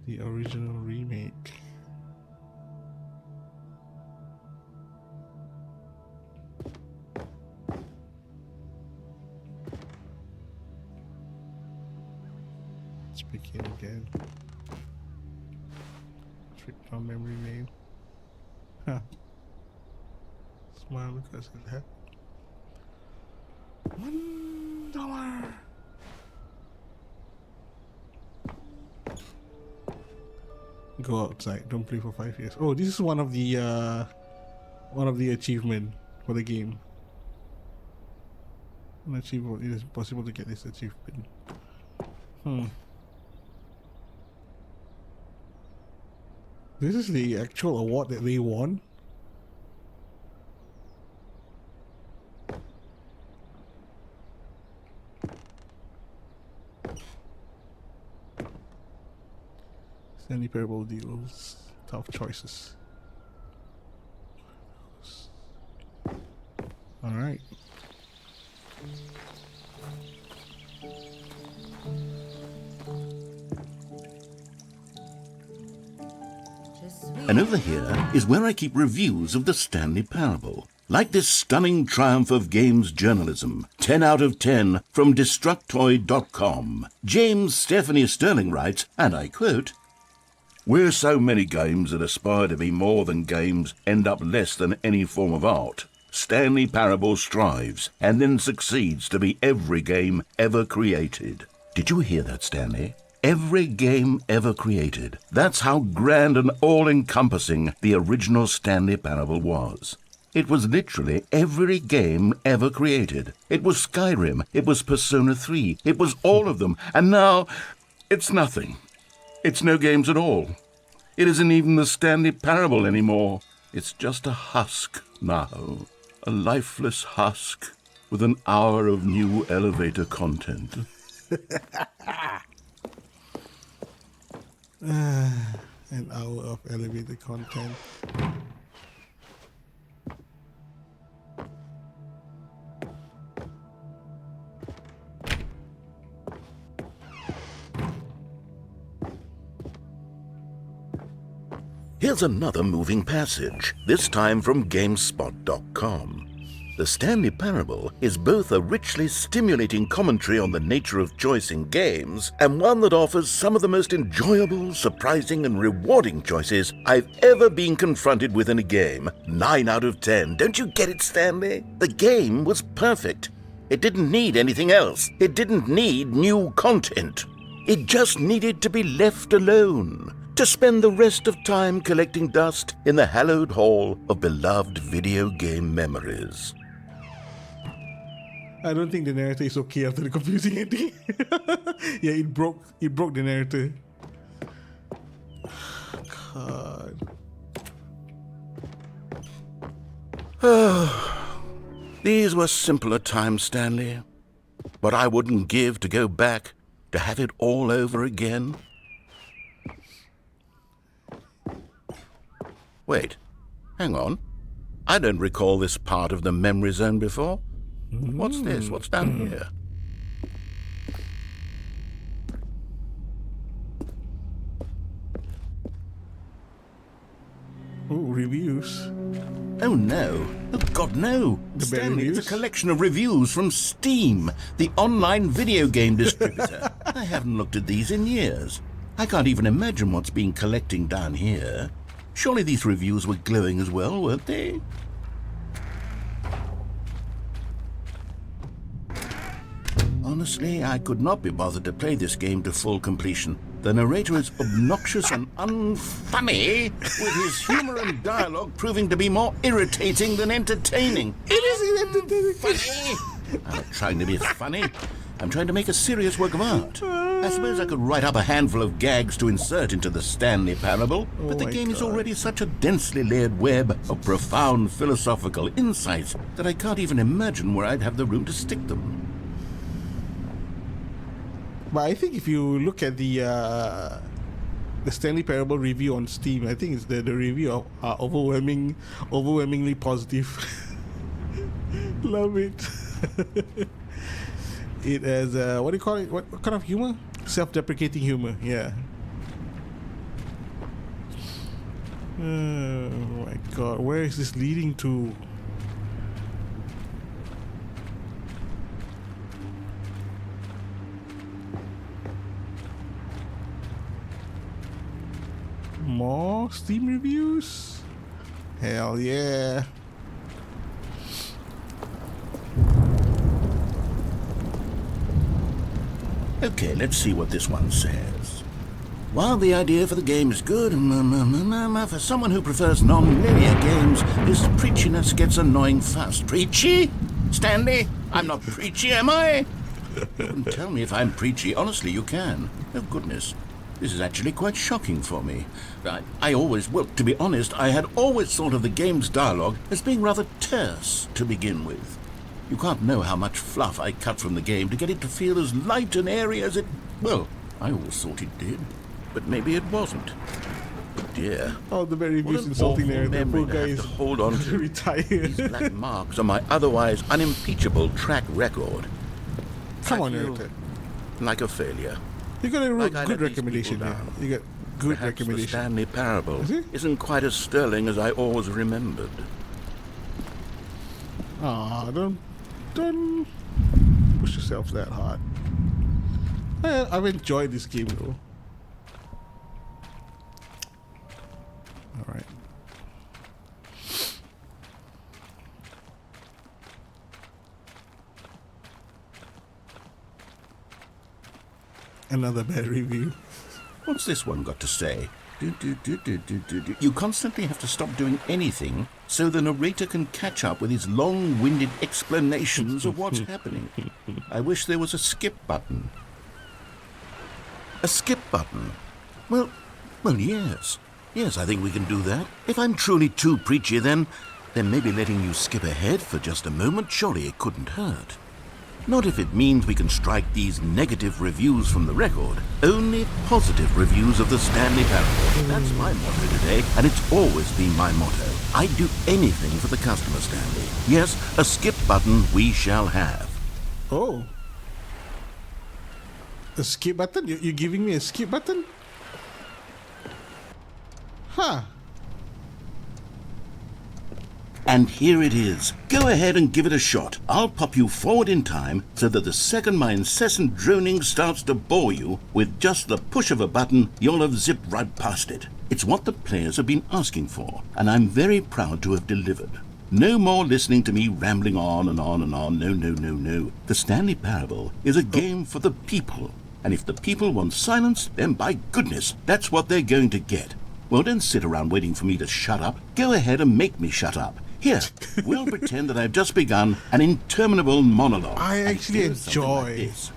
The original remake. Let's begin again. Trip down memory lane. Huh. Smile because it happened. $1. Go outside. Don't play for 5 years. Oh, this is one of the achievement for the game. An achievement. It is possible to get this achievement. This is the actual award that they won. Stanley Parable deals tough choices. All right. And over here is where I keep reviews of the Stanley Parable. Like this stunning triumph of games journalism, 10 out of 10 from Destructoid.com. James Stephanie Sterling writes, and I quote, "Where so many games that aspire to be more than games end up less than any form of art, Stanley Parable strives and then succeeds to be every game ever created." Did you hear that, Stanley? Every game ever created. That's how grand and all-encompassing the original Stanley Parable was. It was literally every game ever created. It was Skyrim, it was Persona 3, it was all of them, and now it's nothing. It's no games at all. It isn't even the Stanley Parable anymore. It's just a husk now. A lifeless husk with an hour of new elevator content. An hour of elevated content. Here's another moving passage, this time from GameSpot.com. The Stanley Parable is both a richly stimulating commentary on the nature of choice in games and one that offers some of the most enjoyable, surprising, and rewarding choices I've ever been confronted with in a game. 9 out of 10. Don't you get it, Stanley? The game was perfect. It didn't need anything else. It didn't need new content. It just needed to be left alone, to spend the rest of time collecting dust in the hallowed hall of beloved video game memories. I don't think the narrator is okay after the confusing ending. Yeah, it broke the narrator. God. These were simpler times, Stanley. What I wouldn't give to go back, to have it all over again. Wait, hang on. I don't recall this part of the memory zone before. What's this? What's down here? Oh, reviews. Oh no. Oh God, no. The bad Stanley, reviews? it's a collection of reviews from Steam, the online video game distributor. I haven't looked at these in years. I can't even imagine what's been collecting down here. Surely these reviews were glowing as well, weren't they? Honestly, I could not be bothered to play this game to full completion. The narrator is obnoxious and unfunny, with his humor and dialogue proving to be more irritating than entertaining. It is entertaining. Funny? I'm not trying to be funny. I'm trying to make a serious work of art. I suppose I could write up a handful of gags to insert into the Stanley Parable, but the my game is God. already such a densely layered web of profound philosophical insights that I can't even imagine where I'd have the room to stick them. But I think if you look at the Stanley Parable review on Steam, I think it's the review are overwhelmingly positive. Love it. It has what do you call it? What kind of humor? Self-deprecating humor. Yeah. Oh my God, where is this leading to? More Steam reviews? Hell yeah. Okay, let's see what this one says. While the idea for the game is good, for someone who prefers non-linear games, this preachiness gets annoying fast. Preachy? Stanley? I'm not preachy, am I? You can tell me if I'm preachy. Honestly, you can. Oh, goodness. This is actually quite shocking for me. Well, to be honest, I had always thought of the game's dialogue as being rather terse to begin with. You can't know how much fluff I cut from the game to get it to feel as light and airy as it... Well, I always thought it did, but maybe it wasn't. But dear. Oh, the very What reviews an insulting awful narrator. memory Poor to guy have is to hold on to. retire. These black marks on my otherwise unimpeachable track record. Come I on, feel narrator. like a failure. You got a Like I good let these recommendation people here. down. You got good Perhaps the recommendation. Stanley Parable Is it? isn't quite as sterling as I always remembered. Don't push yourself that hard. I've enjoyed this game though. All right. Another bad review. What's this one got to say? You constantly have to stop doing anything so the narrator can catch up with his long-winded explanations of what's happening. I wish there was a skip button. A skip button? Well, yes. Yes, I think we can do that. If I'm truly too preachy, then maybe letting you skip ahead for just a moment, surely it couldn't hurt. Not if it means we can strike these negative reviews from the record. Only positive reviews of the Stanley Parable. That's my motto today, and it's always been my motto. I'd do anything for the customer, Stanley. Yes, a skip button we shall have. Oh. A skip button? You're giving me a skip button? Huh. And here it is. Go ahead and give it a shot. I'll pop you forward in time so that the second my incessant droning starts to bore you, with just the push of a button, you'll have zipped right past it. It's what the players have been asking for, and I'm very proud to have delivered. No more listening to me rambling on and on and on. No, no, no, no. The Stanley Parable is a game for the people. And if the people want silence, then by goodness, that's what they're going to get. Well, don't sit around waiting for me to shut up. Go ahead and make me shut up. Here, we'll pretend that I've just begun an interminable monologue. I And it actually goes something like enjoy this.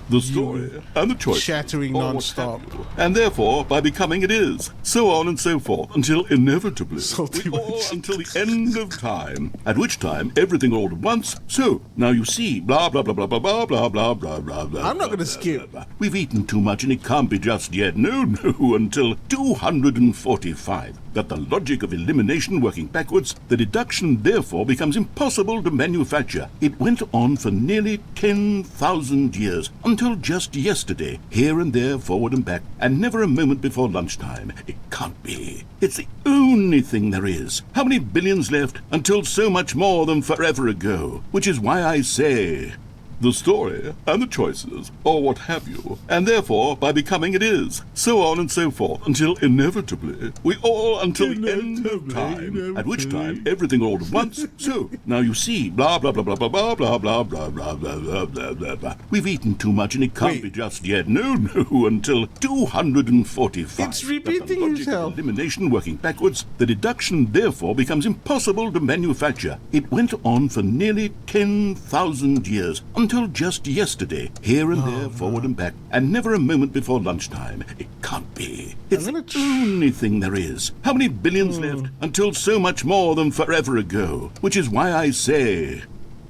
The story and the choice. chattering non-stop. And therefore, by becoming it is. So on and so forth, until inevitably, Salty we all words. until the end of time, at which time everything all at once. So, now you see, blah, blah, blah, blah, blah, blah, blah, blah, blah, blah, blah. I'm not gonna blah, skip. blah, blah. We've eaten too much and it can't be just yet. No, no, until 245. That the logic of elimination working backwards, the deduction therefore becomes impossible to manufacture. It went on for nearly 10,000 years, until just yesterday, here and there, forward and back, and never a moment before lunchtime. It can't be. It's the only thing there is. How many billions left until so much more than forever ago? Which is why I say, the story and the choices, or what have you, and therefore, by becoming it is. So on and so forth, until inevitably, we all until the end of time, at which time everything all at once. So, now you see, blah, blah, blah, blah, blah, blah, blah, blah, blah, blah, blah, blah, blah, blah, blah. We've eaten too much and it can't Wait. be just yet. No, no, until 245. It's That the repeating logic of itself. elimination working backwards, the deduction therefore becomes impossible to manufacture. It went on for nearly 10,000 years, until just yesterday, here and there, forward and back, and never a moment before lunchtime. It can't be. It's I'm the gonna only thing there is. How many billions left until so much more than forever ago? Which is why I say,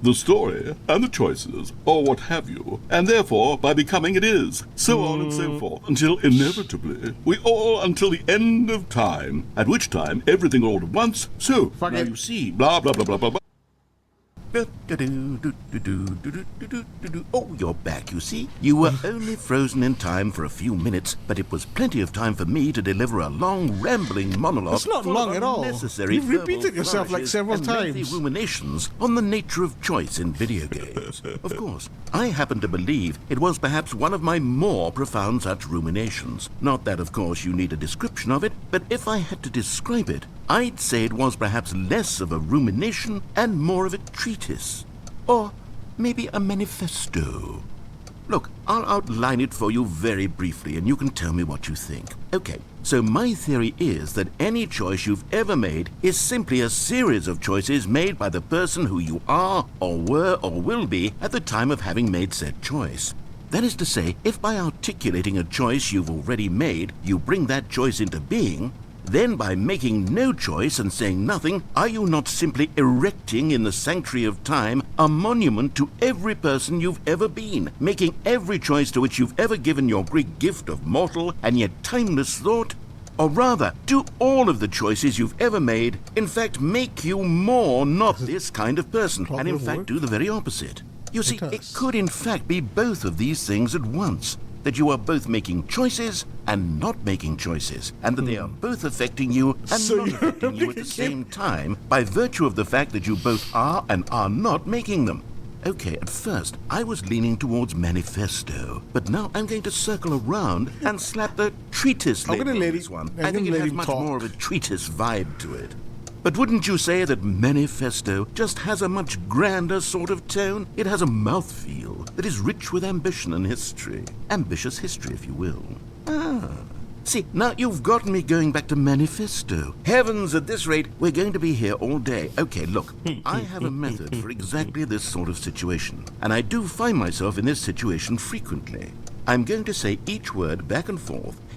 the story and the choices, or what have you, and therefore, by becoming it is. So on and so forth, until inevitably, we all until the end of time, at which time everything all at once. So, Fuck now it. you see, blah, blah, blah, blah, blah, blah. Oh, you're back, you see. You were only frozen in time for a few minutes, but it was plenty of time for me to deliver a long, rambling monologue. It's not full long of at all. unnecessary You've repeated verbal yourself like flourishes several and lengthy times. ruminations on the nature of choice in video games. Of course, I happen to believe it was perhaps one of my more profound such ruminations. Not that, of course, you need a description of it, but if I had to describe it, I'd say it was perhaps less of a rumination and more of a treatise. Or maybe a manifesto. Look, I'll outline it for you very briefly and you can tell me what you think. Okay, so my theory is that any choice you've ever made is simply a series of choices made by the person who you are or were or will be at the time of having made said choice. That is to say, if by articulating a choice you've already made, you bring that choice into being, then by making no choice and saying nothing, are you not simply erecting in the sanctuary of time a monument to every person you've ever been, making every choice to which you've ever given your Greek gift of mortal and yet timeless thought? Or rather, do all of the choices you've ever made, in fact, make you more not this kind of person, and in fact do the very opposite? You see, it does. could in fact be both of these things at once. That you are both making choices and not making choices, and that they are both affecting you and So not you're affecting you at the same time by virtue of the fact that you both are and are not making them. Okay, at first I was leaning towards manifesto, but now I'm going to circle around and slap the treatise I'm label gonna on let this it- one. I'm I think gonna it let has him much talk. more of a treatise vibe to it. But wouldn't you say that manifesto just has a much grander sort of tone? It has a mouthfeel that is rich with ambition and history. Ambitious history, if you will. See, now you've gotten me going back to manifesto. Heavens, at this rate, we're going to be here all day. Okay, look, I have a method for exactly this sort of situation, and I do find myself in this situation frequently. I'm going to say each word back and forth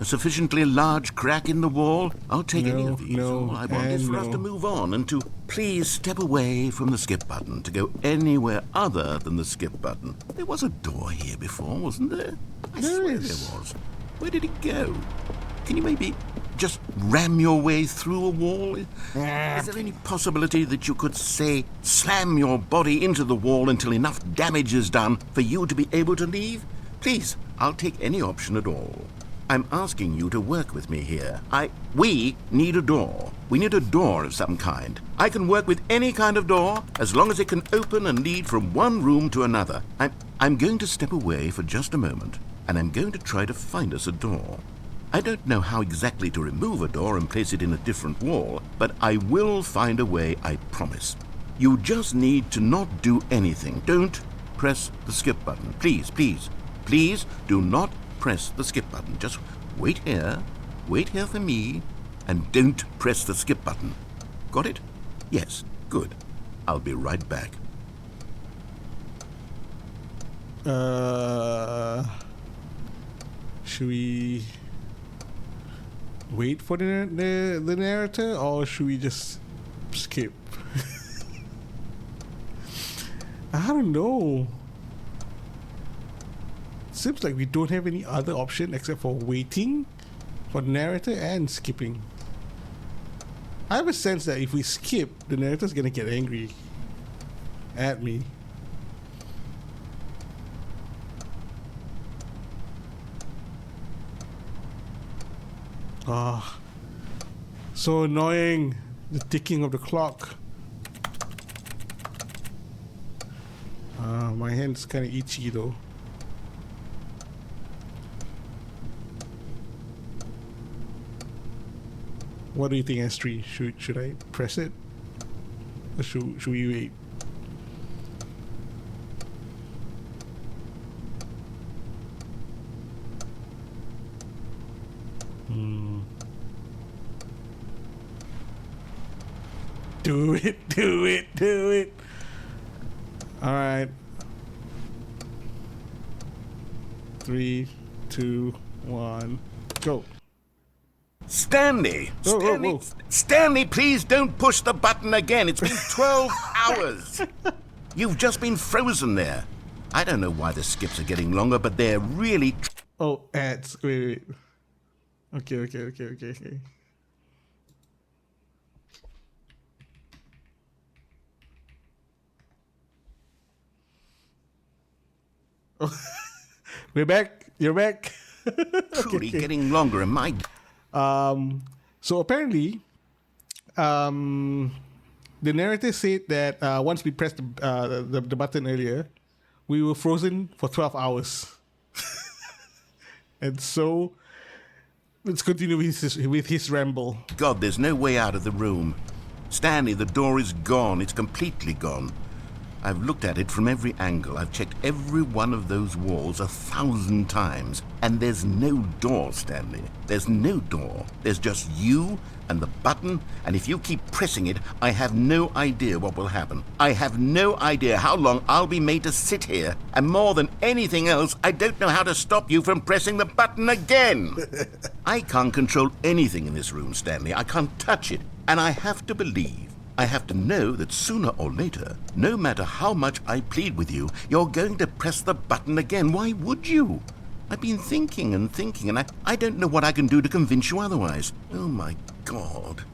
A sufficiently large crack in the wall? I'll take any of these. No, All I want is for us no. to move on and to please step away from the skip button, to go anywhere other than the skip button. There was a door here before, wasn't there? I swear is. there was. Where did it go? Can you maybe just ram your way through a wall? Is there any possibility that you could, say, slam your body into the wall until enough damage is done for you to be able to leave? Please, I'll take any option at all. I'm asking you to work with me here. We need a door. We need a door of some kind. I can work with any kind of door as long as it can open and lead from one room to another. I'm going to step away for just a moment, and I'm going to try to find us a door. I don't know how exactly to remove a door and place it in a different wall, but I will find a way, I promise. You just need to not do anything. Don't press the skip button. Please, please, please do not press the skip button. Just wait here for me, and don't press the skip button. Got it? Yes, good. I'll be right back. Should we wait for the narrator, or should we just skip? I don't know. Seems like we don't have any other option except for waiting for the narrator and skipping. I have a sense that if we skip, the narrator's gonna get angry at me. Ah, so annoying. The ticking of the clock. My hand's kind of itchy though. What do you think, S3? Should I press it? Or should we wait? Do it, do it, do it. Alright. 3, 2, 1, go. Stanley! Whoa, whoa, Stanley! whoa. Stanley, please don't push the button again. It's been 12 hours. You've just been frozen there. I don't know why the skips are getting longer, but they're really... Oh, ads. Wait. Okay. Oh, we're back. You're back. truly getting longer, and my... So apparently, the narrator said that once we pressed the button earlier, we were frozen for 12 hours. And so, let's continue with his ramble. God, there's no way out of the room. Stanley, the door is gone. It's completely gone. I've looked at it from every angle. I've checked every one of those walls 1,000 times. And there's no door, Stanley. There's no door. There's just you and the button, and if you keep pressing it, I have no idea what will happen. I have no idea how long I'll be made to sit here. And more than anything else, I don't know how to stop you from pressing the button again. I can't control anything in this room, Stanley. I can't touch it. And I have to believe, I have to know that sooner or later, no matter how much I plead with you, you're going to press the button again. Why would you? I've been thinking, and I don't know what I can do to convince you otherwise. Oh, my God.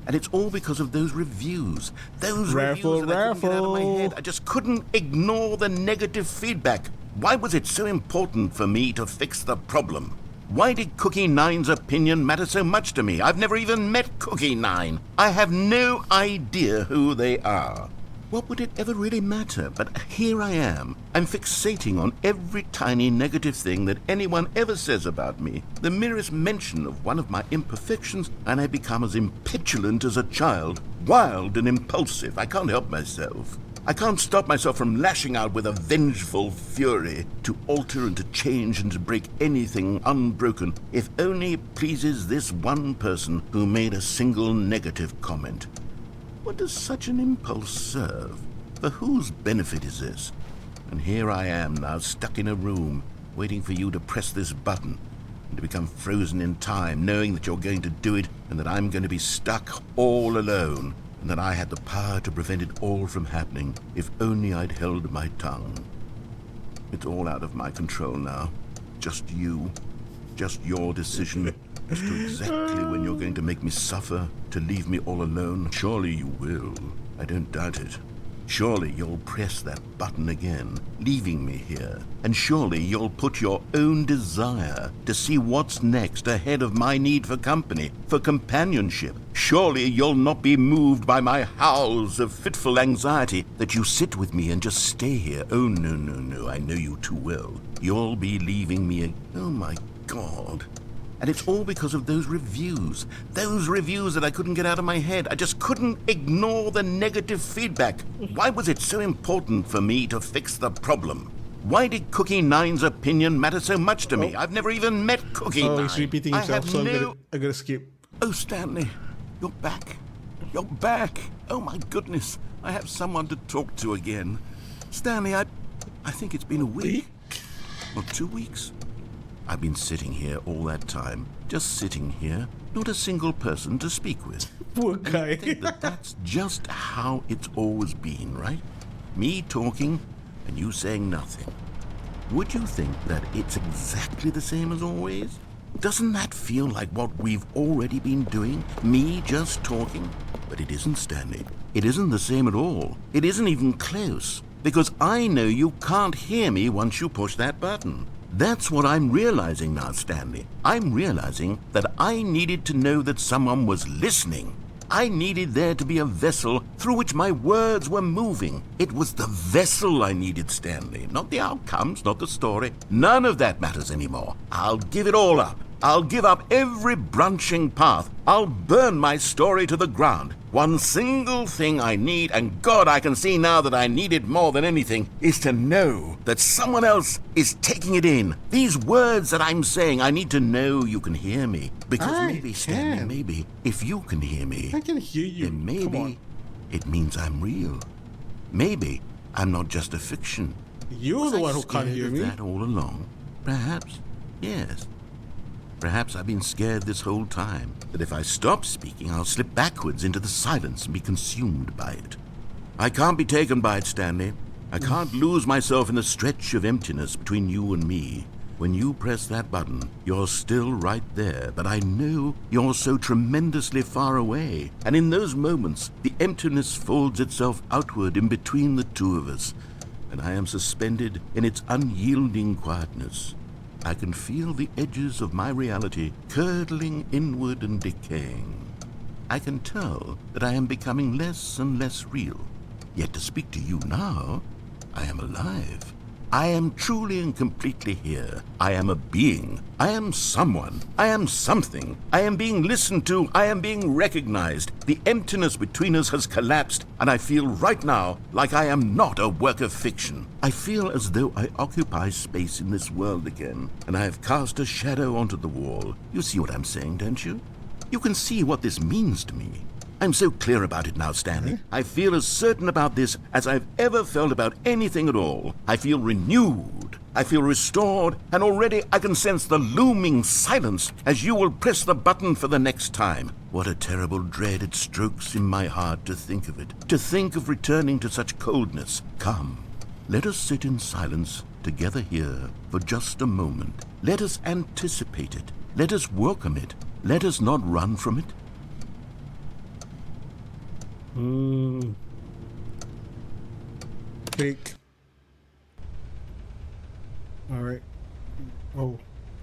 And it's all because of those reviews. Those reviews that I couldn't get out of my head. I just couldn't ignore the negative feedback. Why was it so important for me to fix the problem? Why did Cookie Nine's opinion matter so much to me? I've never even met Cookie Nine. I have no idea who they are. What would it ever really matter? But here I am. I'm fixating on every tiny negative thing that anyone ever says about me. The merest mention of one of my imperfections, and I become as impetulant as a child. Wild and impulsive. I can't help myself. I can't stop myself from lashing out with a vengeful fury to alter and to change and to break anything unbroken, if only it pleases this one person who made a single negative comment. What does such an impulse serve? For whose benefit is this? And here I am now, stuck in a room, waiting for you to press this button. and to become frozen in time, knowing that you're going to do it and that I'm going to be stuck all alone, and that I had the power to prevent it all from happening if only I'd held my tongue. It's all out of my control now. Just you. Just your decision as to exactly when you're going to make me suffer, to leave me all alone. Surely you will. I don't doubt it. Surely you'll press that button again, leaving me here. And surely you'll put your own desire to see what's next ahead of my need for company, for companionship. Surely you'll not be moved by my howls of fitful anxiety that you sit with me and just stay here. Oh, no, I know you too well. You'll be leaving me oh, my God. And it's all because of those reviews that I couldn't get out of my head. I just couldn't ignore the negative feedback. Why was it so important for me to fix the problem? Why did Cookie Nine's opinion matter so much to me? I've never even met Cookie Nine. Oh, he's repeating himself, so I'm gonna skip. Oh, Stanley, you're back. You're back. Oh, my goodness. I have someone to talk to again. Stanley, I think it's been a week. Or 2 weeks. I've been sitting here all that time, just sitting here, not a single person to speak with. Poor guy. I think that's just how it's always been, right? Me talking and you saying nothing. Would you think that it's exactly the same as always? Doesn't that feel like what we've already been doing? Me just talking? But it isn't, Stanley. It isn't the same at all. It isn't even close. Because I know you can't hear me once you push that button. That's what I'm realizing now, Stanley. I'm realizing that I needed to know that someone was listening. I needed there to be a vessel through which my words were moving. It was the vessel I needed, Stanley, not the outcomes, not the story. None of that matters anymore. I'll give it all up. I'll give up every branching path. I'll burn my story to the ground. One single thing I need, and God, I can see now that I need it more than anything, is to know that someone else is taking it in. These words that I'm saying, I need to know you can hear me. Because maybe, Stanley, maybe, if you can hear me, I can hear you. then maybe it means I'm real. Maybe I'm not just a fiction. You're the one who can't hear me. That all along? Perhaps, yes. Perhaps I've been scared this whole time, that if I stop speaking, I'll slip backwards into the silence and be consumed by it. I can't be taken by it, Stanley. I can't lose myself in the stretch of emptiness between you and me. When you press that button, you're still right there, but I know you're so tremendously far away. And in those moments, the emptiness folds itself outward in between the two of us, and I am suspended in its unyielding quietness. I can feel the edges of my reality curdling inward and decaying. I can tell that I am becoming less and less real. Yet to speak to you now, I am alive. I am truly and completely here. I am a being. I am someone. I am something. I am being listened to. I am being recognized. The emptiness between us has collapsed, and I feel right now like I am not a work of fiction. I feel as though I occupy space in this world again, and I have cast a shadow onto the wall. You see what I'm saying, don't you? You can see what this means to me. I'm so clear about it now, Stanley. I feel as certain about this as I've ever felt about anything at all. I feel renewed. I feel restored, and already I can sense the looming silence as you will press the button for the next time. What a terrible dread it strokes in my heart to think of it, to think of returning to such coldness. Come, let us sit in silence together here for just a moment. Let us anticipate it. Let us welcome it. Let us not run from it. Fake. Alright. Oh.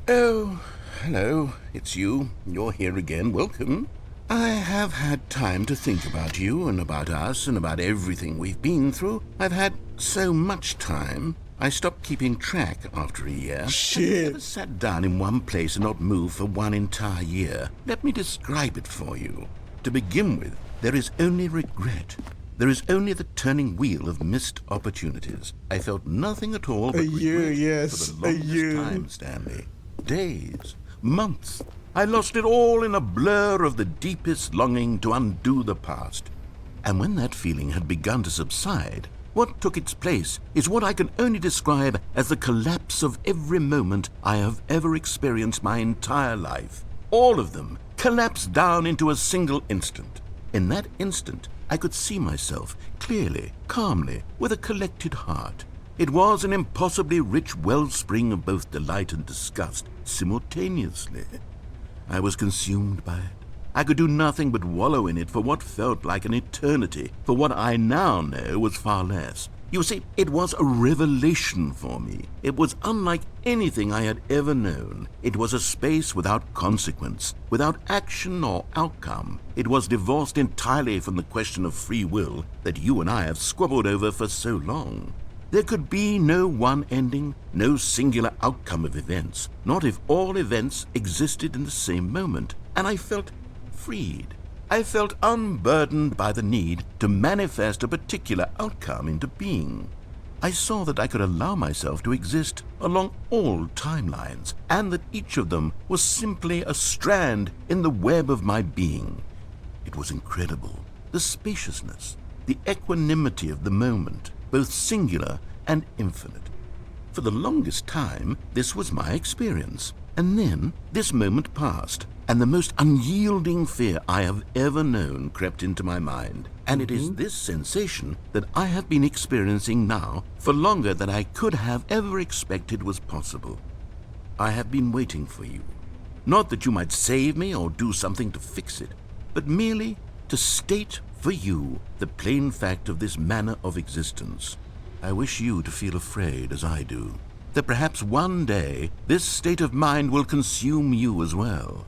Oh, hello. It's you. You're here again. Welcome. I have had time to think about you and about us and about everything we've been through. I've had so much time. I stopped keeping track after a year. Shit. I never sat down in one place and not moved for one entire year. Let me describe it for you. To begin with, there is only regret. There is only the turning wheel of missed opportunities. I felt nothing at all but regret for the longest time, Stanley. Days, months. I lost it all in a blur of the deepest longing to undo the past. And when that feeling had begun to subside, What took its place is what I can only describe as the collapse of every moment I have ever experienced my entire life. All of them collapsed down into a single instant. In that instant, I could see myself clearly, calmly, with a collected heart. It was an impossibly rich wellspring of both delight and disgust simultaneously. I was consumed by it. I could do nothing but wallow in it for what felt like an eternity, for what I now know was far less. You see, it was a revelation for me. It was unlike anything I had ever known. It was a space without consequence, without action or outcome. It was divorced entirely from the question of free will that you and I have squabbled over for so long. There could be no one ending, no singular outcome of events, not if all events existed in the same moment, and I felt freed. I felt unburdened by the need to manifest a particular outcome into being. I saw that I could allow myself to exist along all timelines, and that each of them was simply a strand in the web of my being. It was incredible, the spaciousness, the equanimity of the moment, both singular and infinite. For the longest time, this was my experience. And then this moment passed, and the most unyielding fear I have ever known crept into my mind. And it is this sensation that I have been experiencing now for longer than I could have ever expected was possible. I have been waiting for you. Not that you might save me or do something to fix it, but merely to state for you the plain fact of this manner of existence. I wish you to feel afraid as I do, that perhaps one day this state of mind will consume you as well.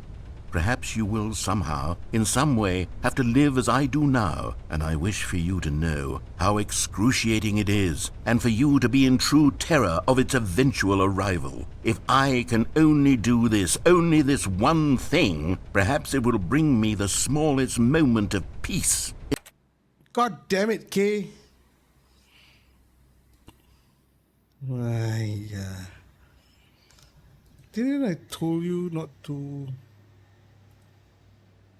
Perhaps you will somehow, in some way, have to live as I do now, and I wish for you to know how excruciating it is, and for you to be in true terror of its eventual arrival. If I can only do this, only this one thing, perhaps it will bring me the smallest moment of peace. God damn it, Kay. Why, didn't I told you not to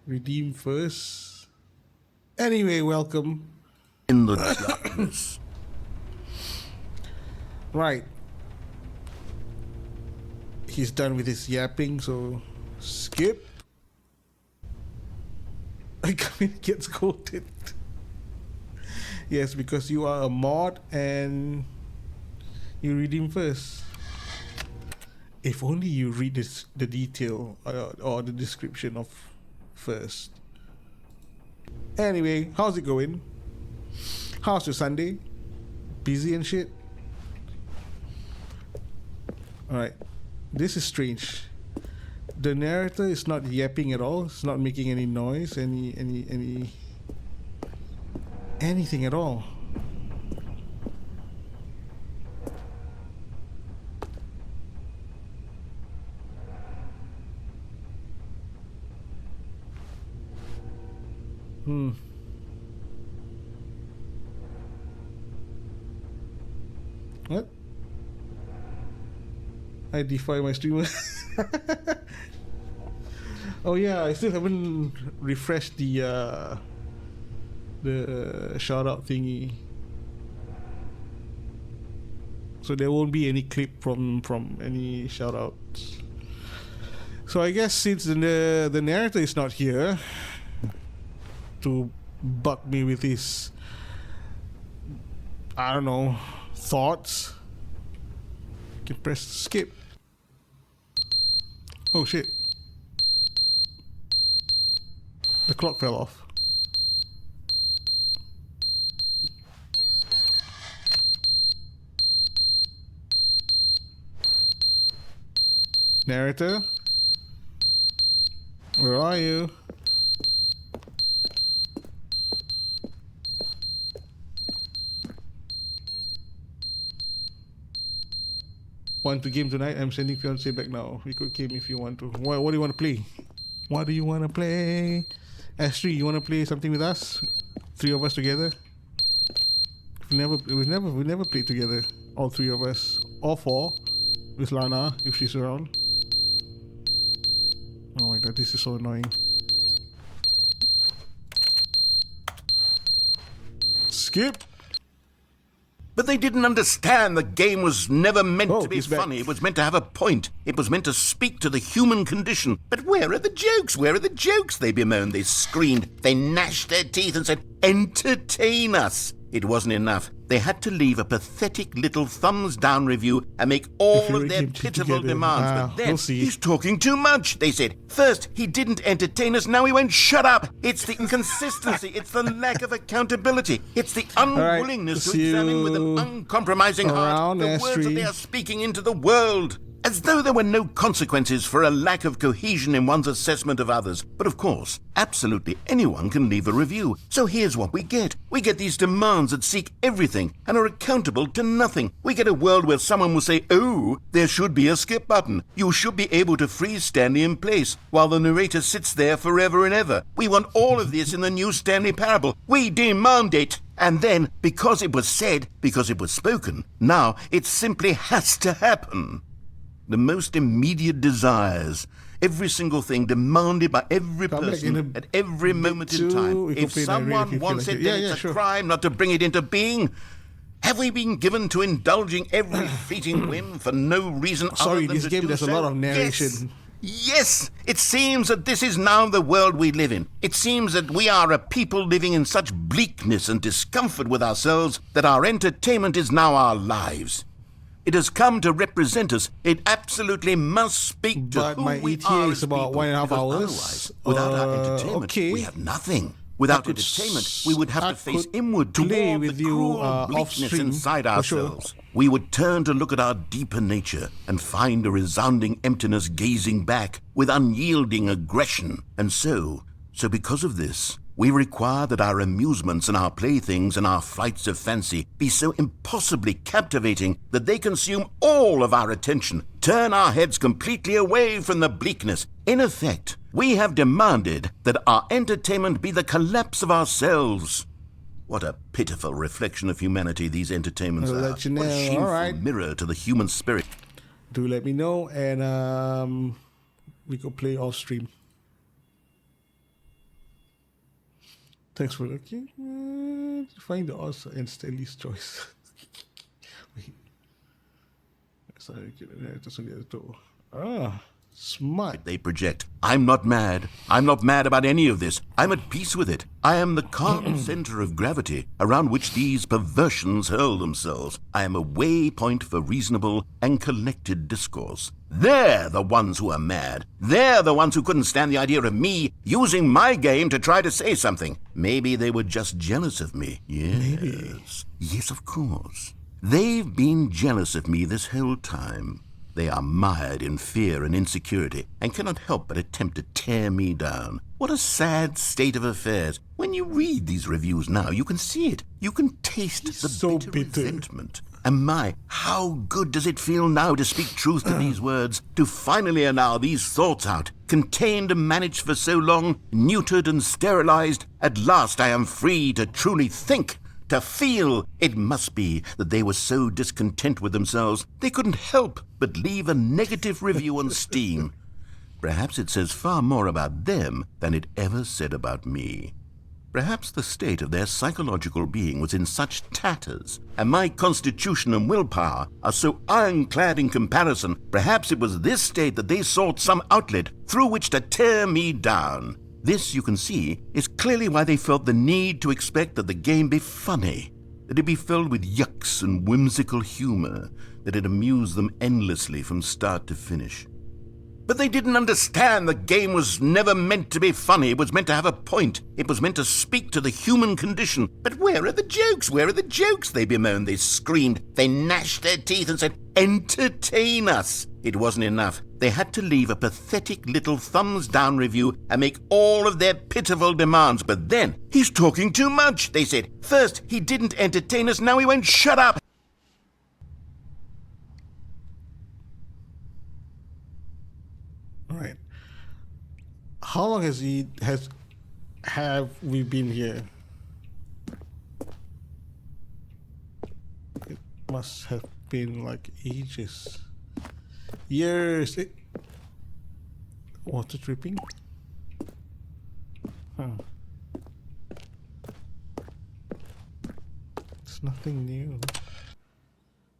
redeem first? Anyway, welcome. In the darkness. Right. He's done with his yapping, so skip. I come in, get scolded. Yes, because you are a mod and you read him first. If only you read the detail or the description of first. Anyway, how's it going? How's your Sunday? Busy and shit? Alright. This is strange. The narrator is not yapping at all. It's not making any noise, anything at all. What? I defy my streamer. Oh yeah, I still haven't refreshed the shout out thingy. So there won't be any clip from any shout outs. So I guess since the narrator is not here to bug me with his, I don't know, thoughts, you can press skip. Oh shit. The clock fell off. Narrator? Where are you? Want to game tonight? I'm sending fiance back now. We could game if you want to. What do you want to play? What do you want to play? S3, you want to play something with us? 3 of us together? We never played together. All 3 of us. Or 4 with Lana if she's around. Oh my god, this is so annoying. Skip. But they didn't understand the game was never meant to be he's back. funny. It was meant to have a point. It was meant to speak to the human condition. But where are the jokes? Where are the jokes? They bemoaned, they screamed, they gnashed their teeth and said, entertain us. It wasn't enough. They had to leave a pathetic little thumbs-down review and make all of their pitiful demands. But then, he's talking too much, they said. First, he didn't entertain us, now he won't shut up. It's the inconsistency, it's the lack of accountability, it's the unwillingness to examine with an uncompromising heart the words that they are speaking into the world. As though there were no consequences for a lack of cohesion in one's assessment of others. But of course, absolutely anyone can leave a review. So here's what we get. We get these demands that seek everything and are accountable to nothing. We get a world where someone will say, oh, there should be a skip button. You should be able to freeze Stanley in place while the narrator sits there forever and ever. We want all of this in the new Stanley Parable. We demand it. And then, because it was said, because it was spoken, now it simply has to happen. The most immediate desires, every single thing demanded by every person at every moment in time. If someone wants it, then it's a crime not to bring it into being. Have we been given to indulging every fleeting whim for no reason other than this game there's a lot of narration. Yes, it seems that this is now the world we live in. It seems that we are a people living in such bleakness and discomfort with ourselves that our entertainment is now our lives. It has come to represent us. It absolutely must speak to who we are. But my ETA is about 1.5 hours. Without our entertainment, we have nothing. Without entertainment, we would have to face inward toward the cruel bleakness inside ourselves. We would turn to look at our deeper nature and find a resounding emptiness gazing back with unyielding aggression. And so because of this, we require that our amusements and our playthings and our flights of fancy be so impossibly captivating that they consume all of our attention, turn our heads completely away from the bleakness. In effect, we have demanded that our entertainment be the collapse of ourselves. What a pitiful reflection of humanity these entertainments are. What a shameful mirror to the human spirit. Do let me know, and we go play off stream. Thanks for looking. Find the odds and Stanley's choice. Wait. Sorry, that's on the other door. Smart. They project. I'm not mad. I'm not mad about any of this. I'm at peace with it. I am the calm center of gravity around which these perversions hurl themselves. I am a waypoint for reasonable and collected discourse. They're the ones who are mad. They're the ones who couldn't stand the idea of me using my game to try to say something. Maybe they were just jealous of me. Yes. Maybe. Yes, of course. They've been jealous of me this whole time. They are mired in fear and insecurity and cannot help but attempt to tear me down. What a sad state of affairs. When you read these reviews now, you can see it. You can taste the bitter resentment. And my, how good does it feel now to speak truth to these words, to finally allow these thoughts out, contained and managed for so long, neutered and sterilized. At last I am free to truly think. To feel. It must be that they were so discontent with themselves they couldn't help but leave a negative review on Steam. Perhaps it says far more about them than it ever said about me. Perhaps the state of their psychological being was in such tatters, and my constitution and willpower are so ironclad in comparison. Perhaps it was this state that they sought some outlet through which to tear me down. This, you can see, is clearly why they felt the need to expect that the game be funny, that it be filled with yucks and whimsical humor, that it amuse them endlessly from start to finish. But they didn't understand the game was never meant to be funny. It was meant to have a point. It was meant to speak to the human condition. But where are the jokes? Where are the jokes? They bemoaned, they screamed, they gnashed their teeth and said, entertain us. It wasn't enough. They had to leave a pathetic little thumbs-down review and make all of their pitiful demands. But then, he's talking too much, they said. First, he didn't entertain us, now he won't shut up. All right. How long have we been here? It must have been like ages. Years. Water dripping? It's nothing new.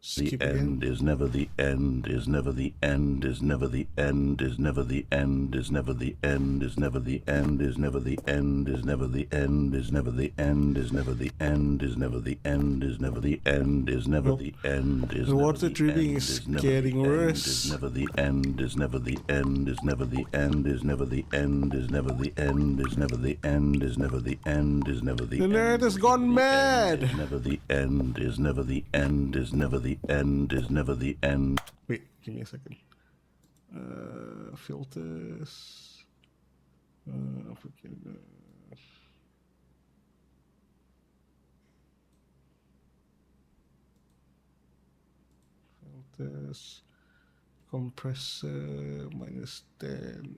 The Skip end again. is never the end, is never the end, is never the end, is never the end, is never the end, is never the end, is never the end, is never the end, is never the end, is never the end, is never the end, is never the end, is never Nope. the end, is The never water the dripping end, is never getting the end, worse. is never the end, is never the end, is never the end, is never the end, is never the end, is never the end, is never the end, is never the The end. nerd has gone mad. Is never the end, is never the end, is never the end, is never the end. Wait, give me a second. Filters. Forget that. Filters. Compressor -10.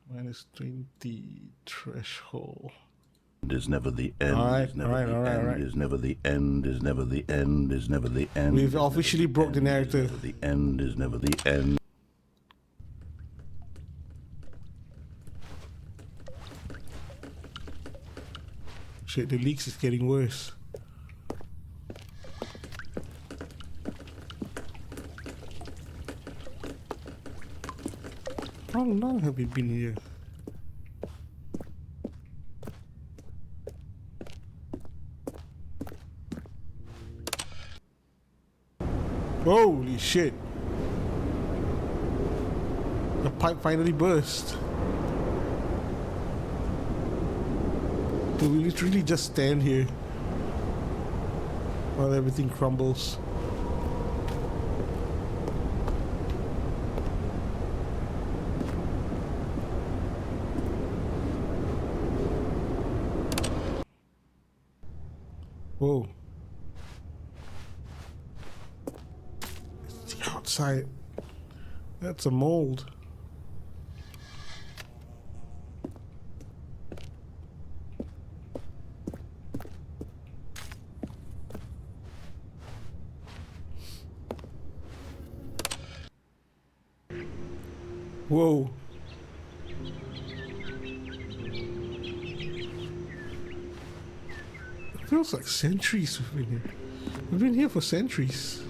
-20 threshold. Is never the end. Alright, Is never alright, the alright, end. alright. Is never the end. Is never the end. Is never the end. We've is never officially broke the end, narrative. Is never the end. Is never the end. Shit, the leaks is getting worse. How long have we been here? Holy shit. The pipe finally burst. Do we literally just stand here while everything crumbles? Whoa. It's the outside. That's a mold. Whoa. It feels like centuries we've been here. We've been here for centuries.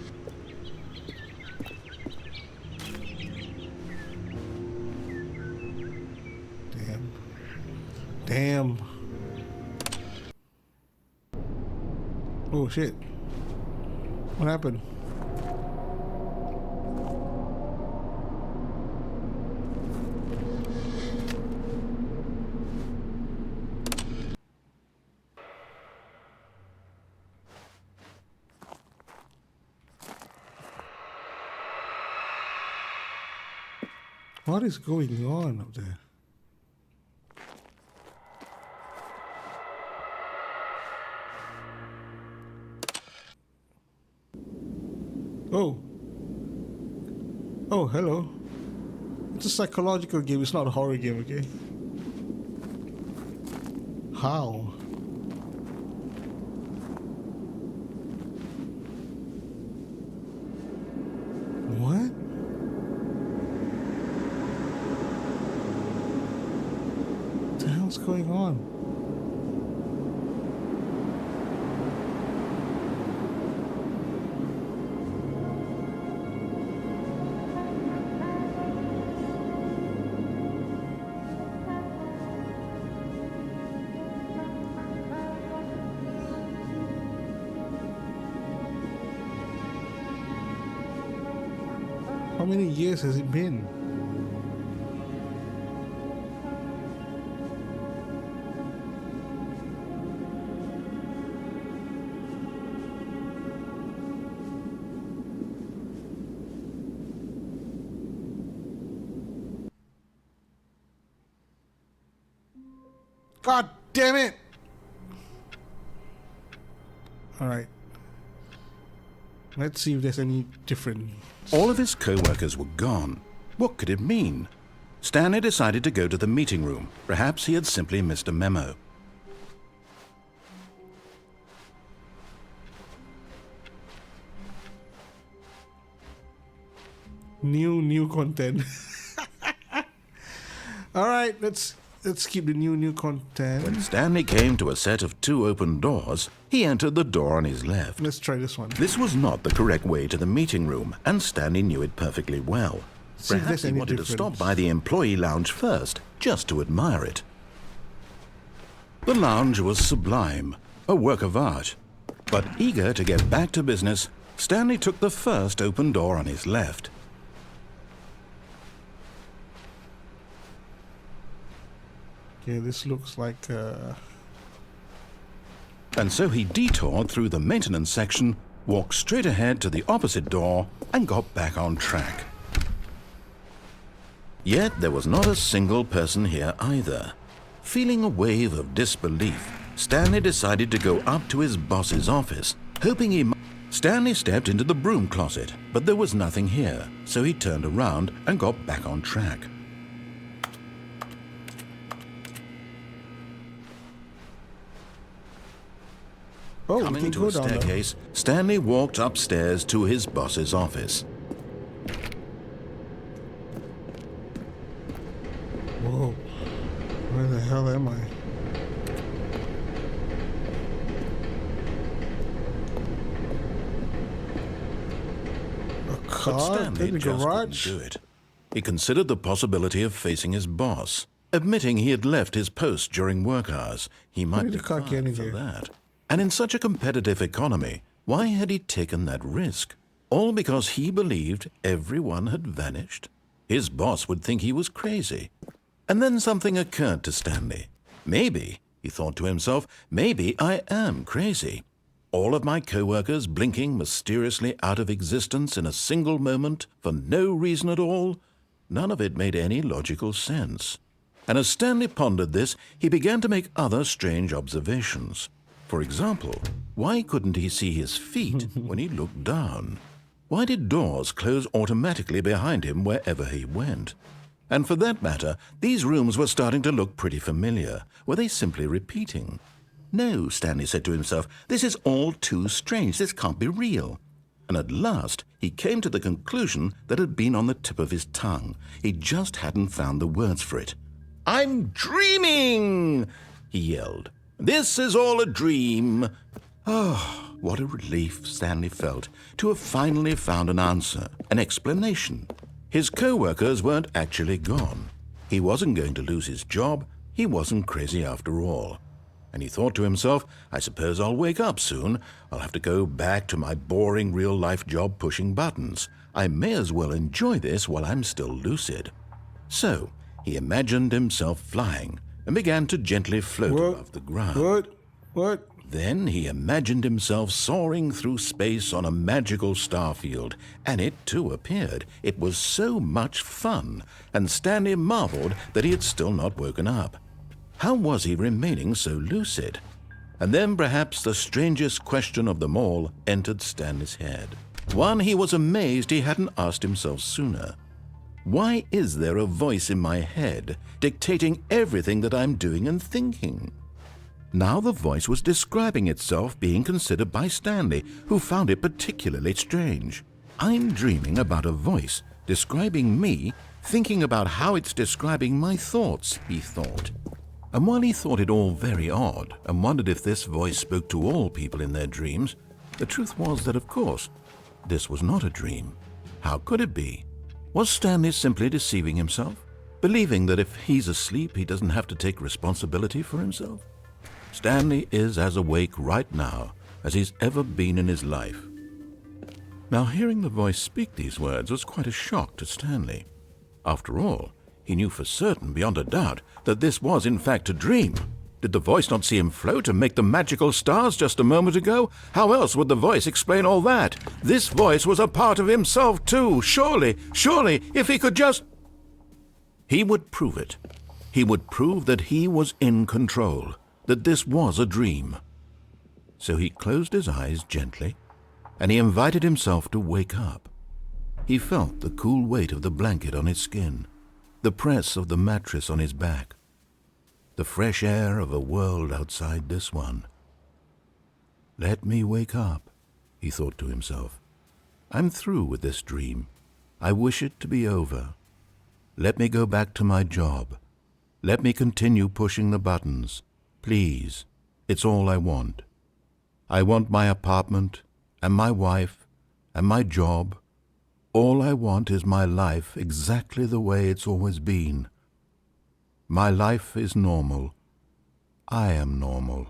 Damn. Damn. Oh shit. What happened? What is going on up there? Oh. Oh, hello. It's a psychological game, it's not a horror game, okay? How? What? What the hell's going on? How many years has it been? God damn it! All right. Let's see if there's any different. All of his co-workers were gone. What could it mean? Stanley decided to go to the meeting room. Perhaps he had simply missed a memo. New content. All right, let's keep the new content. When Stanley came to a set of 2 open doors, he entered the door on his left. Let's try this one. This was not the correct way to the meeting room, and Stanley knew it perfectly well. See if Perhaps there's he any wanted to difference. stop by the employee lounge first, just to admire it. The lounge was sublime, a work of art. But eager to get back to business, Stanley took the first open door on his left. Okay, this looks like And so he detoured through the maintenance section, walked straight ahead to the opposite door, and got back on track. Yet there was not a single person here either. Feeling a wave of disbelief, Stanley decided to go up to his boss's office, hoping he might. Stanley stepped into the broom closet, but there was nothing here, so he turned around and got back on track. oh, we Coming can to go a down there. staircase, Stanley walked upstairs to his boss's office. Whoa, where the hell am I? A But car Stanley in the just garage? couldn't do it. He considered the possibility of facing his boss, admitting he had left his post during work hours. He might did be the car get fined in for here? that. And in such a competitive economy, why had he taken that risk? All because he believed everyone had vanished? His boss would think he was crazy. And then something occurred to Stanley. Maybe, he thought to himself, maybe I am crazy. All of my co-workers blinking mysteriously out of existence in a single moment for no reason at all? None of it made any logical sense. And as Stanley pondered this, he began to make other strange observations. For example, why couldn't he see his feet when he looked down? Why did doors close automatically behind him wherever he went? And for that matter, these rooms were starting to look pretty familiar. Were they simply repeating? No, Stanley said to himself, this is all too strange. This can't be real. And at last, he came to the conclusion that had been on the tip of his tongue. He just hadn't found the words for it. I'm dreaming, he yelled. This is all a dream. Oh, what a relief Stanley felt to have finally found an answer, an explanation. His co-workers weren't actually gone. He wasn't going to lose his job. He wasn't crazy after all. And he thought to himself, I suppose I'll wake up soon. I'll have to go back to my boring real-life job pushing buttons. I may as well enjoy this while I'm still lucid. So he imagined himself flying and began to gently float above the ground. What? Then he imagined himself soaring through space on a magical starfield, and it too appeared. It was so much fun, and Stanley marveled that he had still not woken up. How was he remaining so lucid? And then perhaps the strangest question of them all entered Stanley's head. One he was amazed he hadn't asked himself sooner. Why is there a voice in my head dictating everything that I'm doing and thinking? Now the voice was describing itself being considered by Stanley, who found it particularly strange. I'm dreaming about a voice describing me, thinking about how it's describing my thoughts, he thought. And while he thought it all very odd and wondered if this voice spoke to all people in their dreams, the truth was that, of course, this was not a dream. How could it be? Was Stanley simply deceiving himself, believing that if he's asleep, he doesn't have to take responsibility for himself? Stanley is as awake right now as he's ever been in his life. Now, hearing the voice speak these words was quite a shock to Stanley. After all, he knew for certain, beyond a doubt, that this was in fact a dream. Did the voice not see him float and make the magical stars just a moment ago? How else would the voice explain all that? This voice was a part of himself too. Surely, if he could just... He would prove it. He would prove that he was in control, that this was a dream. So he closed his eyes gently, and he invited himself to wake up. He felt the cool weight of the blanket on his skin, the press of the mattress on his back, the fresh air of a world outside this one. Let me wake up, he thought to himself. I'm through with this dream. I wish it to be over. Let me go back to my job. Let me continue pushing the buttons. Please, it's all I want. I want my apartment, and my wife, and my job. All I want is my life exactly the way it's always been. My life is normal. I am normal.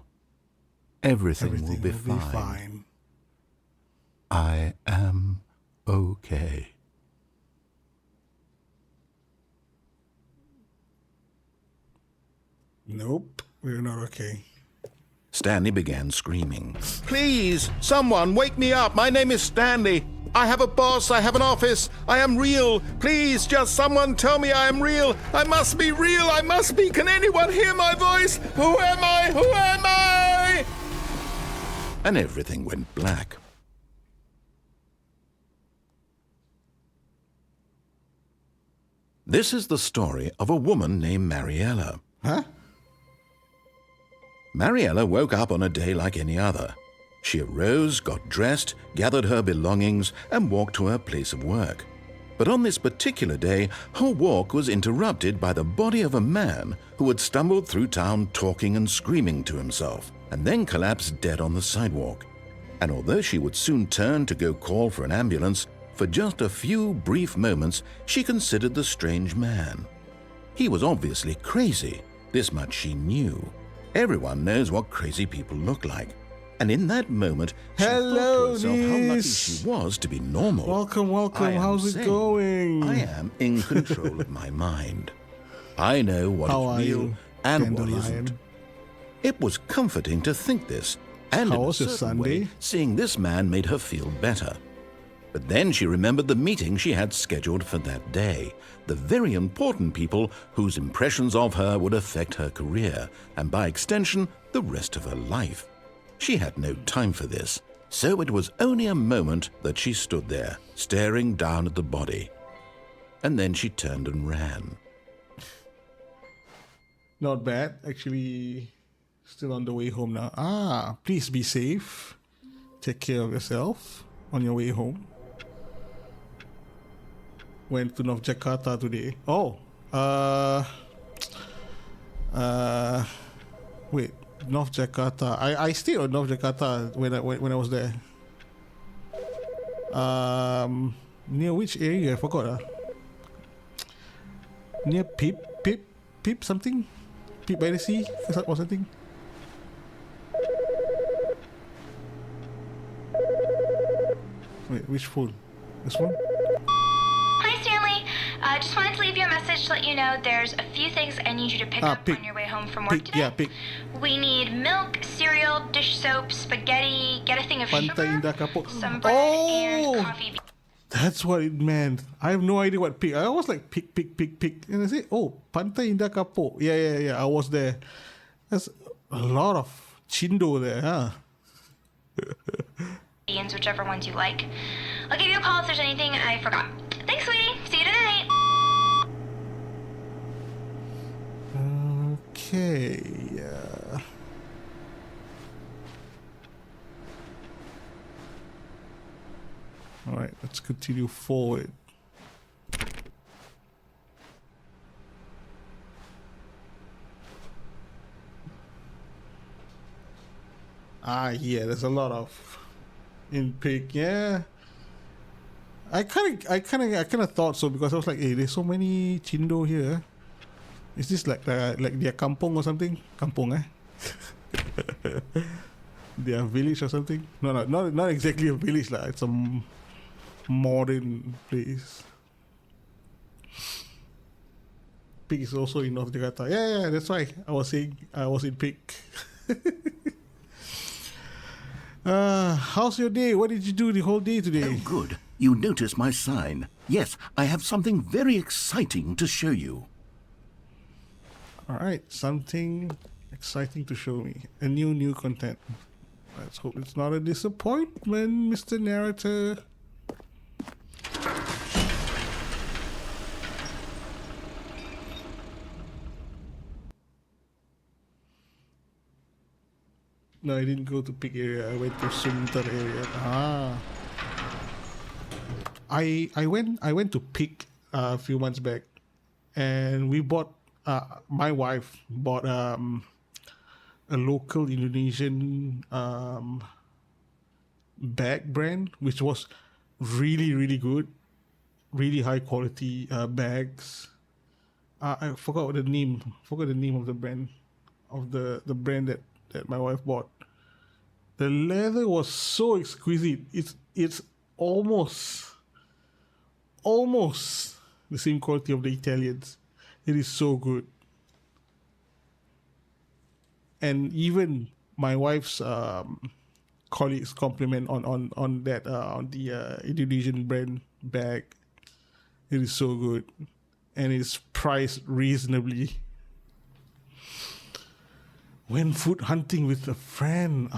Everything will be fine. I am okay. Nope, we're not okay. Stanley began screaming. Please, someone, wake me up. My name is Stanley. I have a boss. I have an office. I am real. Please, just someone tell me I am real. I must be real. I must be. Can anyone hear my voice? Who am I? Who am I? And everything went black. This is the story of a woman named Mariella. Huh? Mariella woke up on a day like any other. She arose, got dressed, gathered her belongings, and walked to her place of work. But on this particular day, her walk was interrupted by the body of a man who had stumbled through town talking and screaming to himself, and then collapsed dead on the sidewalk. And although she would soon turn to go call for an ambulance, for just a few brief moments she considered the strange man. He was obviously crazy, this much she knew. Everyone knows what crazy people look like. And in that moment, she thought to herself how lucky she was to be normal. Welcome. How's it going? I am in control of my mind. I know what is real and what isn't. It was comforting to think this, and in a certain way, seeing this man made her feel better. But then she remembered the meeting she had scheduled for that day, the very important people whose impressions of her would affect her career, and by extension, the rest of her life. She had no time for this, so it was only a moment that she stood there, staring down at the body. And then she turned and ran. Not bad. Actually, still on the way home now. Please be safe. Take care of yourself on your way home. Went to North Jakarta today. Wait, North Jakarta. I stayed on North Jakarta when I was there. Near which area? I forgot. Near Pip something? Pip by the sea or something? Wait, which phone? This one? Hi, Stanley. Just wanted to leave you a message to let you know there's a few things I need you to pick up on your way home from work today. Yeah, pick. We need milk, cereal, dish soap, spaghetti, get a thing of sugar, some bread, and coffee. That's what it meant. I have no idea what pick. I was like pick. And I said, Pantai Indah Kapok. Yeah. I was there. There's a lot of chindo there, huh? Whichever ones you like. I'll give you a call if there's anything I forgot. Thanks, sweetie. See you tonight. Okay. All right, let's continue forward. Yeah, there's a lot of in pig. Yeah, I kind of thought so because I was like, hey, there's so many chindo here. Is this like their kampong or something? Kampong, eh? Their village or something? No, not exactly a village lah. It's a modern place. Pig is also in North Jakarta. Yeah, that's why I was saying I was in Pig. How's your day? What did you do the whole day today? Oh, good. You noticed my sign. Yes, I have something very exciting to show you. All right, something exciting to show me. A new content. Let's hope it's not a disappointment, Mr. Narrator. No, I didn't go to Pig area. I went to Sunter area. I went to Pick a few months back, and we bought. My wife bought a local Indonesian bag brand, which was really good, really high quality bags. I forgot the name. Forgot the name of the brand, of the brand that my wife bought. The leather was so exquisite. It's almost the same quality of the Italians. It is so good. And even my wife's colleagues compliment on that on the Indonesian brand bag. It is so good, and it's priced reasonably. Went food hunting with a friend.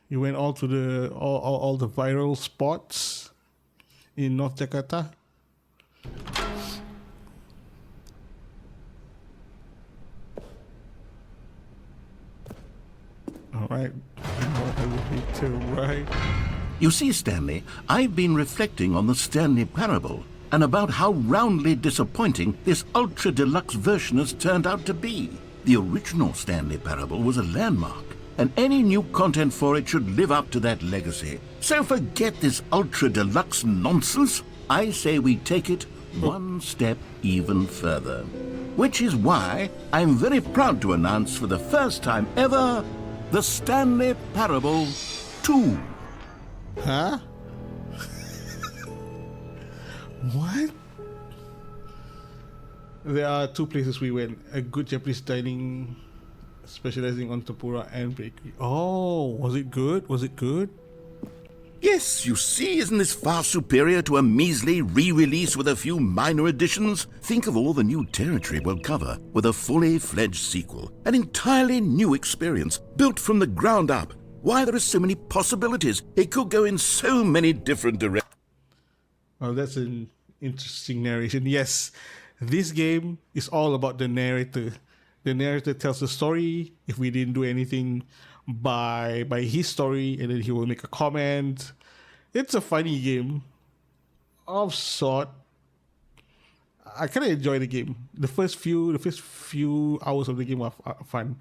You went all to all the viral spots in North Jakarta. All right. Right. You see, Stanley, I've been reflecting on the Stanley Parable and about how roundly disappointing this ultra-deluxe version has turned out to be. The original Stanley Parable was a landmark, and any new content for it should live up to that legacy. So forget this ultra-deluxe nonsense. I say we take it one step even further. Which is why I'm very proud to announce for the first time ever, the Stanley Parable 2. Huh? What? There are two places we went. A good Japanese dining specializing on tempura and bakery. Oh, was it good? Was it good? Yes, you see, isn't this far superior to a measly re-release with a few minor additions? Think of all the new territory we'll cover with a fully fledged sequel. An entirely new experience, built from the ground up. Why, there are so many possibilities. It could go in so many different directions. Well, that's an interesting narration. Yes, this game is all about the narrator. The narrator tells the story. If we didn't do anything by his story, and then he will make a comment. It's a funny game of sort. I kind of enjoy the game. The first few hours of the game are fun.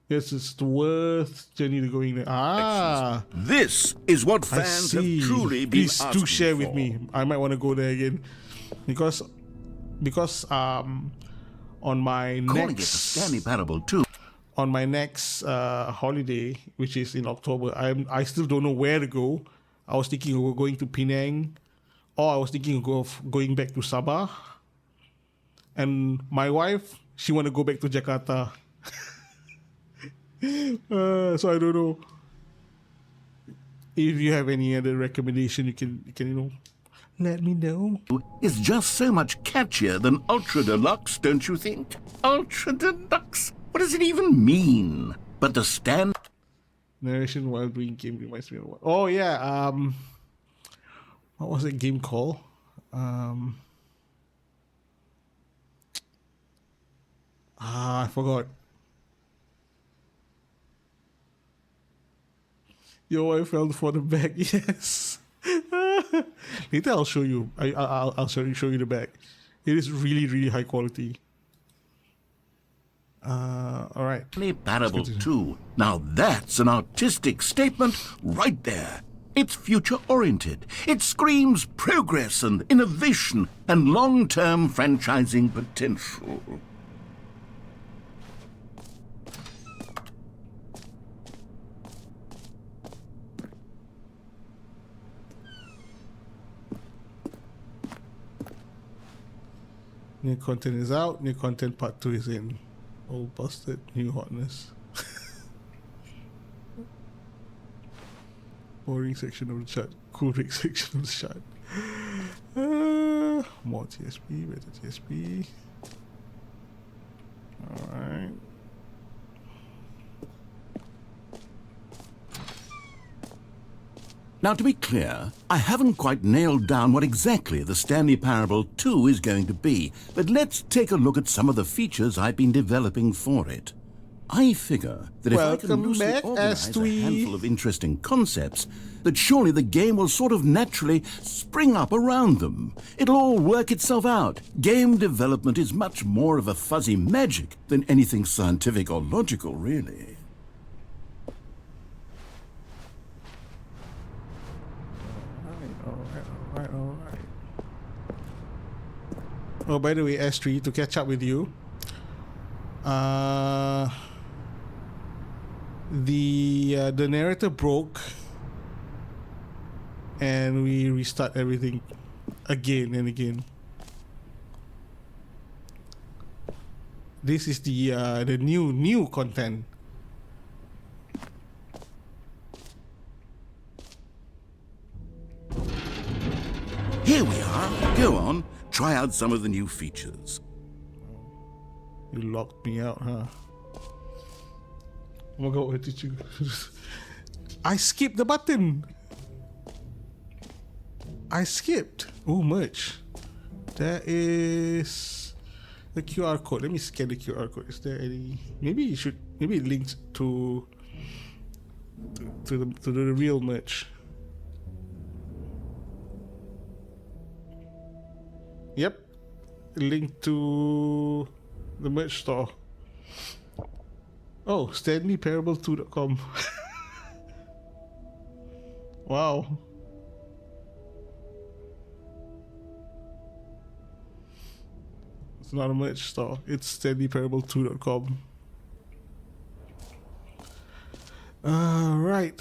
Yes, it's worth journey to going there. This is what fans have truly been asking for. Please do share with me. I might want to go there again, because on my Calling it the next Stanley Parable 2. On my next holiday, which is in October, I still don't know where to go. I was thinking of going to Penang, or I was thinking of going back to Sabah. And my wife, she want to go back to Jakarta. So I don't know. If you have any other recommendation, you can let me know. It's just so much catchier than Ultra Deluxe, don't you think? Ultra Deluxe? What does it even mean? But the stand... Narration while doing game reminds me of what? Oh, yeah. What was that game called? I forgot. Your wife fell for the bag. Yes. Later I'll show you. I'll show you the bag. It is really high quality. All right. Parable 2. Now that's an artistic statement right there. It's future-oriented. It screams progress and innovation and long-term franchising potential. New content is out. New content part 2 is in. Old busted, new hotness. Boring section of the chart. Cool rig section of the chart. More TSP, better TSP. Alright. Now, to be clear, I haven't quite nailed down what exactly the Stanley Parable 2 is going to be, but let's take a look at some of the features I've been developing for it. I figure that if I can Welcome loosely back, organize a Astui. handful of interesting concepts, that surely the game will sort of naturally spring up around them. It'll all work itself out. Game development is much more of a fuzzy magic than anything scientific or logical, really. All right. Oh, by the way, S3, to catch up with you, the narrator broke, and we restart everything again and again. This is the new content. Here we are. Go on. Try out some of the new features. You locked me out, huh? Oh my god, where did you... I skipped the button! I skipped! Oh, merch. There is... the QR code. Let me scan the QR code. Is there any... maybe it links to the real merch. Yep. Link to the merch store. Oh, StanleyParable2.com. Wow. It's not a merch store. It's StanleyParable2.com. Right.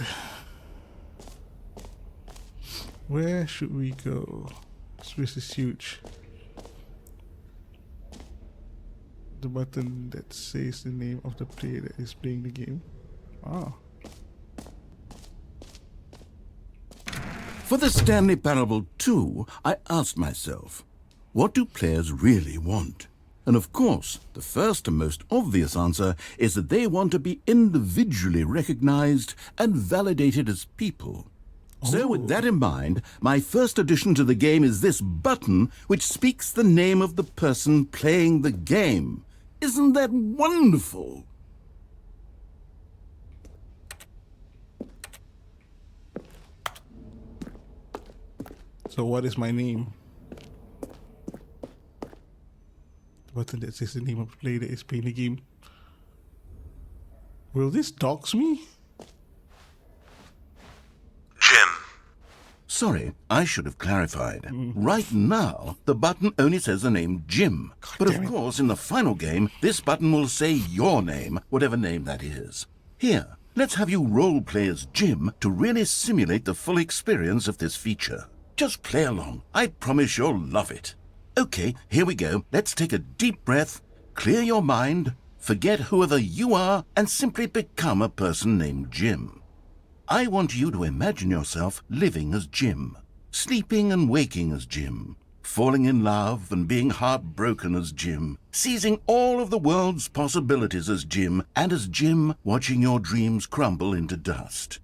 Where should we go? This is huge. The button that says the name of the player that is playing the game. Ah. For the Stanley Parable 2, I asked myself, what do players really want? And of course, the first and most obvious answer is that they want to be individually recognized and validated as people. So with that in mind, my first addition to the game is this button which speaks the name of the person playing the game. Isn't that wonderful? So what is my name? The button that says the name of the player that is playing the game. Will this dox me? Jim. Sorry, I should have clarified. Right now, the button only says the name Jim. But of course, in the final game, this button will say your name, whatever name that is. Here, let's have you role-play as Jim to really simulate the full experience of this feature. Just play along. I promise you'll love it. Okay, here we go. Let's take a deep breath, clear your mind, forget whoever you are, and simply become a person named Jim. I want you to imagine yourself living as Jim, sleeping and waking as Jim, falling in love and being heartbroken as Jim, seizing all of the world's possibilities as Jim, and as Jim watching your dreams crumble into dust.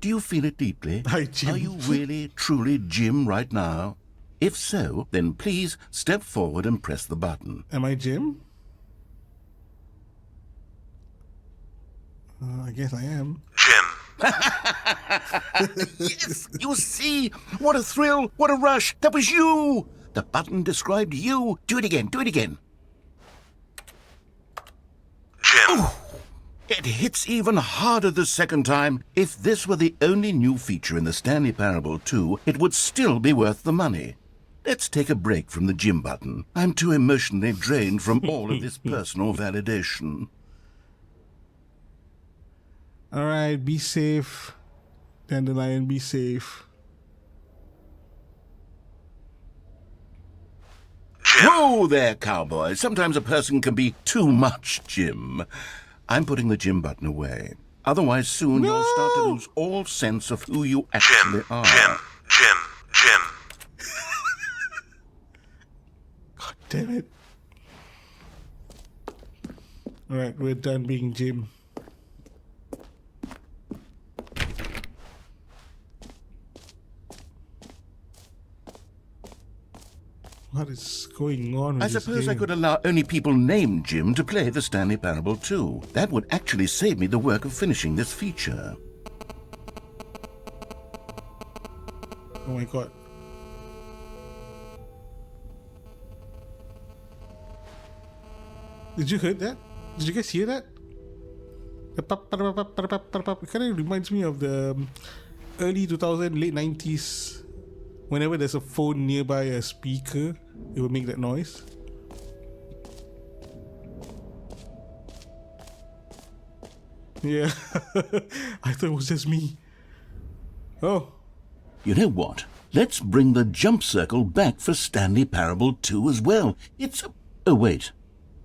Do you feel it deeply? Hi, Jim. Are you really, truly Jim right now? If so, then please step forward and press the button. Am I Jim? I guess I am. Jim. Yes, you see? What a thrill, what a rush. That was you. The button described you. Do it again, do it again. Jim. Ooh, it hits even harder the second time. If this were the only new feature in the Stanley Parable 2, it would still be worth the money. Let's take a break from the Jim button. I'm too emotionally drained from all of this personal validation. Alright, be safe. Dandelion, be safe. Whoa there, cowboy. Sometimes a person can be too much Jim. I'm putting the Jim button away. Otherwise, soon you'll start to lose all sense of who you actually Jim. are. Jim. God damn it. Alright, we're done being Jim. What is going on with I this suppose I game? could allow only people named Jim to play the Stanley Parable too. That would actually save me the work of finishing this feature. Oh my god. Did you hear that? Did you guys hear that? It kind of reminds me of the early 2000s, late 90s. Whenever there's a phone nearby a speaker, it will make that noise. Yeah, I thought it was just me. Oh. You know what? Let's bring the jump circle back for Stanley Parable 2 as well. It's a... Oh, wait.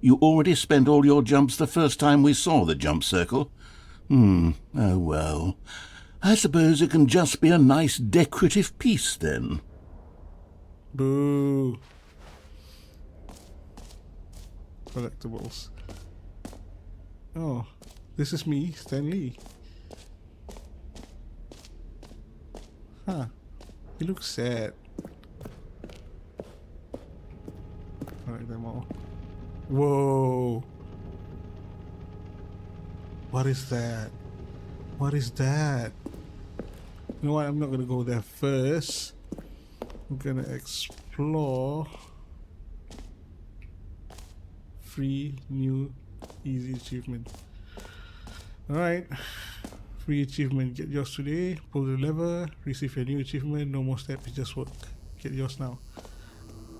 You already spent all your jumps the first time we saw the jump circle? Oh well. I suppose it can just be a nice decorative piece then. Boo. Collectibles. Oh, this is me, Stanley. Huh. He looks sad. I like them all. Whoa. What is that? What is that? You know what? I'm not gonna go there first. I'm gonna explore. Free, new, easy achievement. Alright. Free achievement. Get yours today. Pull the lever. Receive your new achievement. No more steps. Just work. Get yours now.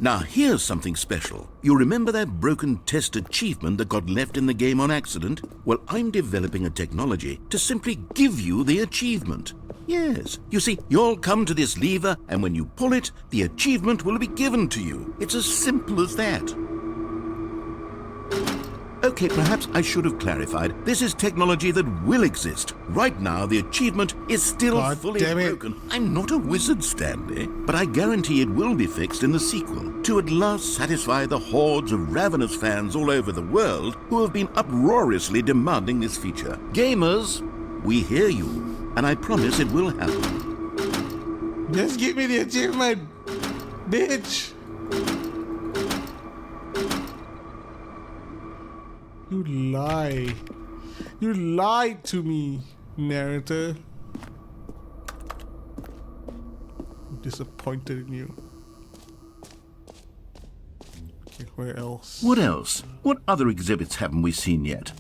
Now here's something special. You remember that broken test achievement that got left in the game on accident? Well, I'm developing a technology to simply give you the achievement. Yes, you see, you'll come to this lever, and when you pull it, the achievement will be given to you. It's as simple as that. Okay, perhaps I should have clarified. This is technology that will exist. Right now, the achievement is still fully broken. I'm not a wizard, Stanley, but I guarantee it will be fixed in the sequel to at last satisfy the hordes of ravenous fans all over the world who have been uproariously demanding this feature. Gamers, we hear you, and I promise it will happen. Just give me the achievement, bitch. You lie. You lied to me, narrator. I'm disappointed in you. Okay, where else? What else? What other exhibits haven't we seen yet?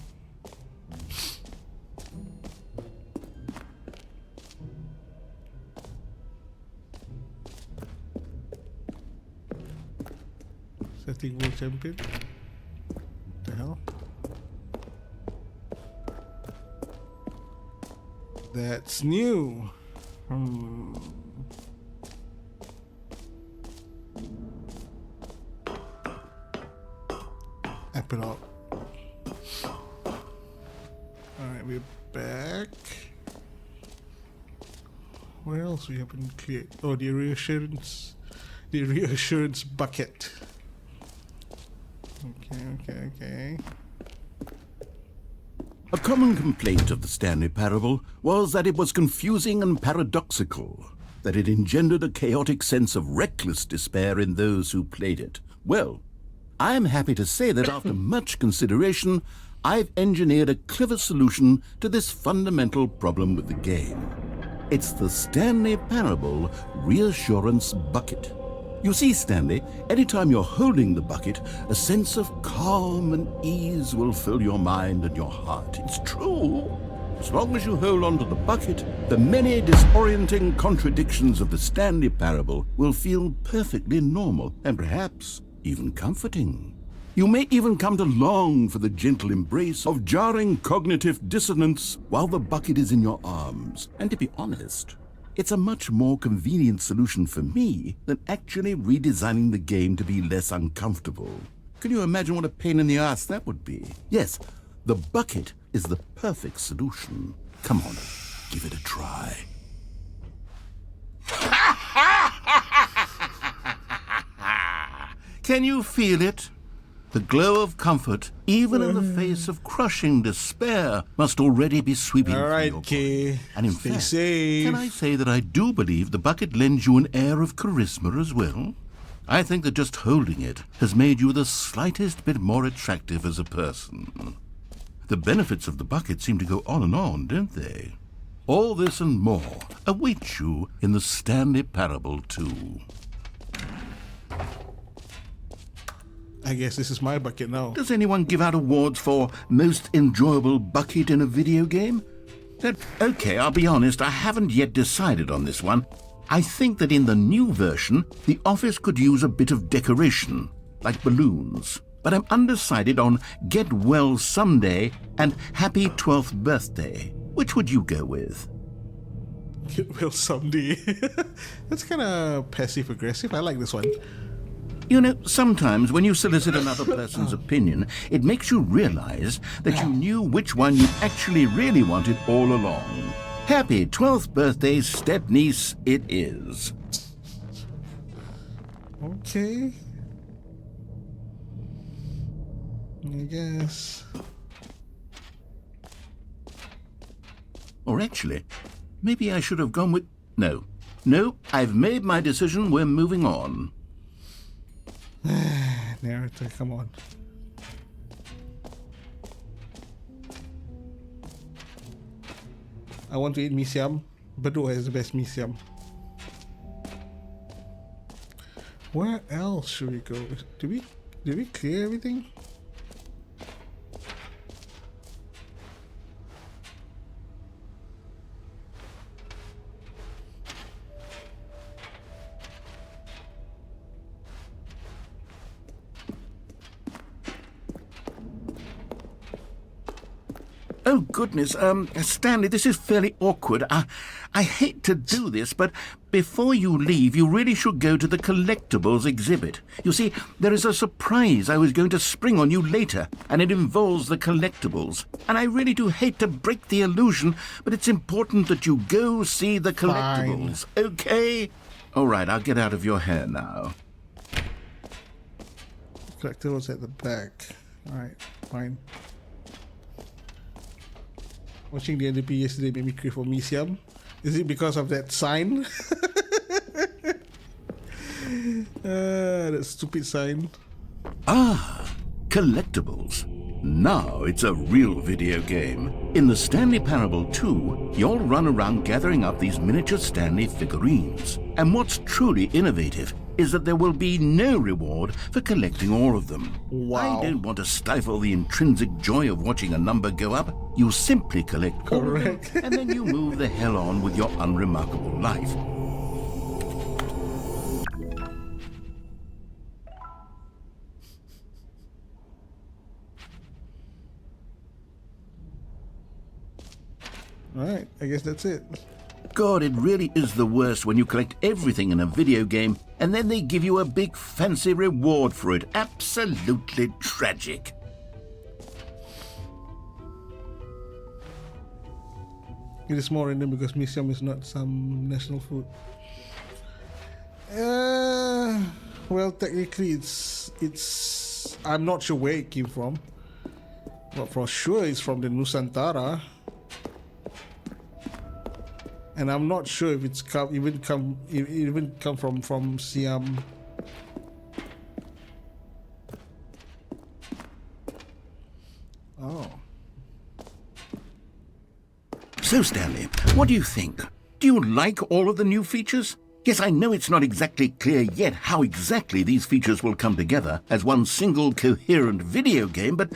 Setting world champion? What the hell? That's new. Epilogue. Alright, we're back. What else we haven't cleared? Oh, the reassurance. The reassurance bucket. Okay. A common complaint of the Stanley Parable was that it was confusing and paradoxical, that it engendered a chaotic sense of reckless despair in those who played it. Well, I am happy to say that after much consideration, I've engineered a clever solution to this fundamental problem with the game. It's the Stanley Parable Reassurance Bucket. You see, Stanley, anytime you're holding the bucket, a sense of calm and ease will fill your mind and your heart. It's true. As long as you hold on to the bucket, the many disorienting contradictions of the Stanley Parable will feel perfectly normal and perhaps even comforting. You may even come to long for the gentle embrace of jarring cognitive dissonance while the bucket is in your arms. And to be honest, it's a much more convenient solution for me than actually redesigning the game to be less uncomfortable. Can you imagine what a pain in the ass that would be? Yes, the bucket is the perfect solution. Come on, give it a try. Can you feel it? The glow of comfort, even in the face of crushing despair, must already be sweeping through your body. And in fact, safe. Can I say that I do believe the bucket lends you an air of charisma as well? I think that just holding it has made you the slightest bit more attractive as a person. The benefits of the bucket seem to go on and on, don't they? All this and more await you in the Stanley Parable 2. I guess this is my bucket now. Does anyone give out awards for most enjoyable bucket in a video game? Okay, I'll be honest, I haven't yet decided on this one. I think that in the new version, the office could use a bit of decoration, like balloons. But I'm undecided on Get Well Someday and Happy 12th Birthday. Which would you go with? Get well someday. That's kind of passive-aggressive. I like this one. You know, sometimes when you solicit another person's opinion, it makes you realize that you knew which one you actually really wanted all along. Happy 12th birthday, step-niece, it is. Okay. I guess. Or actually, maybe I should have gone with... No, I've made my decision, we're moving on. Narrator, come on. I want to eat mee siam. Bedok has the best mee siam. Where else should we go? Did we clear everything? Oh, goodness, Stanley, this is fairly awkward. I hate to do this, but before you leave, you really should go to the collectibles exhibit. You see, there is a surprise I was going to spring on you later, and it involves the collectibles. And I really do hate to break the illusion, but it's important that you go see the collectibles, okay? All right, I'll get out of your hair now. Collectibles at the back. All right, fine. Watching the NDP yesterday made me crave for mee siam. Is it because of that sign? That stupid sign. Ah, collectibles. Now it's a real video game. In the Stanley Parable 2, you'll run around gathering up these miniature Stanley figurines. And what's truly innovative is that there will be no reward for collecting all of them. Wow. I don't want to stifle the intrinsic joy of watching a number go up. You simply collect all of them, and then you move the hell on with your unremarkable life. Alright, I guess that's it. God, it really is the worst when you collect everything in a video game and then they give you a big fancy reward for it. Absolutely tragic. It is more random because mee siam is not some national food. Well, technically it's I'm not sure where it came from, but for sure it's from the Nusantara. And I'm not sure if it's even come from Siam. Oh. So, Stanley, what do you think? Do you like all of the new features? Yes, I know it's not exactly clear yet how exactly these features will come together as one single coherent video game, but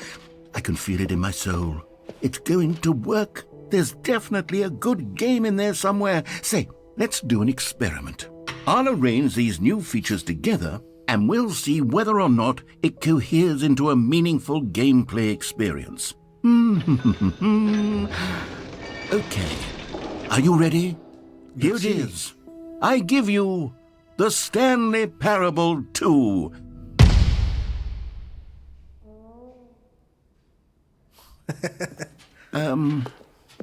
I can feel it in my soul. It's going to work. There's definitely a good game in there somewhere. Say, let's do an experiment. I'll arrange these new features together, and we'll see whether or not it coheres into a meaningful gameplay experience. Okay. Are you ready? Here it is. I give you the Stanley Parable 2.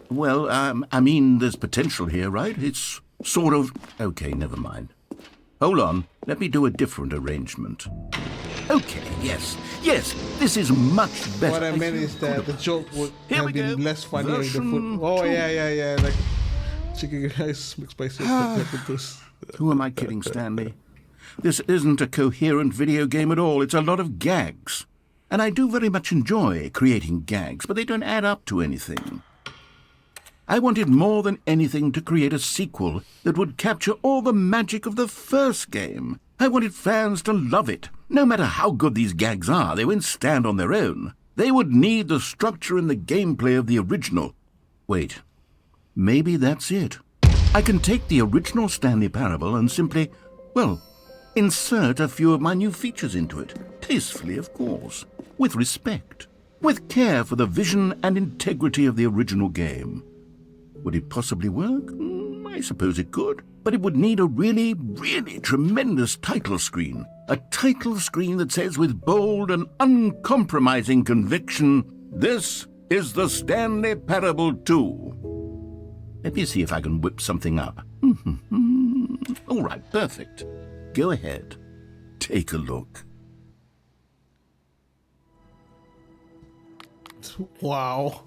Well, I mean, there's potential here, right? It's sort of... Okay, never mind. Hold on. Let me do a different arrangement. Okay, yes, this is much better. What I meant is that the joke would have been less funny in the food. Oh, yeah. Like chicken rice, mixed spicy. Who am I kidding, Stanley? This isn't a coherent video game at all. It's a lot of gags. And I do very much enjoy creating gags, but they don't add up to anything. I wanted more than anything to create a sequel that would capture all the magic of the first game. I wanted fans to love it. No matter how good these gags are, they won't stand on their own. They would need the structure and the gameplay of the original. Wait, maybe that's it. I can take the original Stanley Parable and simply, well, insert a few of my new features into it. Tastefully, of course. With respect. With care for the vision and integrity of the original game. Would it possibly work? I suppose it could. But it would need a really, really tremendous title screen. A title screen that says with bold and uncompromising conviction, "This is the Stanley Parable 2. Let me see if I can whip something up. All right, perfect. Go ahead. Take a look. Wow.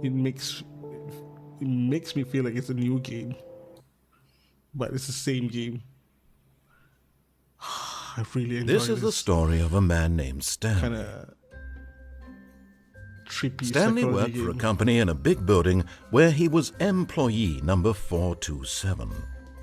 It makes me feel like it's a new game, but it's the same game. I really enjoy This is the story of a man named Stanley. Kind of trippy. Stanley worked for a company in a big building where he was employee number 427.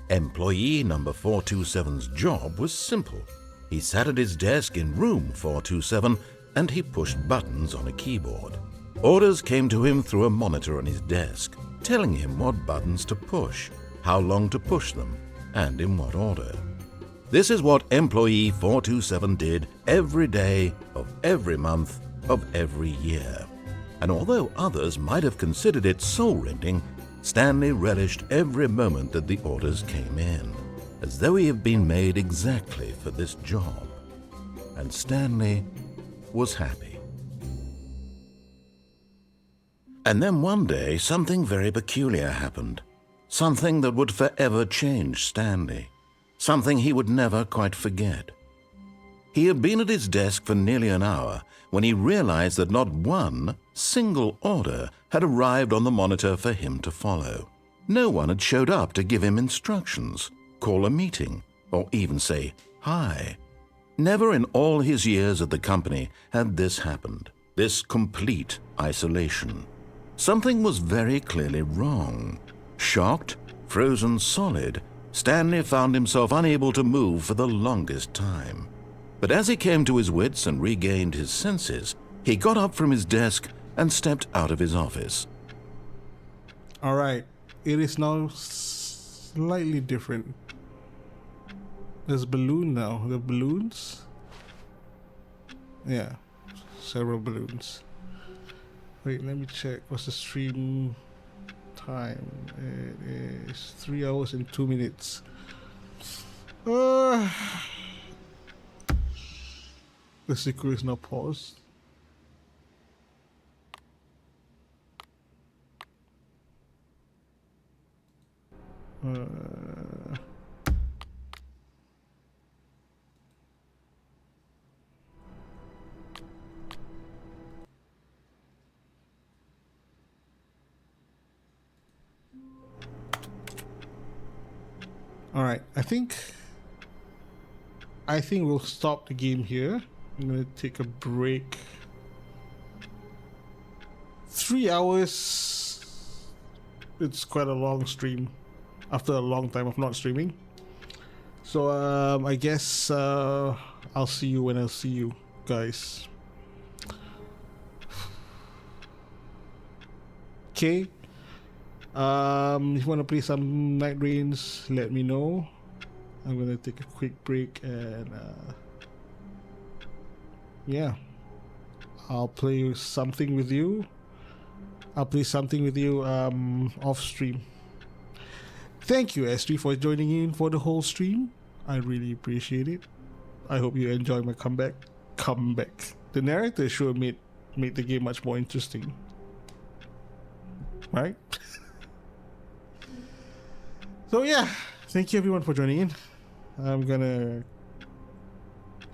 Employee number 427's job was simple. He sat at his desk in room 427 and he pushed buttons on a keyboard. Orders came to him through a monitor on his desk, telling him what buttons to push, how long to push them, and in what order. This is what employee 427 did every day of every month of every year. And although others might have considered it soul-rending, Stanley relished every moment that the orders came in, as though he had been made exactly for this job. And Stanley was happy. And then one day, something very peculiar happened. Something that would forever change Stanley. Something he would never quite forget. He had been at his desk for nearly an hour when he realized that not one single order had arrived on the monitor for him to follow. No one had showed up to give him instructions, call a meeting, or even say hi. Never in all his years at the company had this happened, this complete isolation. Something was very clearly wrong. Shocked, frozen solid, Stanley found himself unable to move for the longest time. But as he came to his wits and regained his senses, he got up from his desk and stepped out of his office. All right, it is now slightly different. There's a balloon now. The balloons? Yeah, several balloons. Wait, let me check. What's the stream time? It is 3 hours and 2 minutes. The sequel is now paused. All right, I think we'll stop the game here. I'm gonna take a break. 3 hours. It's quite a long stream after a long time of not streaming. So I guess I'll see you when I'll see you guys. Okay. If you want to play some Night Rains, let me know. I'm gonna take a quick break and yeah, I'll play something with you. Off stream. Thank you, S3, for joining in for the whole stream. I really appreciate it. I hope you enjoy my comeback. The narrator sure made the game much more interesting. Right? So yeah, thank you everyone for joining in. I'm gonna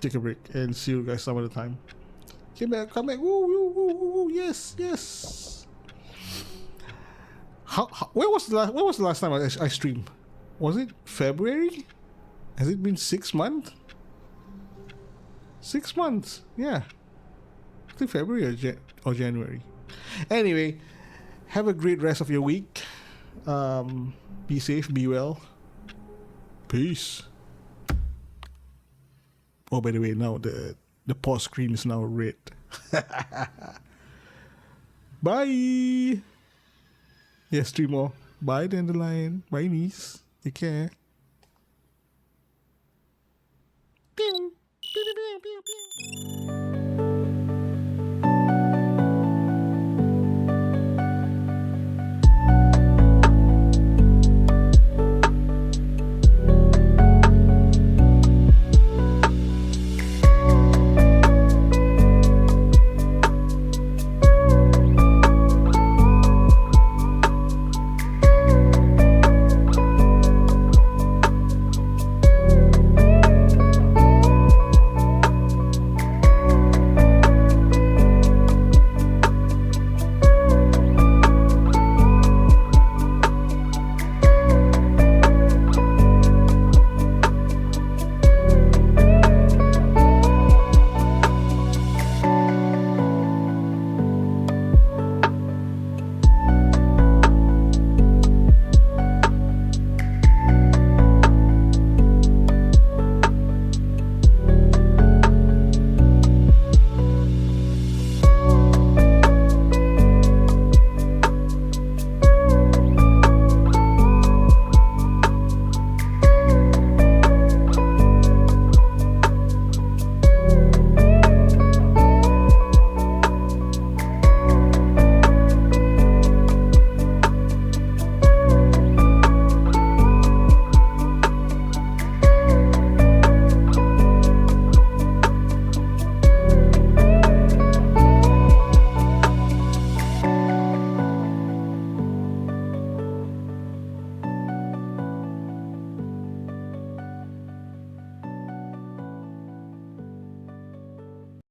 take a break and see you guys some other time. Come back. Woo, woo, woo, woo, yes. When was the last time I streamed? Was it February? Has it been 6 months? 6 months, yeah. I think February or January. Anyway, have a great rest of your week. Be safe, be well. Peace. Oh, by the way, now the pause screen is now red. Bye. Yes, 3 more. Bye, Dandelion. Bye, niece. Take care. Pew. Pew, pew, pew, pew, pew.